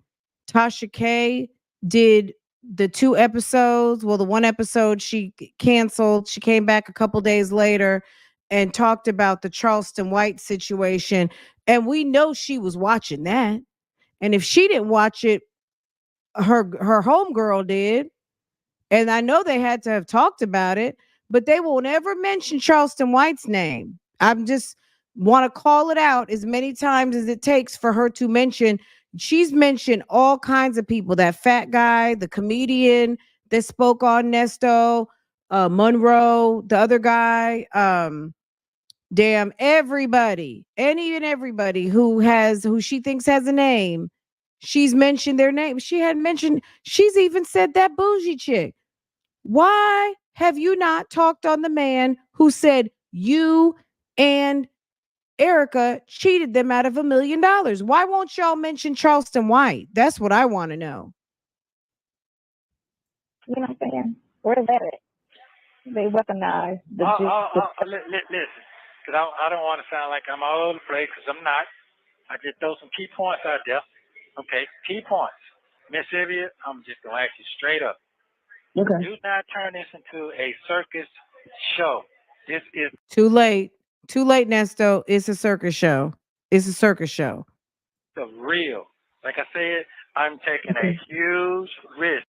A: Tasha K did the 2 episodes. Well, the 1 episode she canceled. She came back a couple days later and talked about the Charleston White situation. And we know she was watching that. And if she didn't watch it, her homegirl did. And I know they had to have talked about it, but they will never mention Charleston White's name. I'm just want to call it out as many times as it takes for her to mention. She's mentioned all kinds of people, that fat guy, the comedian that spoke on Nesto, Monroe, the other guy, damn everybody, any and everybody who she thinks has a name. She's mentioned their name. She had mentioned, she's even said that Bougie chick. Why have you not talked on the man who said you and Erica cheated them out of $1 million? Why won't y'all mention Charleston White? That's what I want to know.
C: You know what I'm saying? Where's that at? They weaponized the
D: Listen, because I don't want to sound like I'm all over the place, because I'm not. I just throw some key points out there. Okay, key points. Miss Sylvia, I'm just going to ask you straight up.
E: Okay.
D: Do not turn this into a circus show. This is
A: Too late. Too late, Nesto. It's a circus show. It's a circus show.
D: the real. Like I said, I'm taking a huge risk.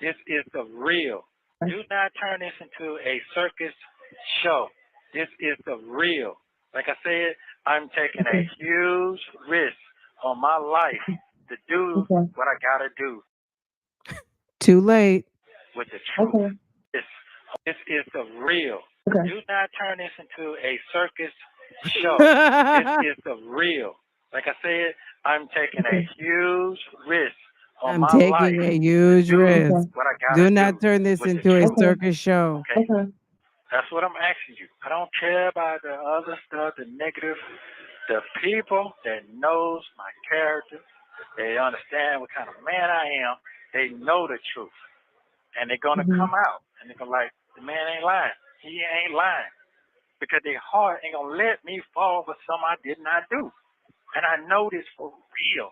D: This is the real. Do not turn this into a circus show. This is the real. Like I said, I'm taking a huge risk on my life to do what I gotta do.
A: Too late.
D: With the truth. This is the real. Do not turn this into a circus show. This is the real. Like I said, I'm taking a huge risk on my life.
A: I'm taking a huge risk.
D: What I gotta
A: Do not turn this into a circus show.
D: Okay. That's what I'm asking you. I don't care about the other stuff, the negative. The people that knows my character, they understand what kind of man I am, they know the truth. And they're going to come out. And they're going to like, the man ain't lying. He ain't lying. Because their heart ain't going to let me fall for something I did not do. And I know this for real.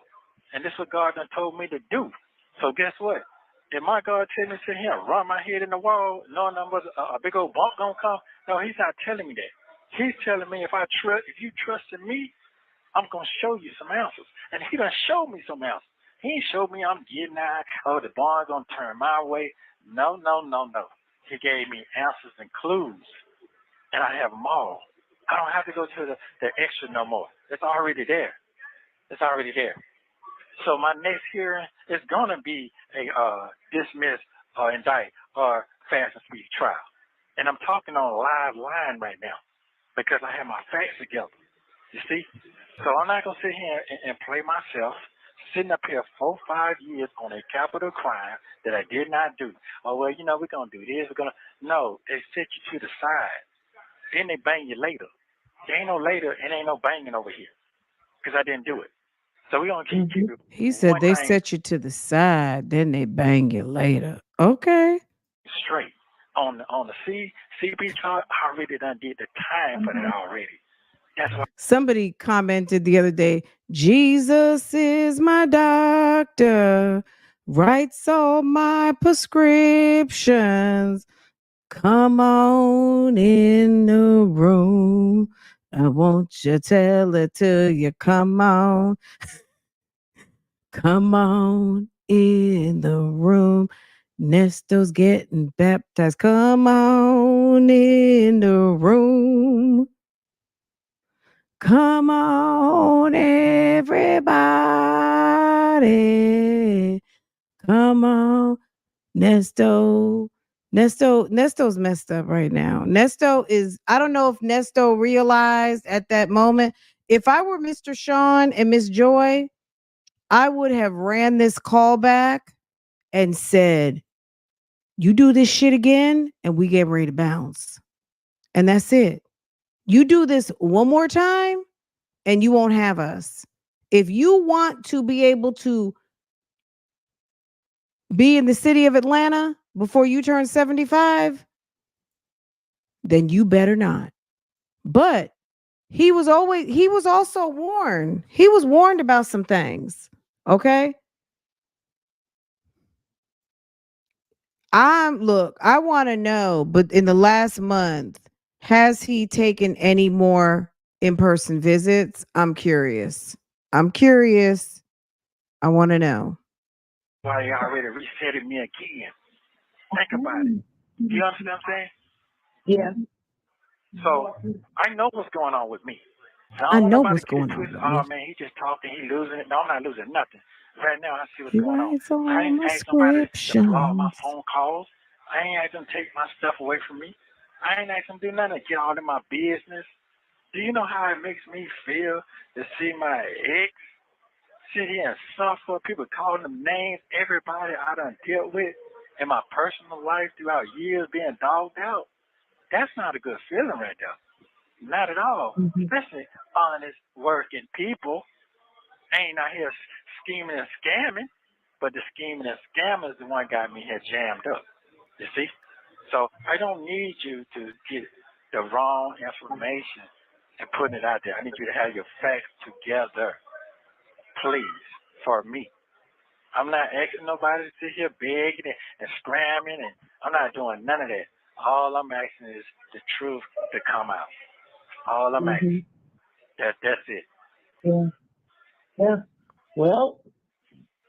D: And this is what God done told me to do. So guess what? Did my God tell me to sit here and run my head in the wall, knowing there was a big old bump gonna come? No, he's not telling me that. He's telling me if you trust in me, I'm gonna show you some answers. And he done showed me some answers. He ain't showed me I'm getting out, oh, the bar's gonna turn my way. No. He gave me answers and clues. And I have them all. I don't have to go to the extra no more. It's already there. It's already there. So my next hearing is going to be a dismiss or indict or fast and speedy trial. And I'm talking on a live line right now because I have my facts together. You see? So I'm not going to sit here and play myself sitting up here 4 or 5 years on a capital crime that I did not do. Oh, well, we're going to do this. No, they set you to the side. Then they bang you later. There ain't no later and ain't no banging over here because I didn't do it. So we're going to keep
A: He said they set you to the side, then they bang you later. Okay.
D: Straight. On the CB chart, I already done did the time for that already. That's why.
A: Somebody commented the other day, Jesus is my doctor. Writes all my prescriptions. Come on in the room. I want you to tell it to you. Come on. Come on in the room. Nesto's getting baptized. Come on in the room. Come on, everybody. Come on. Nesto's messed up right now. Nesto is, I don't know if Nesto realized at that moment. If I were Mr. Sean and Miss Joy, I would have ran this call back and said, you do this shit again, and we get ready to bounce. And that's it. You do this one more time, and you won't have us. If you want to be able to be in the city of Atlanta before you turn 75, then you better not. But he was also warned. He was warned about some things. Okay. I want to know, but in the last month, has he taken any more in-person visits? I'm curious. I want to know.
D: Why you already resetting me again? Think about it. Do you understand what I'm saying?
E: Yeah.
D: So I know what's going on with me. So
A: I
D: don't
A: know
D: want nobody
A: what's
D: to get
A: going on
D: twisted.
A: with
D: Oh
A: me.
D: man, he just talking, he losing it. No, I'm not losing nothing. Right now I see what's
A: He
D: going on.
A: writes all
D: I ain't
A: my
D: asked nobody to block my
A: scriptions.
D: phone calls. I ain't asked them to take my stuff away from me. I ain't asked them to do nothing to get all in my business. Do you know how it makes me feel to see my ex sit here and suffer, people calling them names, everybody I done dealt with in my personal life throughout years being dogged out? That's not a good feeling right there. Not at all. Especially honest working people ain't out here scheming and scamming, but the scheming and scamming is the one got me here jammed up. You see? So I don't need you to get the wrong information and putting it out there. I need you to have your facts together, please, for me. I'm not asking nobody to sit here begging and scrambling, and I'm not doing none of that. All I'm asking is the truth to come out. All I'm asking. That's it.
E: Yeah. Yeah. Well.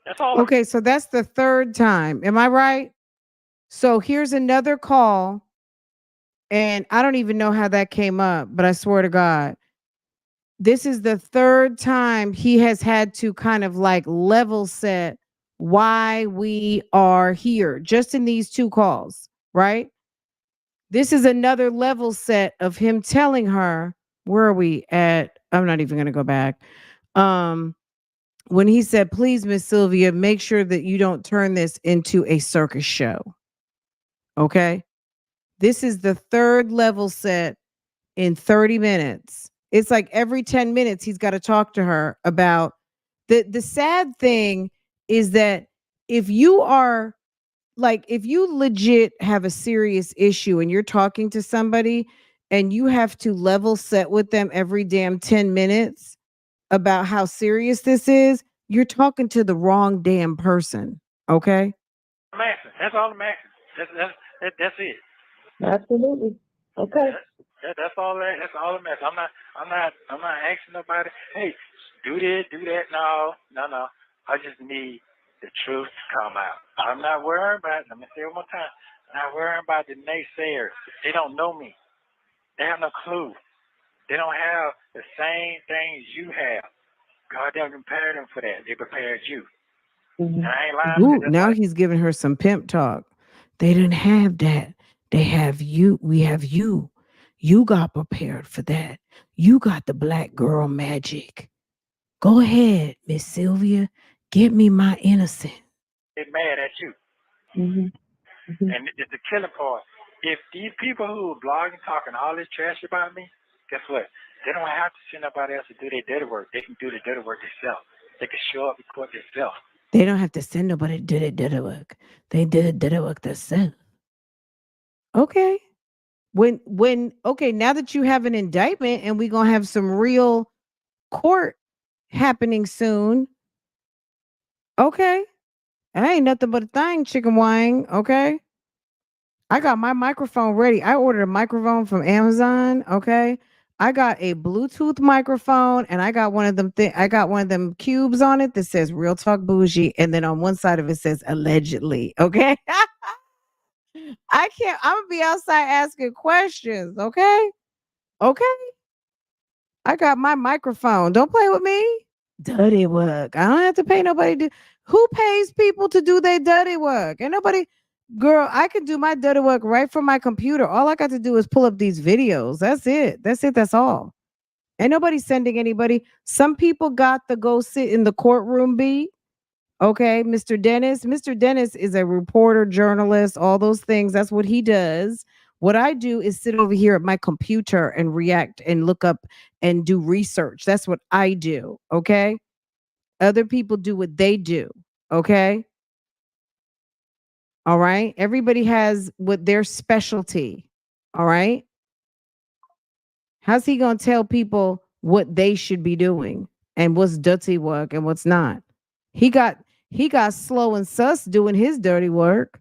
D: That's all.
A: Okay, so that's the third time. Am I right? So here's another call, and I don't even know how that came up, but I swear to God, this is the third time he has had to kind of like level set why we are here just in these two calls, right? This is another level set of him telling her, where are we at? I'm not even going to go back. When he said, please, Miss Sylvia, make sure that you don't turn this into a circus show. Okay. This is the third level set in 30 minutes. It's like every 10 minutes he's got to talk to her about the sad thing is that if you are like if you legit have a serious issue and you're talking to somebody and you have to level set with them every damn 10 minutes about how serious this is, you're talking to the wrong damn person. Okay?
D: I'm asking. That's all I'm asking. That's it.
E: Absolutely. Okay.
D: That's all. That's all I'm asking. I'm not asking nobody. Hey, do this, do that. No. I just need the truth to come out. I'm not worrying about. Let me say it one more time. I'm not worrying about the naysayers. They don't know me. They have no clue. They don't have the same things you have. God didn't prepare them for that. They prepared you. And I ain't lying.
A: Ooh, now he's giving her some pimp talk. They didn't have that. They have you. We have you. You got prepared for that. You got the black girl magic. Go ahead, Miss Sylvia. Get me my innocence.
D: They're mad at you. And it's the killing part. If these people who are blogging, talking all this trash about me, guess what? They don't have to send nobody else to do their dirty work. They can do the dirty work themselves. They can show up and court themselves.
A: They don't have to send nobody to do their dirty work. They did the dirty work themselves. Okay. Okay, now that you have an indictment and we're gonna have some real court happening soon. Okay. It ain't nothing but a thing, chicken wing. Okay. I got my microphone ready. I ordered a microphone from Amazon. Okay. I got a Bluetooth microphone and I got one of them I got one of them cubes on it that says Real Talk Bougie. And then on one side of it says allegedly. Okay. I can't, I'm gonna be outside asking questions. Okay. Okay. I got my microphone. Don't play with me. Dirty work. I don't have to pay nobody to. Who pays people to do their dirty work? Ain't nobody. Girl, I can do my dirty work right from my computer. All I got to do is pull up these videos. That's it. That's it. That's all. Ain't nobody sending anybody. Some people got to go sit in the courtroom beat. Okay, Mr. Dennis. Mr. Dennis is a reporter, journalist, all those things. That's what he does. What I do is sit over here at my computer and react and look up and do research. That's what I do. Okay. Other people do what they do. Okay. All right. Everybody has what their specialty. All right. How's he going to tell people what they should be doing and what's dirty work and what's not? He got slow and sus doing his dirty work.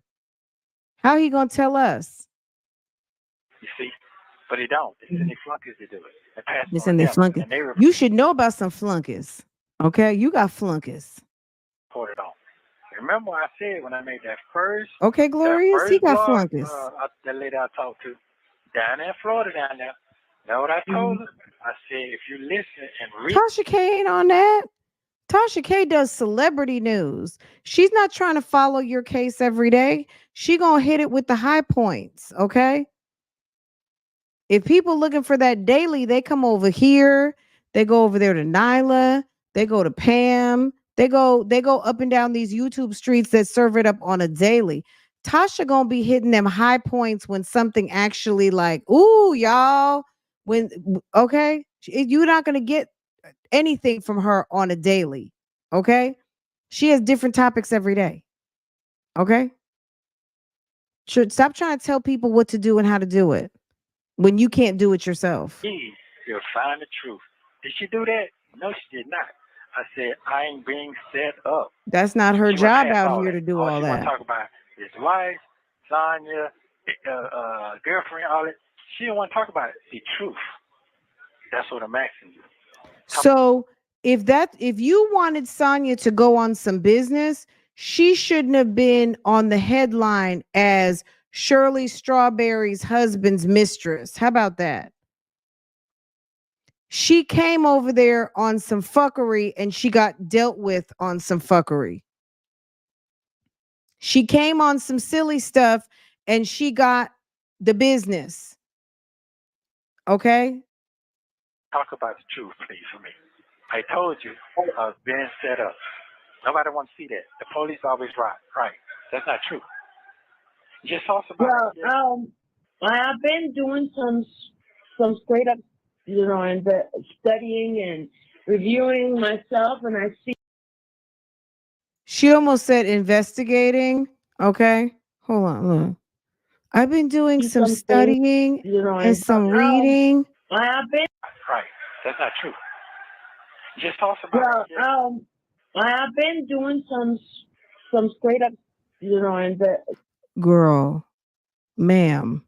A: How he going to tell us?
D: You see? But he don't. It's in the flunkies to do it. They pass it
A: It's
D: on
A: in
D: to
A: their
D: them,
A: flunkies.
D: and they
A: You should know about some flunkies. Okay. You got flunkies.
D: report it on. Remember what I said when I made that first
A: Okay, Glorious. He got
D: vlog,
A: flunkies.
D: that lady I talked to down in Florida down there. Know what I told her? I said, if you listen and read.
A: Tasha K ain't on that. Tasha K does celebrity news. She's not trying to follow your case every day. She gonna hit it with the high points. Okay. If people looking for that daily, they come over here. They go over there to Nyla. They go to Pam. They go up and down these YouTube streets that serve it up on a daily. Tasha gonna be hitting them high points when something actually like, ooh, y'all. When okay, you're not gonna get anything from her on a daily. Okay, she has different topics every day. Okay, should stop trying to tell people what to do and how to do it when you can't do it yourself.
D: You'll find the truth. Did she do that? No, she did not. I said, I ain't being set up.
A: That's not her
D: She went
A: job
D: past
A: out
D: all
A: here
D: that.
A: to do
D: All
A: all
D: she want
A: that.
D: to talk about is wife, Sonya, girlfriend, all that. She don't want to talk about it. The truth. That's what I'm asking you.
A: So if you wanted Sonya to go on some business, she shouldn't have been on the headline as Shirley Strawberry's husband's mistress. How about that? She came over there on some fuckery and she got dealt with on some fuckery. She came on some silly stuff and she got the business. Okay?
D: Talk about the truth, please, for me. I told you I was being set up. Nobody wants to see that. The police always right. That's not true. Just talk about it.
E: I've been doing some straight up, and studying and reviewing myself, and I see.
A: She almost said investigating. Okay. Hold on. Look. I've been doing some studying and some reading.
E: I've been
D: right. That's not true. Just talk about it.
E: I've been doing some straight up,
A: Girl, ma'am.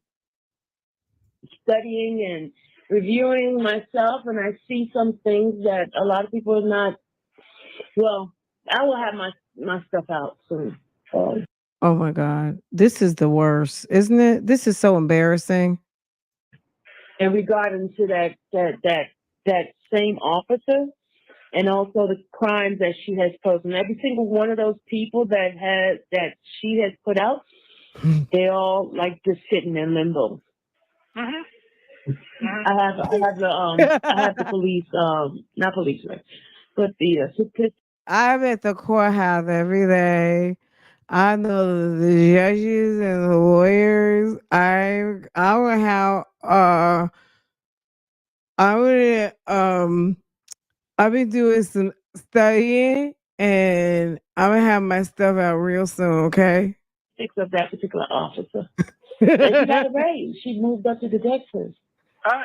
E: Studying and reviewing myself, and I see some things that a lot of people are not. Well, I will have my stuff out soon.
A: Oh my God, this is the worst, isn't it? This is so embarrassing.
E: In regarding to that same officer, and also the crimes that she has posted, and every single one of those people that she has put out, they all like just sitting in limbo. I have the police, not policemen, but the statistics.
A: I'm at the courthouse every day. I know the judges and the lawyers. I would have I've been doing some studying and I'm gonna have my stuff out real soon, okay?
E: Of that particular officer. And she got a raise. She moved up to detective.
D: I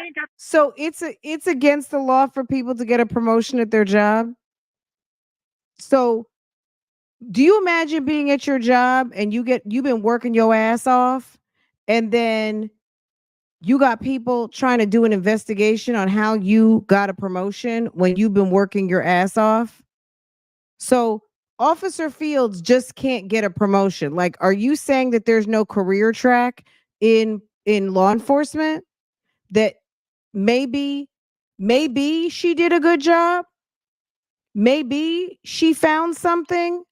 D: ain't got.
A: So it's against the law for people to get a promotion at their job. So Do you imagine being at your job and you've been working your ass off, and then you got people trying to do an investigation on how you got a promotion when you've been working your ass off? So Officer Fields just can't get a promotion. Like, are you saying that there's no career track in law enforcement? That maybe she did a good job? Maybe she found something?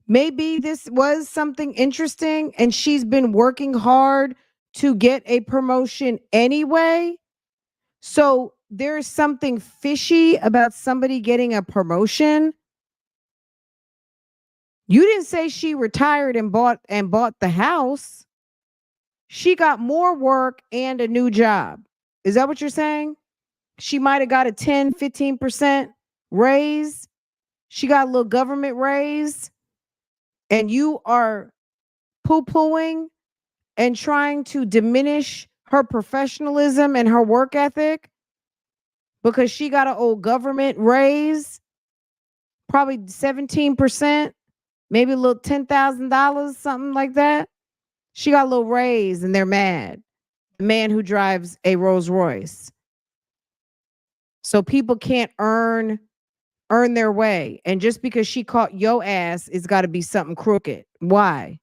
A: Maybe this was something interesting and she's been working hard to get a promotion anyway? So there's something fishy about somebody getting a promotion. You didn't say she retired and bought the house. She got more work and a new job. Is that what you're saying? She might have got a 10, 15% raise. She got a little government raise. And you are poo-pooing and trying to diminish her professionalism and her work ethic because she got an old government raise, probably 17%, maybe a little $10,000, something like that. She got a little raise and they're mad. The man who drives a Rolls Royce. So people can't earn their way. And just because she caught your ass, it's got to be something crooked. Why?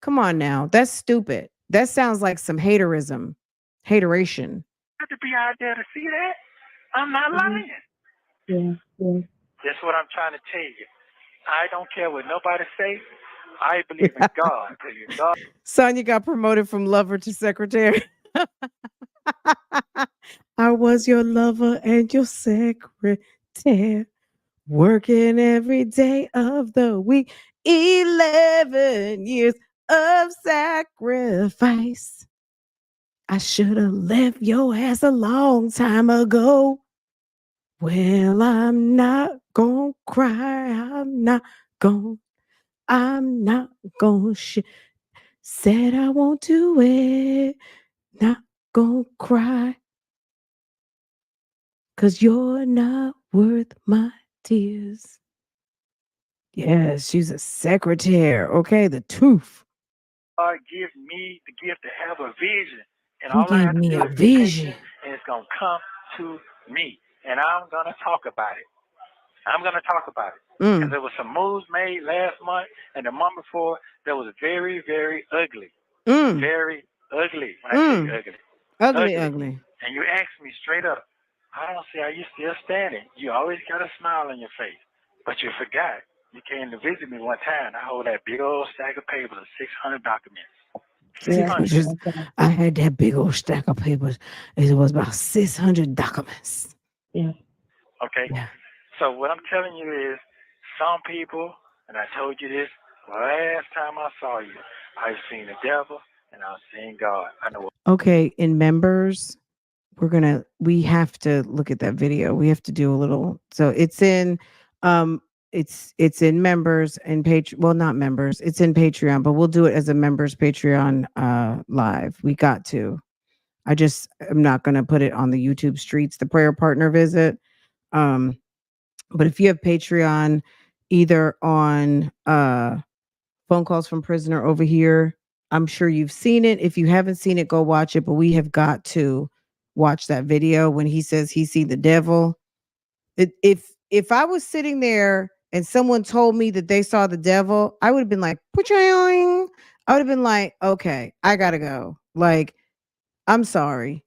A: Come on now. That's stupid. That sounds like some haterism. Hateration.
D: Got to be out there to see that. I'm not lying.
E: Yeah.
D: That's what I'm trying to tell you. I don't care what nobody say. I believe in God. Because God.
A: Sonya got promoted from lover to secretary. I was your lover and your secretary, working every day of the week. 11 years of sacrifice. I should have left your ass a long time ago. Well, I'm not gonna cry. I'm not gonna said I won't do it. Not gonna cry. 'Cause you're not worth my tears. Yes, she's a secretary. Okay, the truth.
D: God give me the gift to have a vision. And
A: He
D: all I
A: gave
D: have to
A: me
D: do
A: a
D: is be patient,
A: vision.
D: and it's going to come to me. And I'm going to talk about it. I'm going to talk about it. Because there was some moves made last month and the month before that was very, very ugly. Very ugly. When I say ugly.
A: Ugly.
D: And you asked me straight up, I don't see how you still standing. You always got a smile on your face. But you forgot. You came to visit me one time. I hold that big old stack of papers of 600 documents. 600.
A: I had that big old stack of papers. It was about 600 documents.
E: Yeah.
D: Okay.
A: Yeah.
D: So what I'm telling you is, some people, and I told you this last time I saw you, I've seen the devil and I've seen God. I know.
A: Okay, in members, we have to look at that video. We have to do a little. So it's in it's in members and not members. It's in Patreon, but we'll do it as a members Patreon live. We got to. I'm not going to put it on the YouTube streets, the prayer partner visit. But if you have Patreon, either on phone calls from prisoner over here, I'm sure you've seen it. If you haven't seen it, go watch it. But we have got to watch that video when he says he see the devil. If I was sitting there and someone told me that they saw the devil, I would have been like, I would have been like, okay, I gotta go. Like, I'm sorry.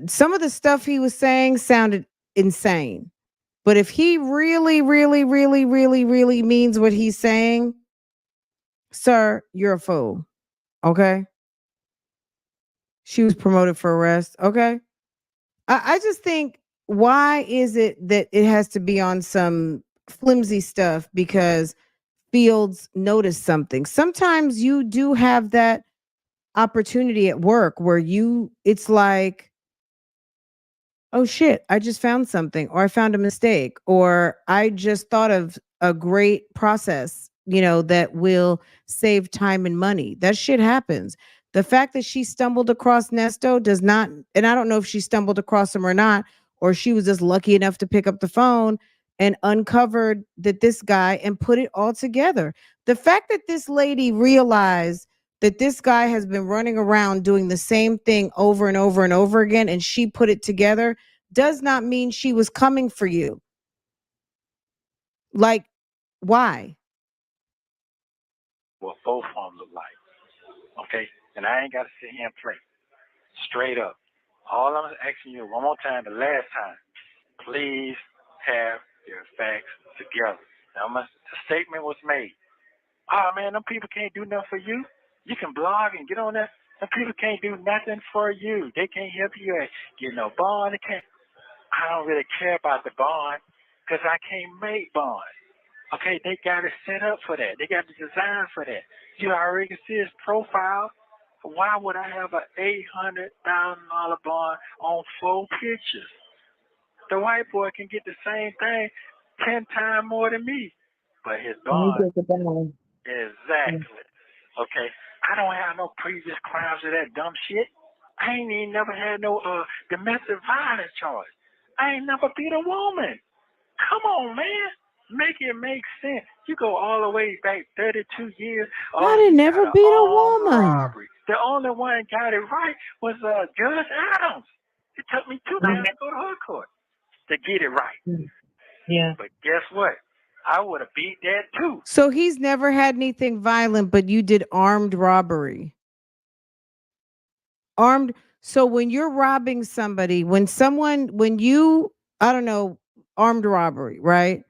A: Some of the stuff he was saying sounded insane. But if he really, really, really, really, really means what he's saying, sir, you're a fool. Okay. She was promoted for arrest. Okay. I just think, why is it that it has to be on some flimsy stuff because Fields noticed something? Sometimes you do have that opportunity at work where it's like, oh shit, I just found something, or I found a mistake, or I just thought of a great process, that will save time and money. That shit happens. The fact that she stumbled across Nesto does not, and I don't know if she stumbled across him or not, or she was just lucky enough to pick up the phone and uncovered that this guy and put it all together. The fact that this lady realized that this guy has been running around doing the same thing over and over and over again, and she put it together, does not mean she was coming for you. Like, why?
D: What both of them look like. Okay? And I ain't got to sit here and play. Straight up. All I'm asking you one more time, the last time, please have your facts together. Now, the statement was made. Oh, man, them people can't do nothing for you. You can blog and get on there. Them people can't do nothing for you. They can't help you get no bond. They can't. I don't really care about the bond because I can't make bond. Okay, they got it set up for that. They got the design for that. You already can see his profile. Why would I have an $800,000 bond on 4 pictures? The white boy can get the same thing 10 times more than me. But his bond. Exactly. Okay. I don't have no previous crimes of that dumb shit. I ain't even never had no domestic violence charge. I ain't never beat a woman. Come on, man. Make it make sense. You go all the way back 32 years.
A: I didn't never beat a woman.
D: Robbery. The only one got it right was Judge Adams. It took me 2 days to go to her court to get it right.
E: Yeah.
D: But guess what? I would have beat that too.
A: So he's never had anything violent, but you did armed robbery. Armed. So when you're robbing somebody, I don't know, armed robbery, right?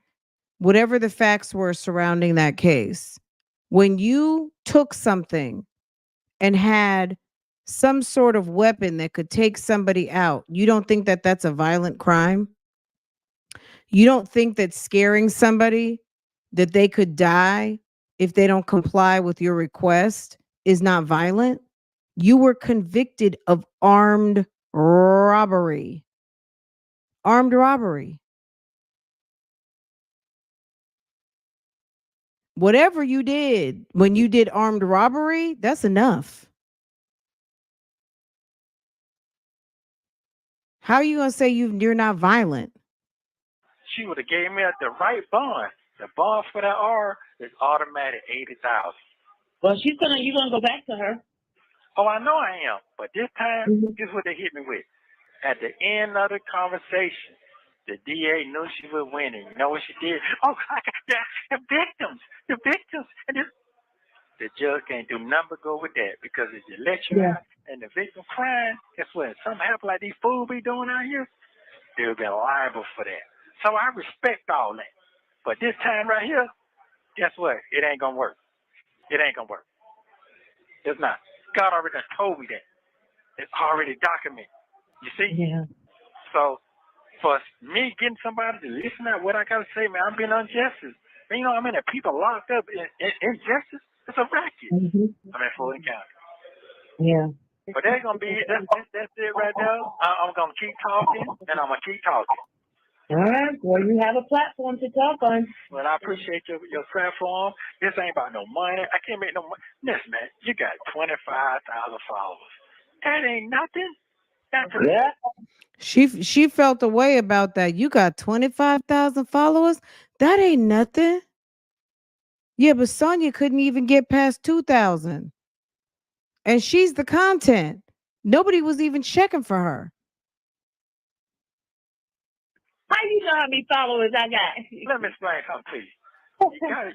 A: Whatever the facts were surrounding that case, when you took something and had some sort of weapon that could take somebody out, you don't think that that's a violent crime? You don't think that scaring somebody that they could die if they don't comply with your request is not violent? You were convicted of armed robbery. Armed robbery. Whatever you did when you did armed robbery, that's enough. How are you going to say you're not violent?
D: She would have gave me the right bond. The bond for that R is automatic $80,000.
E: Well, you're gonna go back to her.
D: Oh, I know I am. But this time, this is what they hit me with. At the end of the conversation, the DA knew she was winning. You know what she did? Oh, the victims. And the judge can't do nothing but go with that because if you let you out and the victim crying, guess what? Something happen like these fools be doing out here, they'll be liable for that. So I respect all that. But this time right here, guess what? It ain't gonna work. It ain't gonna work. It's not. God already told me that. It's already documented. You see?
E: Yeah.
D: So for me getting somebody to listen to what I gotta say, man, I'm being unjust. You know what I mean? That people locked up in injustice, it's a racket. I'm in Fulton County.
E: Yeah.
D: But that's gonna be that's it right there. I'm gonna keep talking and I'm gonna keep talking.
E: All right. Well, you have a platform to talk on.
D: Well, I appreciate your platform. This ain't about no money. I can't make no money. Listen, man, you got 25,000 followers. That ain't nothing. That's
E: Yeah.
A: She felt a way about that. You got 25,000 followers? That ain't nothing. Yeah, but Sonya couldn't even get past 2,000. And she's the content. Nobody was even checking for her.
E: How you know how many followers I got?
D: Let me explain something to you.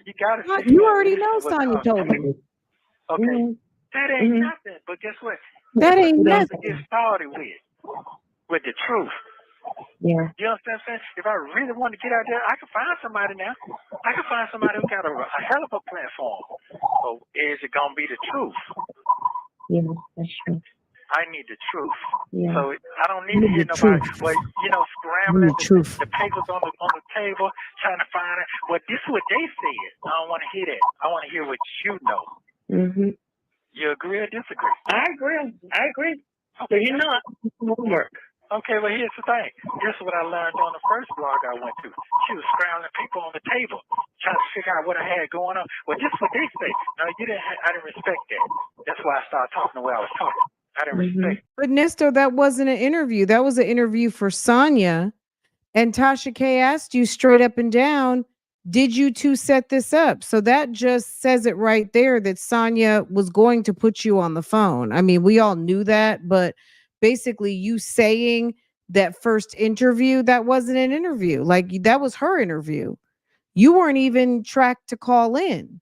D: You gotta
A: You already know Sonya told me.
D: Okay. That ain't nothing. But guess what?
A: That ain't
D: That's
A: nothing.
D: to get started with the truth.
E: Yeah.
D: You understand what I'm saying? If I really want to get out there, I can find somebody now. I can find somebody who got a hell of a platform. So is it gonna be the truth?
E: Yeah, that's true.
D: I need the truth.
E: Yeah.
D: So I don't need to hear nobody, scrambling the papers on the table, trying to find it. Well, this is what they said. I don't want to hear that. I want to hear what you know. You agree or disagree?
E: I agree. So you know I do some homework.
D: Okay, well, here's the thing. This is what I learned on the first blog I went to. She was scrambling people on the table, trying to figure out what I had going on. Well, this is what they say. No, I didn't respect that. That's why I started talking the way I was talking. I didn't respect.
A: But Nesto, that wasn't an interview. That was an interview for Sonya. And Tasha K asked you straight up and down, did you two set this up? So that just says it right there that Sonia was going to put you on the phone. I mean, we all knew that, but basically you saying that first interview, that wasn't an interview. Like that was her interview. You weren't even tracked to call in.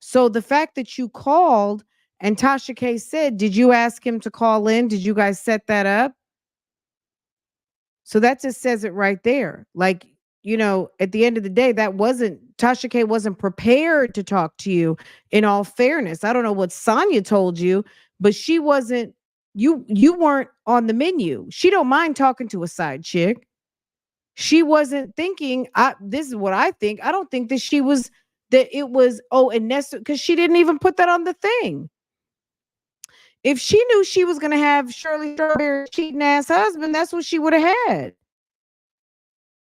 A: So the fact that you called and Tasha K said, did you ask him to call in? Did you guys set that up? So that just says it right there. Like, you know, at the end of the day, Tasha K wasn't prepared to talk to you in all fairness. I don't know what Sonia told you, but she wasn't, you weren't on the menu. She don't mind talking to a side chick. She wasn't thinking, this is what I think. I don't think that it was, and Nesto, because she didn't even put that on the thing. If she knew she was going to have Shirley Strawberry's cheating ass husband, that's what she would have had.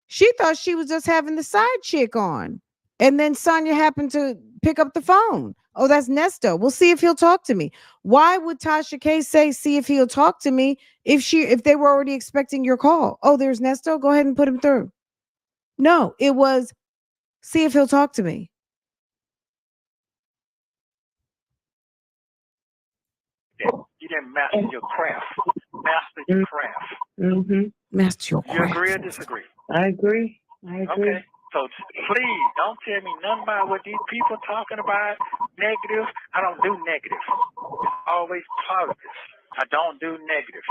A: She thought she was just having the side chick on. And then Sonia happened to pick up the phone. Oh, that's Nesto. We'll see if he'll talk to me. Why would Tasha K say, see if he'll talk to me if they were already expecting your call? Oh, there's Nesto. Go ahead and put him through. No, it was see if he'll talk to me.
D: You didn't master your craft. Master your craft.
A: Master your
D: You
A: craft.
D: agree or disagree?
E: I agree.
D: Okay. So please don't tell me nothing about what these people talking about. Negative. I don't do negative. It's always positive. I don't do negative.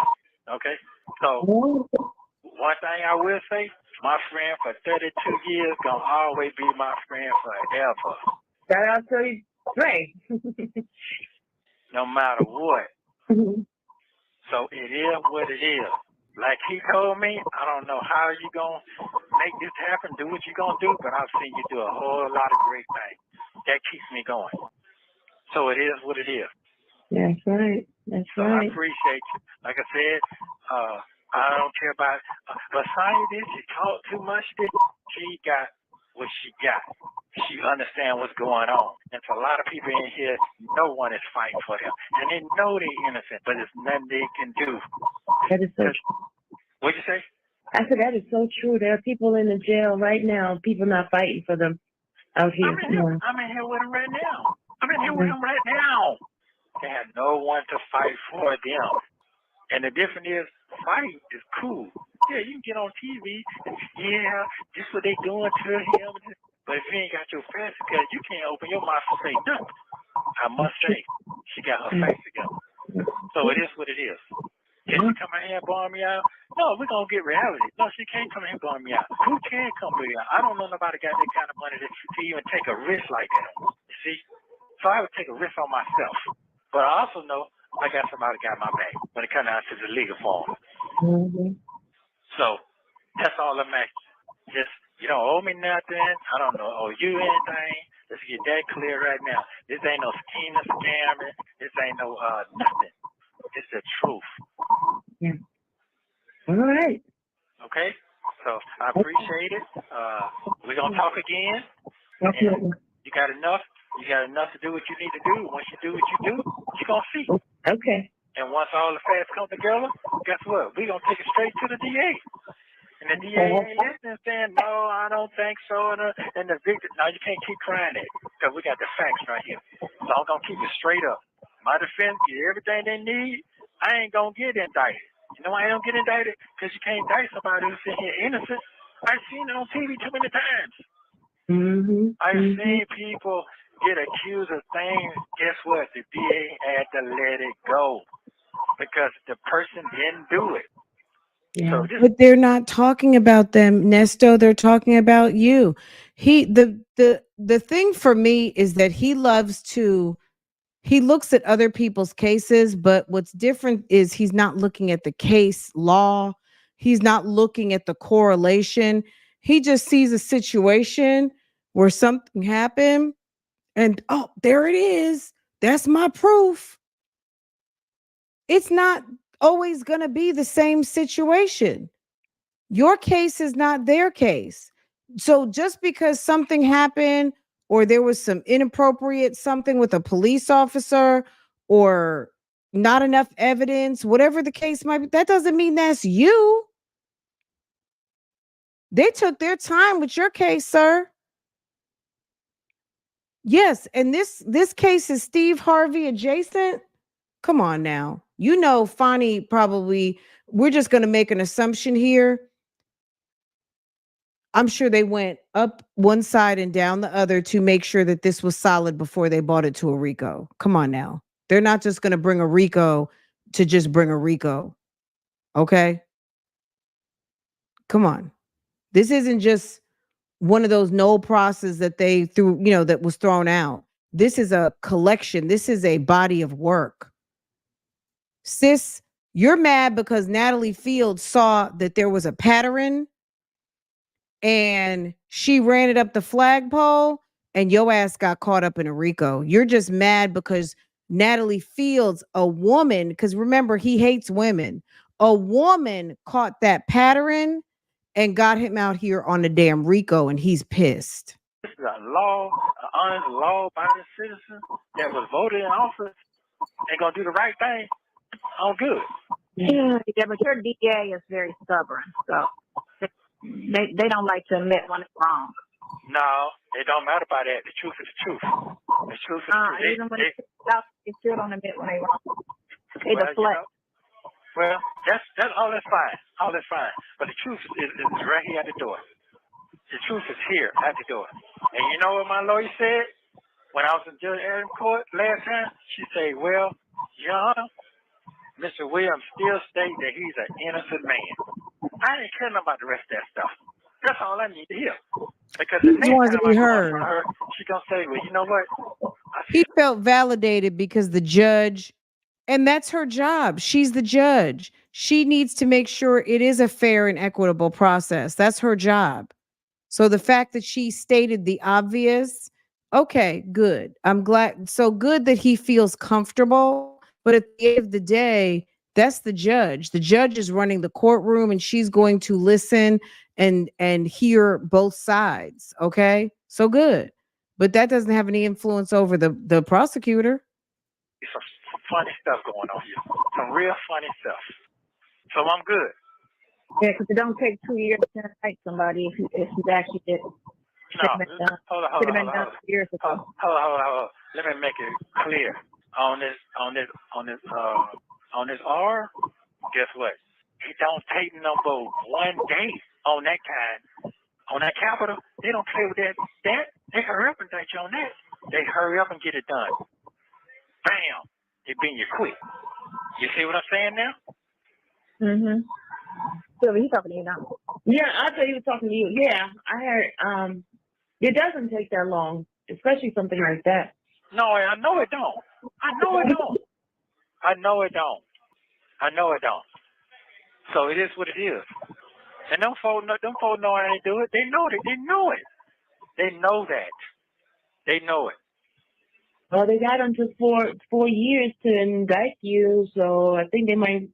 D: Okay. So one thing I will say, my friend for 32 years gonna always be my friend forever.
E: Shout out to you, Ray.
D: No matter what. So it is what it is. Like he told me, I don't know how you gonna make this happen, do what you gonna do, but I've seen you do a whole lot of great things. That keeps me going. So it is what it is.
E: That's right. That's
D: So
E: right.
D: I appreciate you. Like I said, I don't care about, but Sonya did, she talked too much. She got what she got. She understands what's going on. And for a lot of people in here, no one is fighting for them. And they know they're innocent, but there's nothing they can do.
E: That is so true.
D: What'd you say?
E: I said that is so true. There are people in the jail right now, people not fighting for them out here.
D: I'm in here with them right now. I'm in here with them right now. They have no one to fight for them. And the difference is, fight is cool. Yeah, you can get on TV and, yeah, this is what they doing to him. But if you ain't got your facts together, you can't open your mouth and say nothing. I must say, she got her facts together. So it is what it is. Can she come in here and bomb me out? No, we're going to get reality. No, she can't come in here and bomb me out. Who can come me out? I don't know nobody got that kind of money to even take a risk like that. You see? So I would take a risk on myself. But I also know I got somebody got my back when it comes down to the legal form. So that's all I'm asking. Just, you don't owe me nothing. I don't know, owe you anything. Let's get that clear right now. This ain't no scheming, scamming. This ain't no nothing. It's the truth.
E: Yeah. All right.
D: Okay? So I appreciate it. We're going to talk again.
E: Definitely.
D: You got enough? You got enough to do what you need to do. Once you do what you do, you're going to see.
E: Okay.
D: And once all the facts come together, guess what? We're going to take it straight to the DA. And the DA ain't listening saying, no, I don't think so. And the victim, no, you can't keep crying it because we got the facts right here. So I'm going to keep it straight up. My defense, get everything they need. I ain't going to get indicted. You know why I don't get indicted? Because you can't indict somebody who's in here innocent. I've seen it on TV too many times. I've seen people get accused of things. Guess what? The DA had to let it go because the person didn't do it.
E: Yeah.
D: So
A: But they're not talking about them, Nesto. They're talking about you. The thing for me is that he looks at other people's cases, but what's different is he's not looking at the case law. He's not looking at the correlation. He just sees a situation where something happened and, oh, there it is. That's my proof. It's not always going to be the same situation. Your case is not their case. So just because something happened or there was some inappropriate something with a police officer or not enough evidence, whatever the case might be, that doesn't mean that's you. They took their time with your case, sir. Yes, and this case is Steve Harvey adjacent. Come on now. You know, Fonnie probably, we're just going to make an assumption here. I'm sure they went up one side and down the other to make sure that this was solid before they bought it to a RICO. Come on now. They're not just going to bring a RICO to just bring a RICO. Okay? Come on. This isn't just one of those no process that they threw, that was thrown out. This is a collection. This is a body of work. Sis, you're mad because Natalie Fields saw that there was a pattern and she ran it up the flagpole and your ass got caught up in a RICO. You're just mad because Natalie Fields, a woman, because remember, he hates women. A woman caught that pattern and got him out here on the damn RICO, and he's pissed.
D: This is a law, an honest, law-abiding citizen that was voted in office and gonna do the right thing. I'm good.
C: Yeah, but your DA is very stubborn, so they don't like to admit when it's wrong.
D: No, it don't matter about that. The truth is the truth. The truth is the truth.
C: Even when it's out, they still don't admit when they're wrong. They deflect.
D: Well, that's all. That's fine. All that's fine. But the truth is right here at the door. The truth is here at the door. And you know what my lawyer said when I was in Judge Adams court last time? She said, "Well, Your Honor, Mr. Williams still states that he's an innocent man." I didn't care about the rest of that stuff. That's all I need to hear. Because the next
A: wants
D: time
A: to be
D: I go
A: heard.
D: to her, she gonna say, "Well, you know what?"
A: He felt validated because the judge, and that's her job. She's the judge. She needs to make sure it is a fair and equitable process. That's her job. So the fact that she stated the obvious, okay, good. I'm glad. So good that he feels comfortable. But at the end of the day, that's the judge. The judge is running the courtroom and she's going to listen and hear both sides. Okay. So good. But that doesn't have any influence over the prosecutor.
D: Some funny stuff going on here. Some real funny stuff. So I'm good.
C: Yeah, because it don't take 2 years to indict somebody if you actually did.
D: No, hold on.
C: Years ago.
D: Hold on. Let me make it clear. On this R, guess what? It don't take number 1 day on that kind. On that capital, they don't play with that. They hurry up and indict you on that. They hurry up and get it done. Bam! They bring you quick. You see what I'm saying now?
C: Mm-hmm. So he's talking to you now.
E: Yeah, I thought he was talking to you. Yeah, I heard. It doesn't take that long, especially something like that.
D: No, I know it don't. I know it don't. So it is what it is. And them folks know how they do it. They know it. They know it. They know that. They know it.
E: Well, they got until 4 years to indict you, so I think they might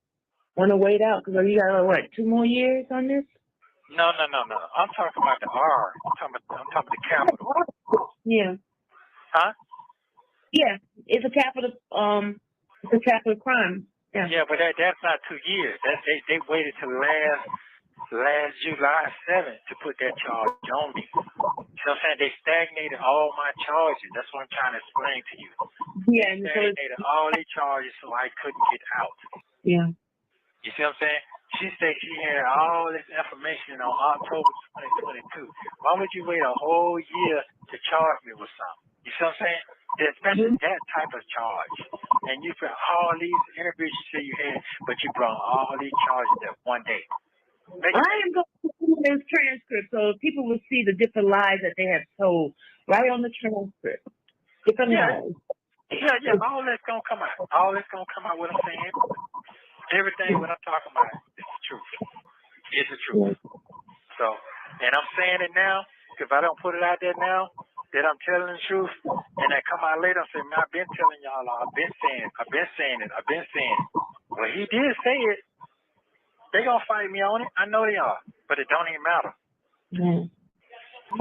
E: want to wait out because you got what, 2 more years on this?
D: No. I'm talking about the R. I'm talking about the capital.
E: Yeah.
D: Huh?
E: Yeah, it's a capital. It's a capital crime. Yeah.
D: Yeah, but that's not 2 years. They waited till last July 7th to put that charge on me. You know what I'm saying? They stagnated all my charges. That's what I'm trying to explain to you.
E: Yeah.
D: They stagnated all their charges so I couldn't get out.
E: Yeah.
D: You see what I'm saying? She said she had all this information on October 2022. Why would you wait a whole year to charge me with something? You see what I'm saying? Especially that type of charge. And you put all these interviews you say you had, but you brought all these charges at one day.
E: I am going to put this transcript so people will see the different lies that they have told right on the transcript. Different lies.
D: Yeah. All that's going to come out. All that's going to come out what I'm saying. Everything what I'm talking about is the truth. It's the truth. So, and I'm saying it now, because if I don't put it out there now, that I'm telling the truth, and I come out later and say, man, I've been telling y'all, I've been saying it. Well, he did say it. They gonna fight me on it. I know they are, but it don't even matter.
E: Yeah.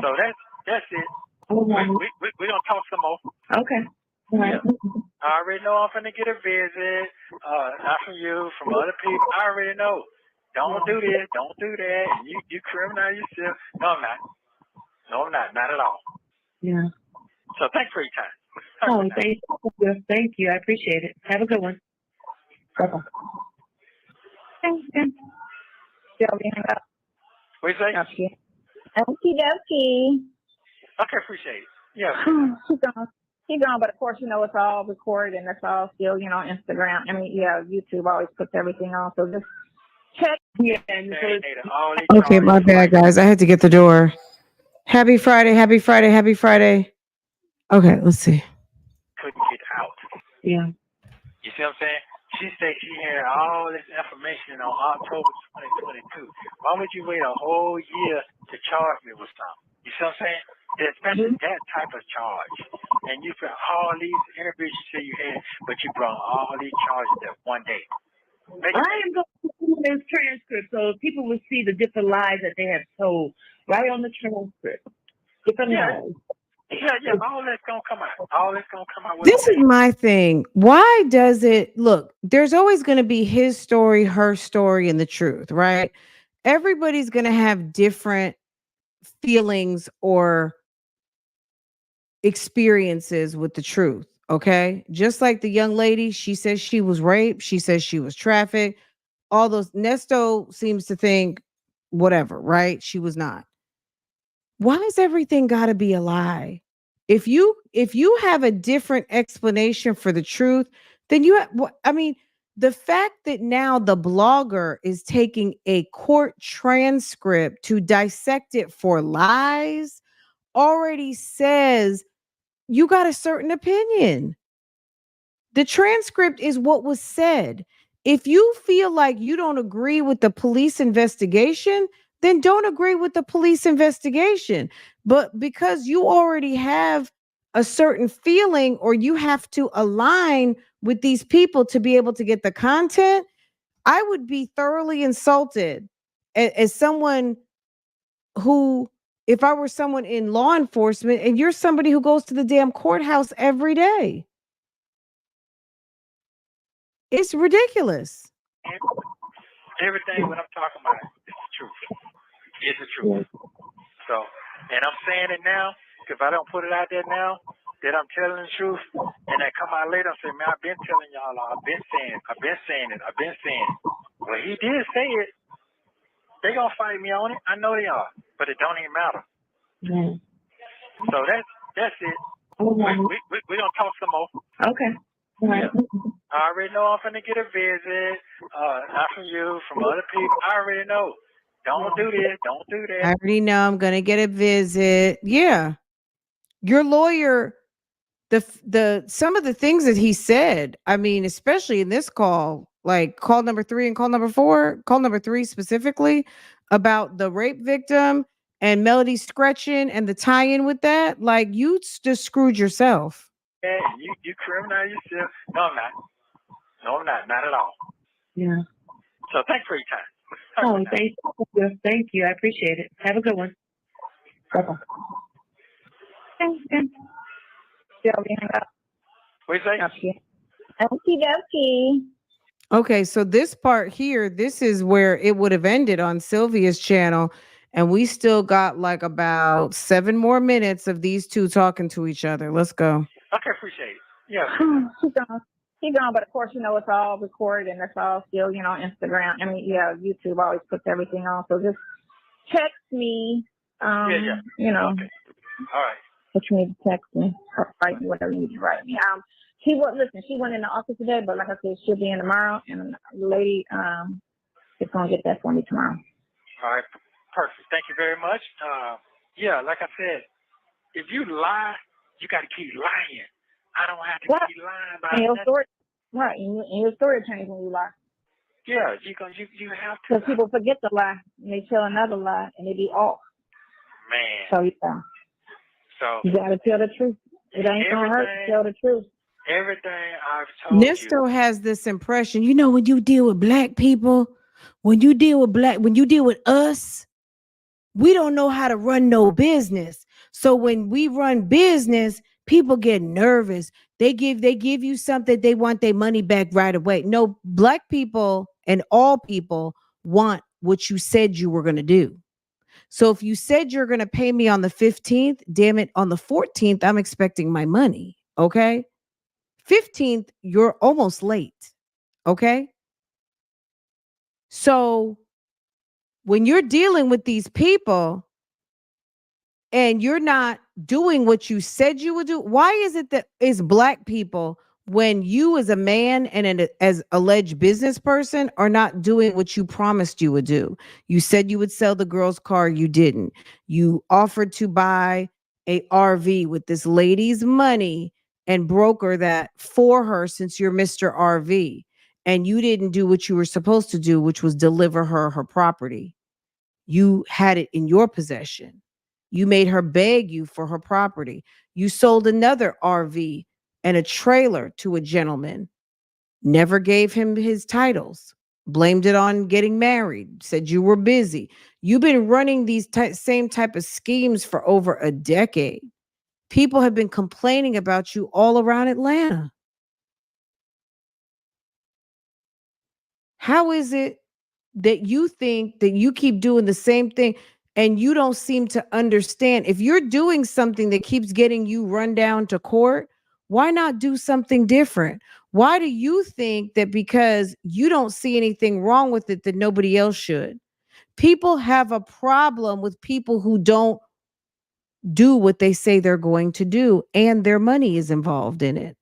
D: So that's it. We gonna talk some more.
E: Okay. All right.
D: Yeah. I already know I'm finna get a visit, not from you, from other people. I already know. don't do this, don't do that. And you criminalize yourself. No, I'm not. No, I'm not. Not at all.
E: Yeah.
D: So thanks for your time.
E: Oh, thank you. I appreciate it. Have a good one.
C: Okay. Thanks. Sylvia, hang up.
D: What do you say?
C: Okay. Okie dokie.
D: Okay, appreciate it. Yeah.
C: She's gone, but of course, it's all recorded and it's all still, Instagram. I mean, yeah, YouTube always puts everything on. So just check.
E: Yeah.
A: Okay, my bad, guys. I had to get the door. Happy Friday. Okay, let's see.
D: Couldn't get out.
E: Yeah.
D: You see what I'm saying? She said she had all this information on October 2022. Why would you wait a whole year to charge me with something? You see what I'm saying? Especially that type of charge. And you put all these interviews you say you had, but you brought all these charges that one day.
E: I am going to put this transcript so people will see the different lies that they have told right on the transcript. Different lies.
D: Yeah, all that's gonna come out. All that's gonna come out.
A: This is my thing. Why does it look? There's always going to be his story, her story, and the truth, right? Everybody's going to have different feelings or experiences with the truth. Okay. Just like the young lady, she says she was raped. She says she was trafficked. All those. Nesto seems to think whatever, right? She was not. Why is everything got to be a lie? If you have a different explanation for the truth, then the fact that now the blogger is taking a court transcript to dissect it for lies already says you got a certain opinion. The transcript is what was said. If you feel like you don't agree with the police investigation, then don't agree with the police investigation. But because you already have a certain feeling or you have to align with these people to be able to get the content, I would be thoroughly insulted as someone who, if I were someone in law enforcement and you're somebody who goes to the damn courthouse every day. It's ridiculous.
D: Everything what I'm talking about is the truth. It's the truth. So, and I'm saying it now, because if I don't put it out there now, that I'm telling the truth, and I come out later and say, man, I've been telling y'all, I've been saying it. Well, he did say it. They gonna fight me on it. I know they are, but it don't even matter.
E: Yeah.
D: So that's it. We gonna talk some more.
E: Okay. All right.
D: I already know I'm gonna get a visit, not from you, from other people. I already know. Don't do this. Don't do that.
A: I already know I'm gonna get a visit. Yeah, your lawyer. The some of the things that he said. I mean, especially in this call, like call number 3 and call number 4. Call number 3 specifically about the rape victim and Melody Scretchen and the tie-in with that. Like you just screwed yourself.
D: Yeah, you criminalize yourself. No, I'm not. No, I'm not. Not at all.
E: Yeah.
D: So thanks for your time.
E: Oh, thank you. I appreciate it. Have a good one.
C: Okay. Thanks. Sylvia, hang up.
D: What do you say?
C: Okie dokie.
A: Okay, so this part here, this is where it would have ended on Sylvia's channel, and we still got like about 7 more minutes of these two talking to each other. Let's go.
D: Okay, appreciate it. Yeah.
C: She's gone, but of course, it's all recorded and it's all still, Instagram. I mean, yeah, YouTube always puts everything on. So just text me.
D: Yeah.
C: Okay.
D: All right.
C: What you need to text me or write me, whatever you need to write me. She went in the office today, but like I said, she'll be in tomorrow, and the lady is gonna get that for me tomorrow.
D: All right, perfect. Thank you very much. Yeah, like I said, if you lie, you got to keep lying. I don't have to keep lying about
C: and your
D: nothing.
C: story, right? And your story changes when you lie.
D: Yeah, you have to.
C: Because people forget the lie and they tell another lie and they be off.
D: Man.
C: So yeah.
D: So
C: you gotta tell the truth. It ain't gonna hurt to tell the truth.
D: Everything I've told
A: Nesto has this impression, when you deal with black people, when you deal with us, we don't know how to run no business. So when we run business, people get nervous. They give you something, they want their money back right away. No, black people and all people want what you said you were going to do. So if you said you're going to pay me on the 15th, damn it, on the 14th, I'm expecting my money. Okay. 15th, you're almost late. Okay. So when you're dealing with these people and you're not doing what you said you would do, why is it that it's black people, when you as a man and as alleged business person are not doing what you promised you would do? You said you would sell the girl's car, you didn't. You offered to buy a RV with this lady's money and broker that for her since you're Mr. RV, and you didn't do what you were supposed to do, which was deliver her property. You had it in your possession. You made her beg you for her property. You sold another RV and a trailer to a gentleman, never gave him his titles, blamed it on getting married, said you were busy. You've been running these same type of schemes for over a decade. People have been complaining about you all around Atlanta. How is it that you think that you keep doing the same thing and you don't seem to understand? If you're doing something that keeps getting you run down to court, why not do something different? Why do you think that because you don't see anything wrong with it that nobody else should? People have a problem with people who don't do what they say they're going to do, and their money is involved in it.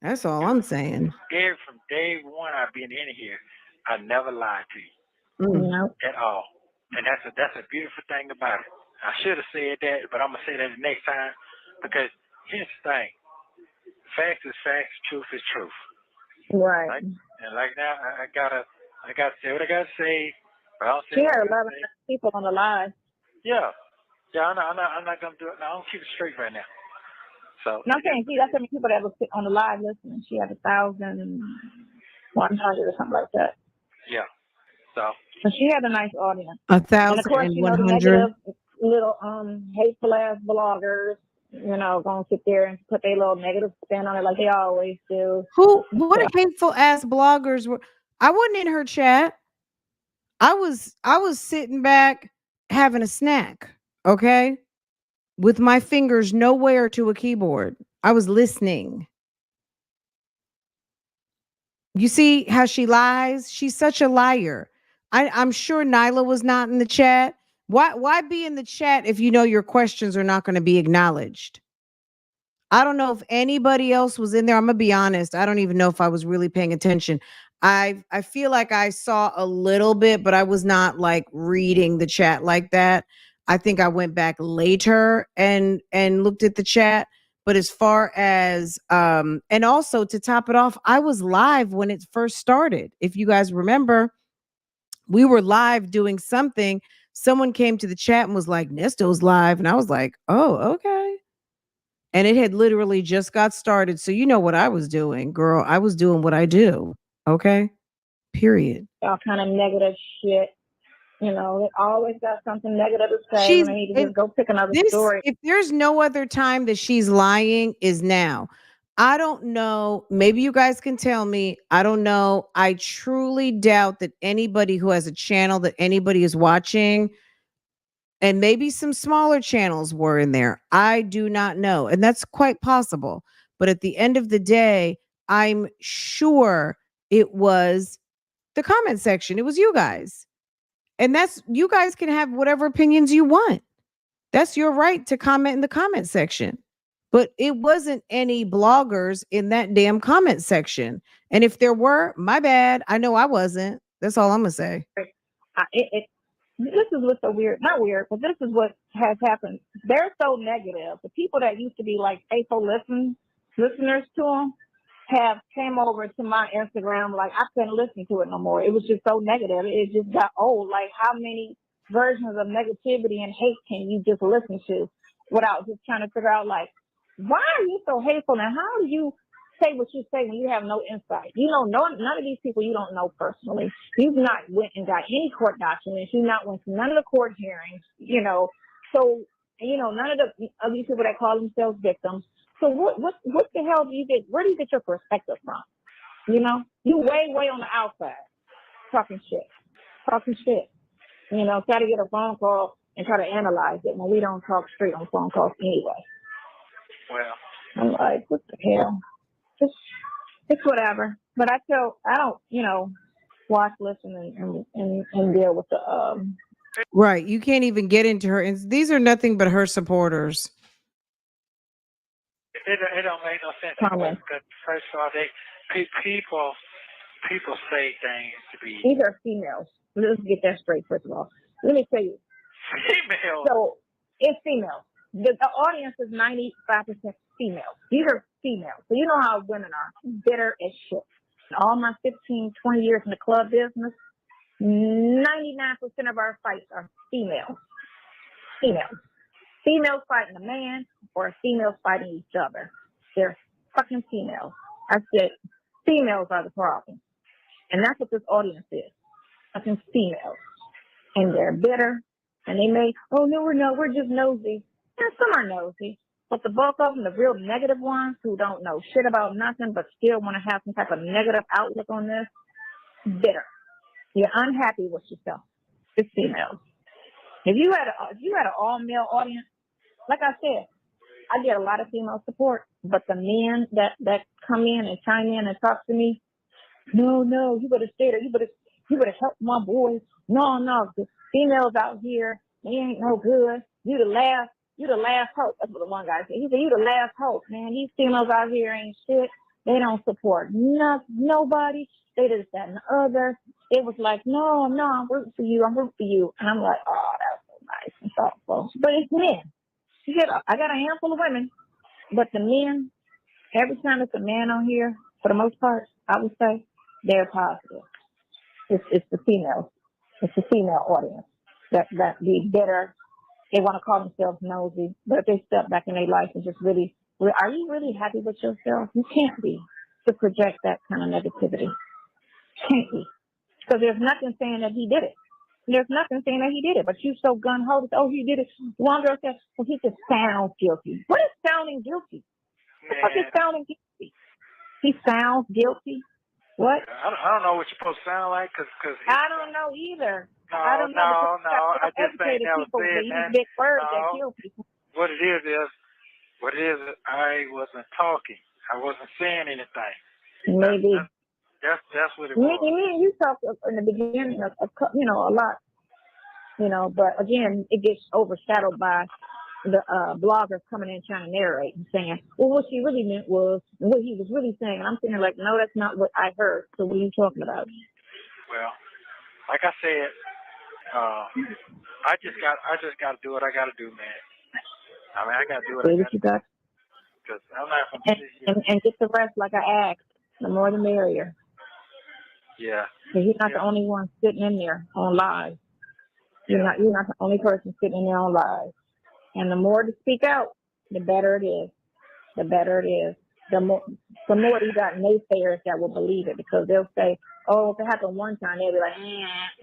A: That's all I'm saying.
D: Gary, from day one I've been in here, I never lied to you
C: No.
D: at all. And that's a beautiful thing about it. I should have said that, but I'm gonna say that the next time, because here's the thing. Facts is facts, truth is truth.
C: Right.
D: And like now I gotta say what I gotta say. But I don't say
C: She
D: what I
C: had
D: gotta
C: 11
D: say.
C: people on the line.
D: Yeah. Yeah, I'm not gonna do it. No, I'm gonna keep it straight right now. So
C: No, I'm saying, see, that's how many people that was on the live listening. She had 1,100 or something like that.
D: yeah. So
C: So she had a nice audience. And of course, you know, the
A: 1,100.
C: negative little hateful ass bloggers, you know, gonna sit there and put their little negative spin on it like they always do.
A: What hateful ass bloggers were? I wasn't in her chat. I was sitting back having a snack, okay? With my fingers nowhere to a keyboard. I was listening. You see how she lies? She's such a liar. I'm sure Nyla was not in the chat. Why be in the chat if you know your questions are not going to be acknowledged? I don't know if anybody else was in there. I'm gonna be honest. I don't even know if I was really paying attention. I feel like I saw a little bit, but I was not like reading the chat like that. I think I went back later and looked at the chat. But as far as and also to top it off, I was live when it first started. If you guys remember, we were live doing something. Someone came to the chat and was like, Nesto's live. And I was like, oh, okay. And it had literally just got started. So you know what I was doing, girl. I was doing what I do. Okay. Period.
C: All kind of negative shit. You know, they always got something negative to say
A: She's
C: when they need to just go pick another story.
A: if there's no other time that she's lying is now. I don't know. Maybe you guys can tell me. I don't know. I truly doubt that anybody who has a channel that anybody is watching, and maybe some smaller channels were in there. I do not know. And that's quite possible. But at the end of the day, I'm sure it was the comment section. It was you guys. And that's, you guys can have whatever opinions you want. That's your right to comment in the comment section. But it wasn't any bloggers in that damn comment section. And if there were, my bad. I know I wasn't. That's all I'm going to say.
C: This is what's so weird. Not weird, but this is what has happened. They're so negative. The people that used to be like faithful listeners to them have came over to my Instagram. Like, I couldn't listen to it no more. It was just so negative. It just got old. Like, how many versions of negativity and hate can you just listen to without just trying to figure out, like, why are you so hateful? And how do you say what you say when you have no insight? You know, none of these people you don't know personally. You've not went and got any court documents. You've not went to none of the court hearings, you know. So, you know, none of these people that call themselves victims. So what the hell do you get? Where do you get your perspective from? You know, you way on the outside, talking shit. You know, try to get a phone call and try to analyze it when we don't talk straight on phone calls anyway.
D: Well,
C: I'm like, what the hell? It's whatever. But I don't, you know, watch, listen, and deal with the
A: Right. You can't even get into her. And these are nothing but her supporters.
D: it don't make no sense.
C: comments.
D: Because first of all, people say things to be
C: These are females. Let's get that straight first of all. Let me tell you.
D: female.
C: So it's females. The audience is 95% females. These are females. So you know how women are bitter as shit. In all my 15, 20 years in the club business, 99% of our fights are females. Females fighting a man or females fighting each other. They're fucking females. I said females are the problem. And that's what this audience is. Fucking females. And they're bitter. And they may, oh no, we're not, we're just nosy. Yeah, some are nosy. But the bulk of them, the real negative ones who don't know shit about nothing but still want to have some type of negative outlook on this, bitter. You're unhappy with yourself. It's females. If you had an all male audience, like I said, I get a lot of female support, but the men that come in and chime in and talk to me, no, you better stay there. You better help my boys. No, the females out here, they ain't no good. You the last hope. That's what the one guy said. He said, you the last hope, man. These females out here ain't shit. They don't support nobody. They just that and the other. It was like, no, I'm rooting for you. And I'm like, oh, that's so nice and thoughtful. But it's men. I got a handful of women, but the men, every time it's a man on here, for the most part, I would say, they're positive. It's the females. It's the female audience that be bitter. They want to call themselves nosy, but if they step back in their life and just really, are you really happy with yourself? You can't be to project that kind of negativity. Can't be. Because there's nothing saying that he did it. But you so gun-ho, oh, he did it. One girl said, well, he just sounds guilty. What is sounding guilty? What is sounding guilty? He sounds guilty. What?
D: I don't know what you're supposed to sound like, cause
C: I don't know either.
D: No,
C: I don't know.
D: I just ain't never said that.
C: Big words that kill people.
D: What it is, I wasn't talking. I wasn't saying anything.
C: Maybe.
D: That's what it was.
C: You talked in the beginning, a lot, but again, it gets overshadowed by the bloggers coming in trying to narrate and saying, well, what she really meant was, what he was really saying. And I'm thinking like, no, that's not what I heard. So what are you talking about?
D: Well, like I said, I just got to do what I got to do, man. I mean, I got to do what I got to do. Because I'm not going to sit here.
C: And get the rest like I asked. The more the merrier.
D: Yeah.
C: Because you're not the only one sitting in there on live. You're not the only person sitting in there on live. And the more to speak out, the better it is. The more you got naysayers that will believe it, because they'll say, oh, if it happened one time, they'll be like,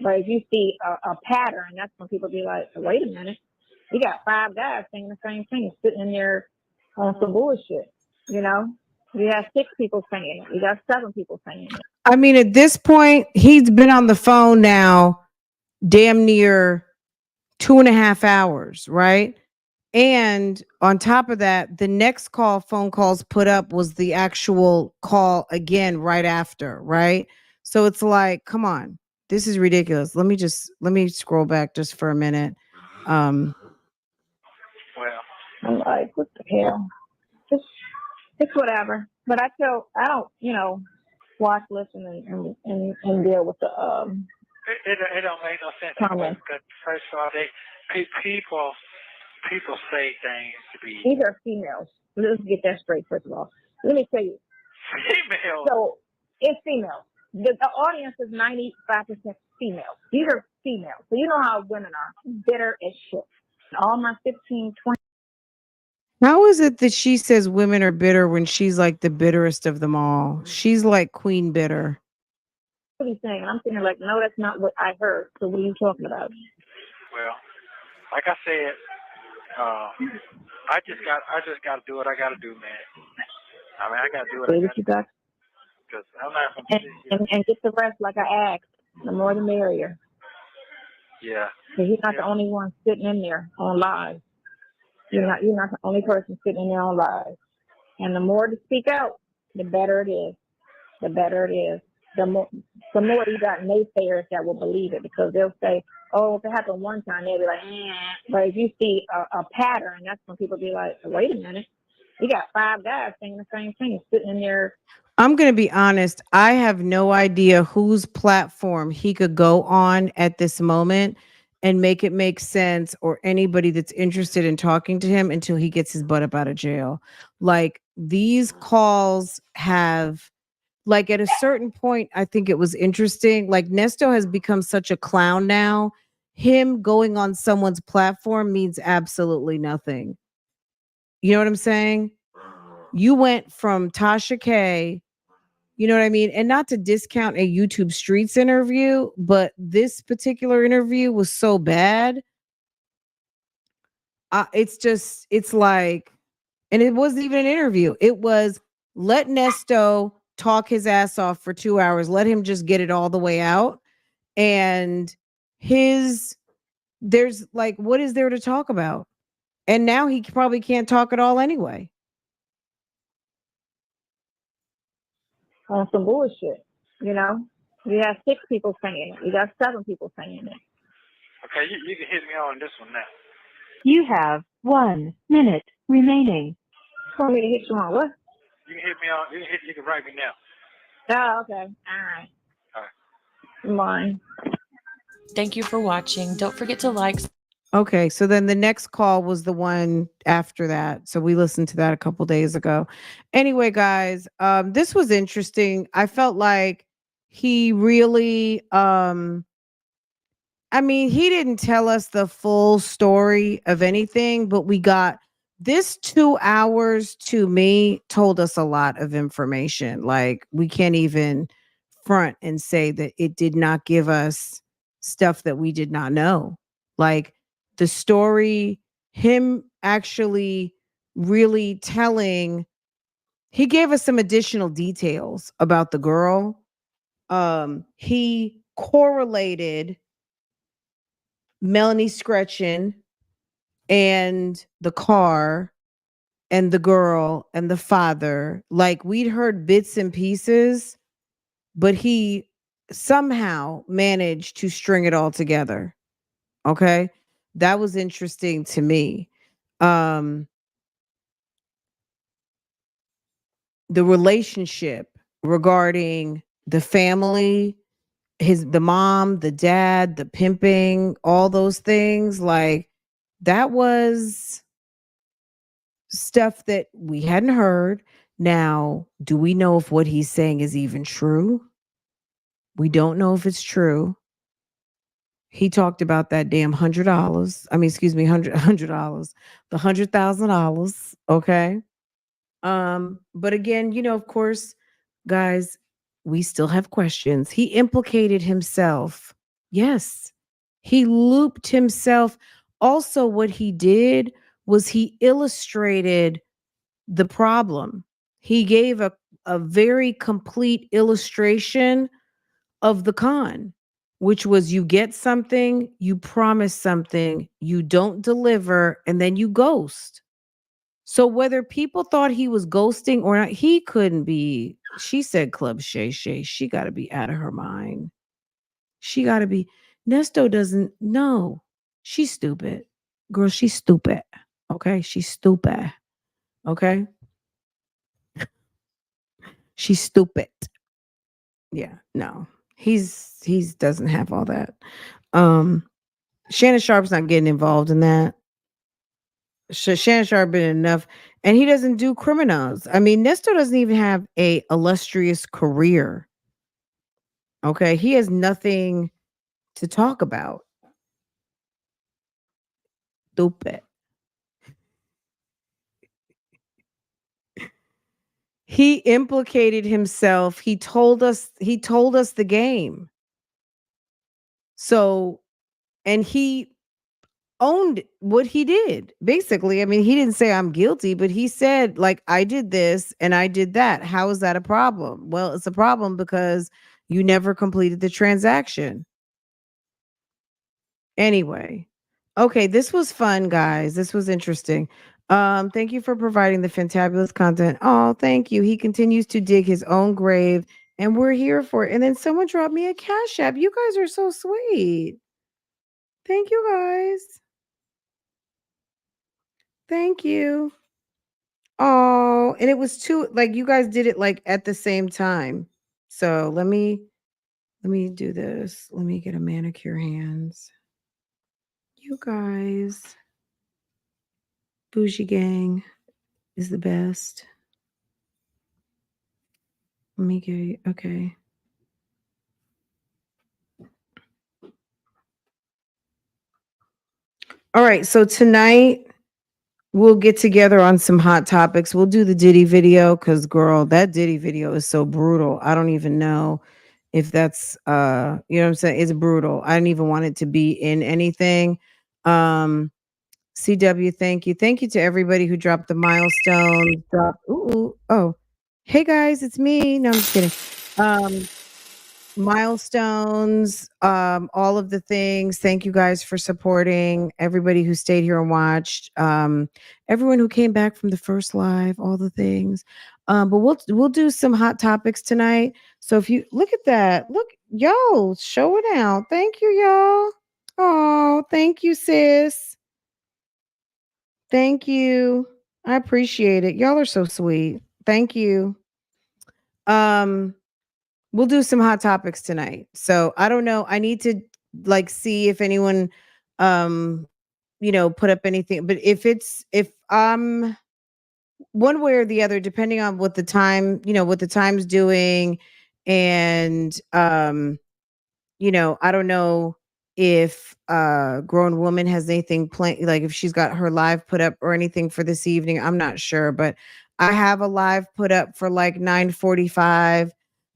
C: But if you see a pattern, that's when people be like, wait a minute. You got 5 guys saying the same thing, sitting in there on some bullshit, You have 6 people saying it. You got 7 people saying it.
A: I mean, at this point, he's been on the phone now damn near 2.5 hours, right? And on top of that, the next phone calls put up was the actual call again right after, right? So it's like, come on, this is ridiculous. Let me scroll back just for a minute.
D: Well,
C: I'm like, what the hell? It's whatever. But I don't, watch, listen, and deal with the
D: It don't make no sense.
C: comments.
D: Because first of all, people say things to be.
C: These are females. Let's get that straight first of all. Let me tell you.
D: Female.
C: So it's females. The audience is 95% females. These are females. So you know how women are bitter as shit. All my 15, 20.
A: How is it that she says women are bitter when she's like the bitterest of them all? She's like queen bitter.
C: What are you saying? I'm thinking like, no, that's not what I heard. So what are you talking about?
D: Well, like I said, I just got to do what I got to do, man. I mean, I got to do what I got to do. Because I'm not going to
C: and,
D: sit here.
C: and get the rest like I asked. The more the merrier.
D: Yeah.
C: Because you're not the only one sitting in there on live. You're not the only person sitting in there on live. And the more to speak out, the better it is. The better it is. The more you got naysayers that will believe it, because they'll say, "Oh, if it happened one time," they'll be like, But if you see a pattern, that's when people be like, "Wait a minute, you got 5 guys saying the same thing, sitting in there."
A: I'm going to be honest. I have no idea whose platform he could go on at this moment and make it make sense, or anybody that's interested in talking to him until he gets his butt up out of jail. Like, these calls have, like, at a certain point, I think it was interesting. Like, Nesto has become such a clown now. Him going on someone's platform means absolutely nothing. You know what I'm saying? You went from Tasha K, you know what I mean? And not to discount a YouTube Streets interview, but this particular interview was so bad. It's like, and it wasn't even an interview. It was, let Nesto talk his ass off for 2 hours. Let him just get it all the way out. And there's like, what is there to talk about? And now he probably can't talk at all anyway.
C: On some bullshit, you know? You have 6 people saying it. You got 7 people saying it.
D: Okay, you can hit me on this one now.
H: You have 1 minute remaining.
C: You want me to hit you on what?
D: You can hit me on. You can write me now.
C: Oh, okay. All right.
D: All right.
C: Mine.
B: Thank you for watching. Don't forget to like.
A: Okay, so then the next call was the one after that. So we listened to that a couple days ago. Anyway, guys, this was interesting. I felt like he really I mean, he didn't tell us the full story of anything, but we got this 2 hours, to me, told us a lot of information. Like, we can't even front and say that it did not give us stuff that we did not know. Like, the story, him actually really telling, he gave us some additional details about the girl. He correlated Melanie Scretchen and the car and the girl and the father. Like, we'd heard bits and pieces, but he somehow managed to string it all together. Okay? That was interesting to me. The relationship regarding the family, the mom, the dad, the pimping, all those things, like, that was stuff that we hadn't heard. Now, do we know if what he's saying is even true? We don't know if it's true. He talked about that damn $100. I mean, excuse me, $100, the $100,000. Okay. But again, of course, guys, we still have questions. He implicated himself. Yes. He looped himself. Also, what he did was he illustrated the problem. He gave a very complete illustration of the con, which was, you get something, you promise something, you don't deliver, and then you ghost. So whether people thought he was ghosting or not, he couldn't be. She said Club Shay Shay. She got to be out of her mind. She got to be. Nesto doesn't know. She's stupid. Girl, she's stupid. Okay? She's stupid. Okay? She's stupid. Yeah, no. He's doesn't have all that. Shannon Sharp's not getting involved in that. Shannon Sharp been enough, and he doesn't do criminals. I mean, Nesto doesn't even have a illustrious career. Okay, he has nothing to talk about. Stupid. He implicated himself. He told us the game. So, and he owned what he did. Basically, I mean, he didn't say I'm guilty, but he said like I did this and I did that. How is that a problem? Well, it's a problem because you never completed the transaction. Anyway, okay, this was fun, guys. This was interesting. Thank you for providing the fantabulous content. Oh, thank you. He continues to dig his own grave, and we're here for it. And then someone dropped me a cash app. You guys are so sweet. Thank you, guys. Thank you. Oh, and it was two, like you guys did it like at the same time. So let me do this. Let me get a manicure hands. You guys, Bougie Gang is the best. Let me get okay. All right, so tonight we'll get together on some hot topics. We'll do the Diddy video because girl, that Diddy video is so brutal. I don't even know if that's you know what I'm saying? It's brutal. I didn't even want it to be in anything. CW, thank you. Thank you to everybody who dropped the milestone. Oh. Hey guys, it's me. No, I'm just kidding. Milestones, all of the things. Thank you guys for supporting everybody who stayed here and watched. Everyone who came back from the first live, all the things. But we'll do some hot topics tonight. So if you look at that, look, yo, show it out. Thank you, y'all. Oh, thank you, sis. Thank you. I appreciate it. Y'all are so sweet. Thank you. We'll do some hot topics tonight. So I don't know. I need to like see if anyone put up anything. But if one way or the other, depending on what the time, what the time's doing, and I don't know if grown woman has anything planned, like if she's got her live put up or anything for this evening. I'm not sure, but I have a live put up for like 9:45.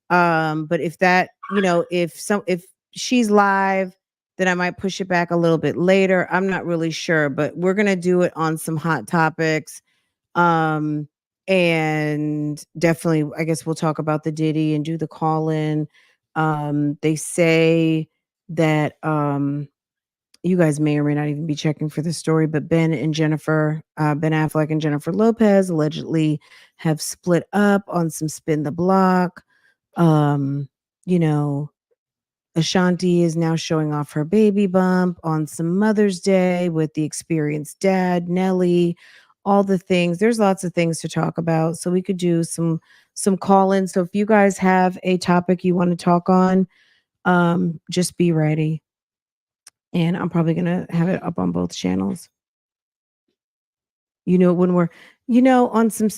A: But if that, if she's live, then I might push it back a little bit later. I'm not really sure, but we're gonna do it on some hot topics. Um, and definitely, I guess we'll talk about the Diddy and do the call in. They say that you guys may or may not even be checking for this story, but Ben Affleck and Jennifer Lopez allegedly have split up on some spin the block. um you know Ashanti is now showing off her baby bump on some Mother's Day with the experienced dad Nelly, all the things. There's lots of things to talk about, so we could do some call-ins. So if you guys have a topic you want to talk on, just be ready, and I'm probably gonna have it up on both channels. When we're on some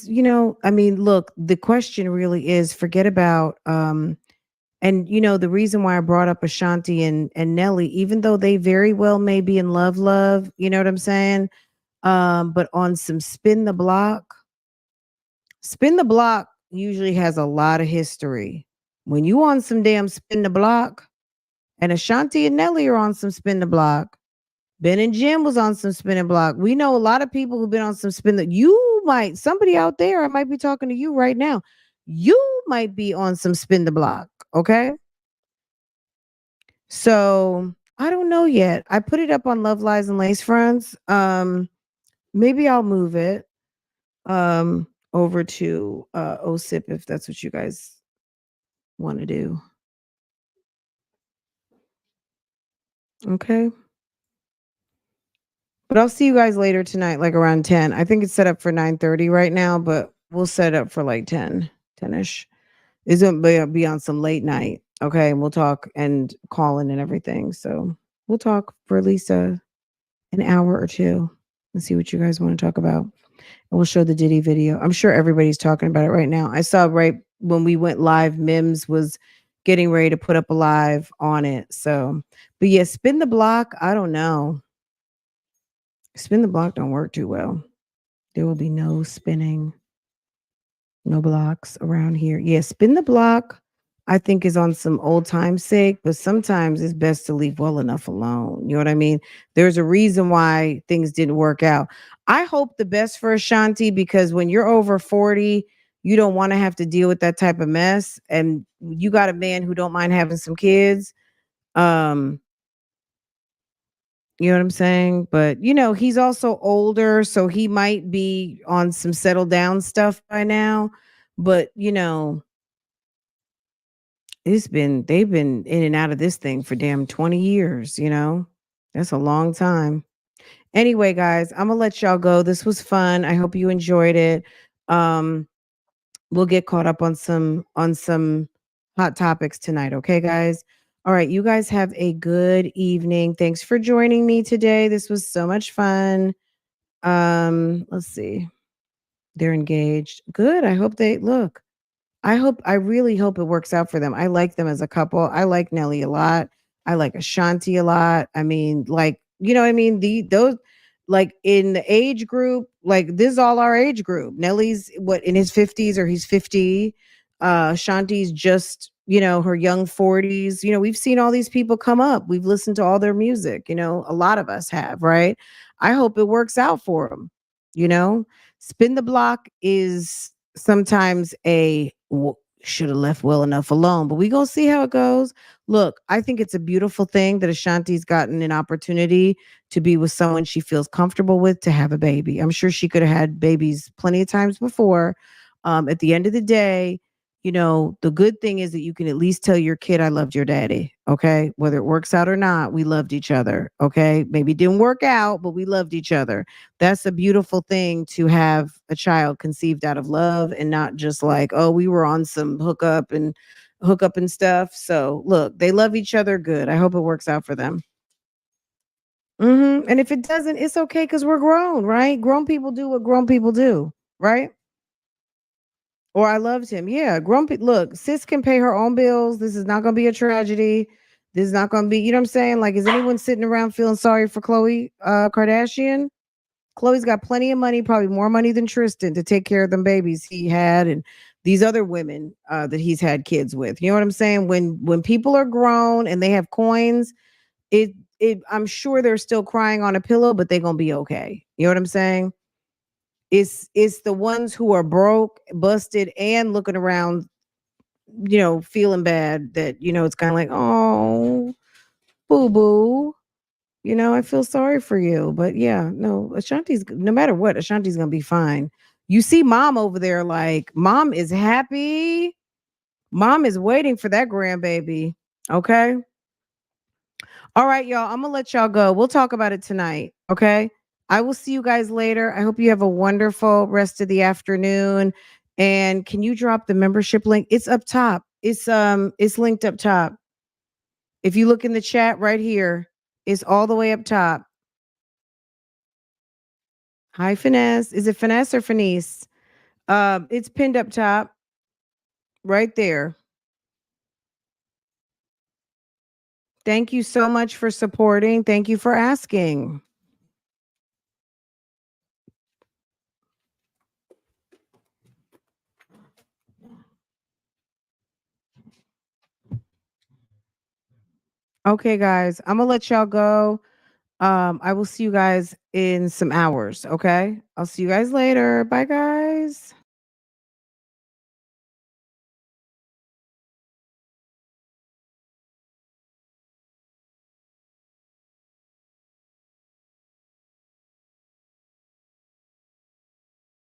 A: I mean, look, the question really is, forget about and the reason why I brought up Ashanti and Nelly, even though they very well may be in love, you know what I'm saying? But on some spin the block usually has a lot of history. When you on some damn spin the block, and Ashanti and Nelly are on some spin the block, Ben and Jim was on some spinning block. We know a lot of people who've been on some spin that somebody out there, I might be talking to you right now. You might be on some spin the block. Okay. So I don't know yet. I put it up on Love Lies and Lace Fronts. Maybe I'll move it over to OSIP if that's what you guys want to do. Okay. But I'll see you guys later tonight, like around 10. I think it's set up for 9:30 right now, but we'll set it up for like 10-ish. It's gonna be on some late night. Okay, and we'll talk and call in and everything. So we'll talk for at least an hour or two and see what you guys want to talk about. And we'll show the Diddy video. I'm sure everybody's talking about it right now. I saw right when we went live, Mims was getting ready to put up a live on it. So, but yeah, spin the block. I don't know. Spin the block don't work too well. There will be no spinning, no blocks around here. Yeah, spin the block I think is on some old time's sake, but sometimes it's best to leave well enough alone. You know what I mean? There's a reason why things didn't work out. I hope the best for Ashanti because when you're over 40, you don't want to have to deal with that type of mess. And you got a man who don't mind having some kids. Um, you know what I'm saying? But he's also older, so he might be on some settle down stuff by now. But they've been in and out of this thing for damn 20 years. That's a long time. Anyway, guys, I'm gonna let y'all go. This was fun. I hope you enjoyed it. Um, we'll get caught up on some hot topics tonight, okay, guys? All right, you guys have a good evening. Thanks for joining me today. This was so much fun. Let's see. They're engaged. Good. I hope they look. I really hope it works out for them. I like them as a couple. I like Nelly a lot. I like Ashanti a lot. I mean, like, you know what I mean? Those like in the age group, like this is all our age group. Nelly's what in his 50s or he's 50. Ashanti's just, her young 40s. We've seen all these people come up. We've listened to all their music, a lot of us have, right? I hope it works out for them, you know? Spin the block is sometimes should have left well enough alone, but we gonna see how it goes. Look, I think it's a beautiful thing that Ashanti's gotten an opportunity to be with someone she feels comfortable with to have a baby. I'm sure she could have had babies plenty of times before. At the end of the day, the good thing is that you can at least tell your kid, I loved your daddy. Okay. Whether it works out or not, we loved each other. Okay. Maybe it didn't work out, but we loved each other. That's a beautiful thing to have a child conceived out of love and not just like, oh, we were on some hookup and stuff. So look, they love each other. Good. I hope it works out for them. And if it doesn't, it's okay because we're grown, right? Grown people do what grown people do, right? Or I loved him. Yeah, grumpy. Look, sis can pay her own bills. This is not going to be a tragedy. This is not going to be, you know what I'm saying? Like, is anyone sitting around feeling sorry for Khloe Kardashian? Khloe's got plenty of money, probably more money than Tristan to take care of them babies he had and these other women that he's had kids with. You know what I'm saying? When people are grown and they have coins, I'm sure they're still crying on a pillow, but they're going to be okay. You know what I'm saying? It's the ones who are broke, busted, and looking around, feeling bad that, it's kind of like, oh, boo boo. I feel sorry for you. But yeah, no, Ashanti's no matter what, Ashanti's gonna be fine. You see mom over there, like mom is happy. Mom is waiting for that grandbaby. Okay. All right, y'all. I'm gonna let y'all go. We'll talk about it tonight. Okay. I will see you guys later. I hope you have a wonderful rest of the afternoon. And can you drop the membership link? It's up top. It's linked up top. If you look in the chat right here, it's all the way up top. Hi, Finesse. Is it Finesse or Finesse? It's pinned up top, right there. Thank you so much for supporting. Thank you for asking. Okay, guys, I'm gonna let y'all go. I will see you guys in some hours. Okay, I'll see you guys later. Bye, guys.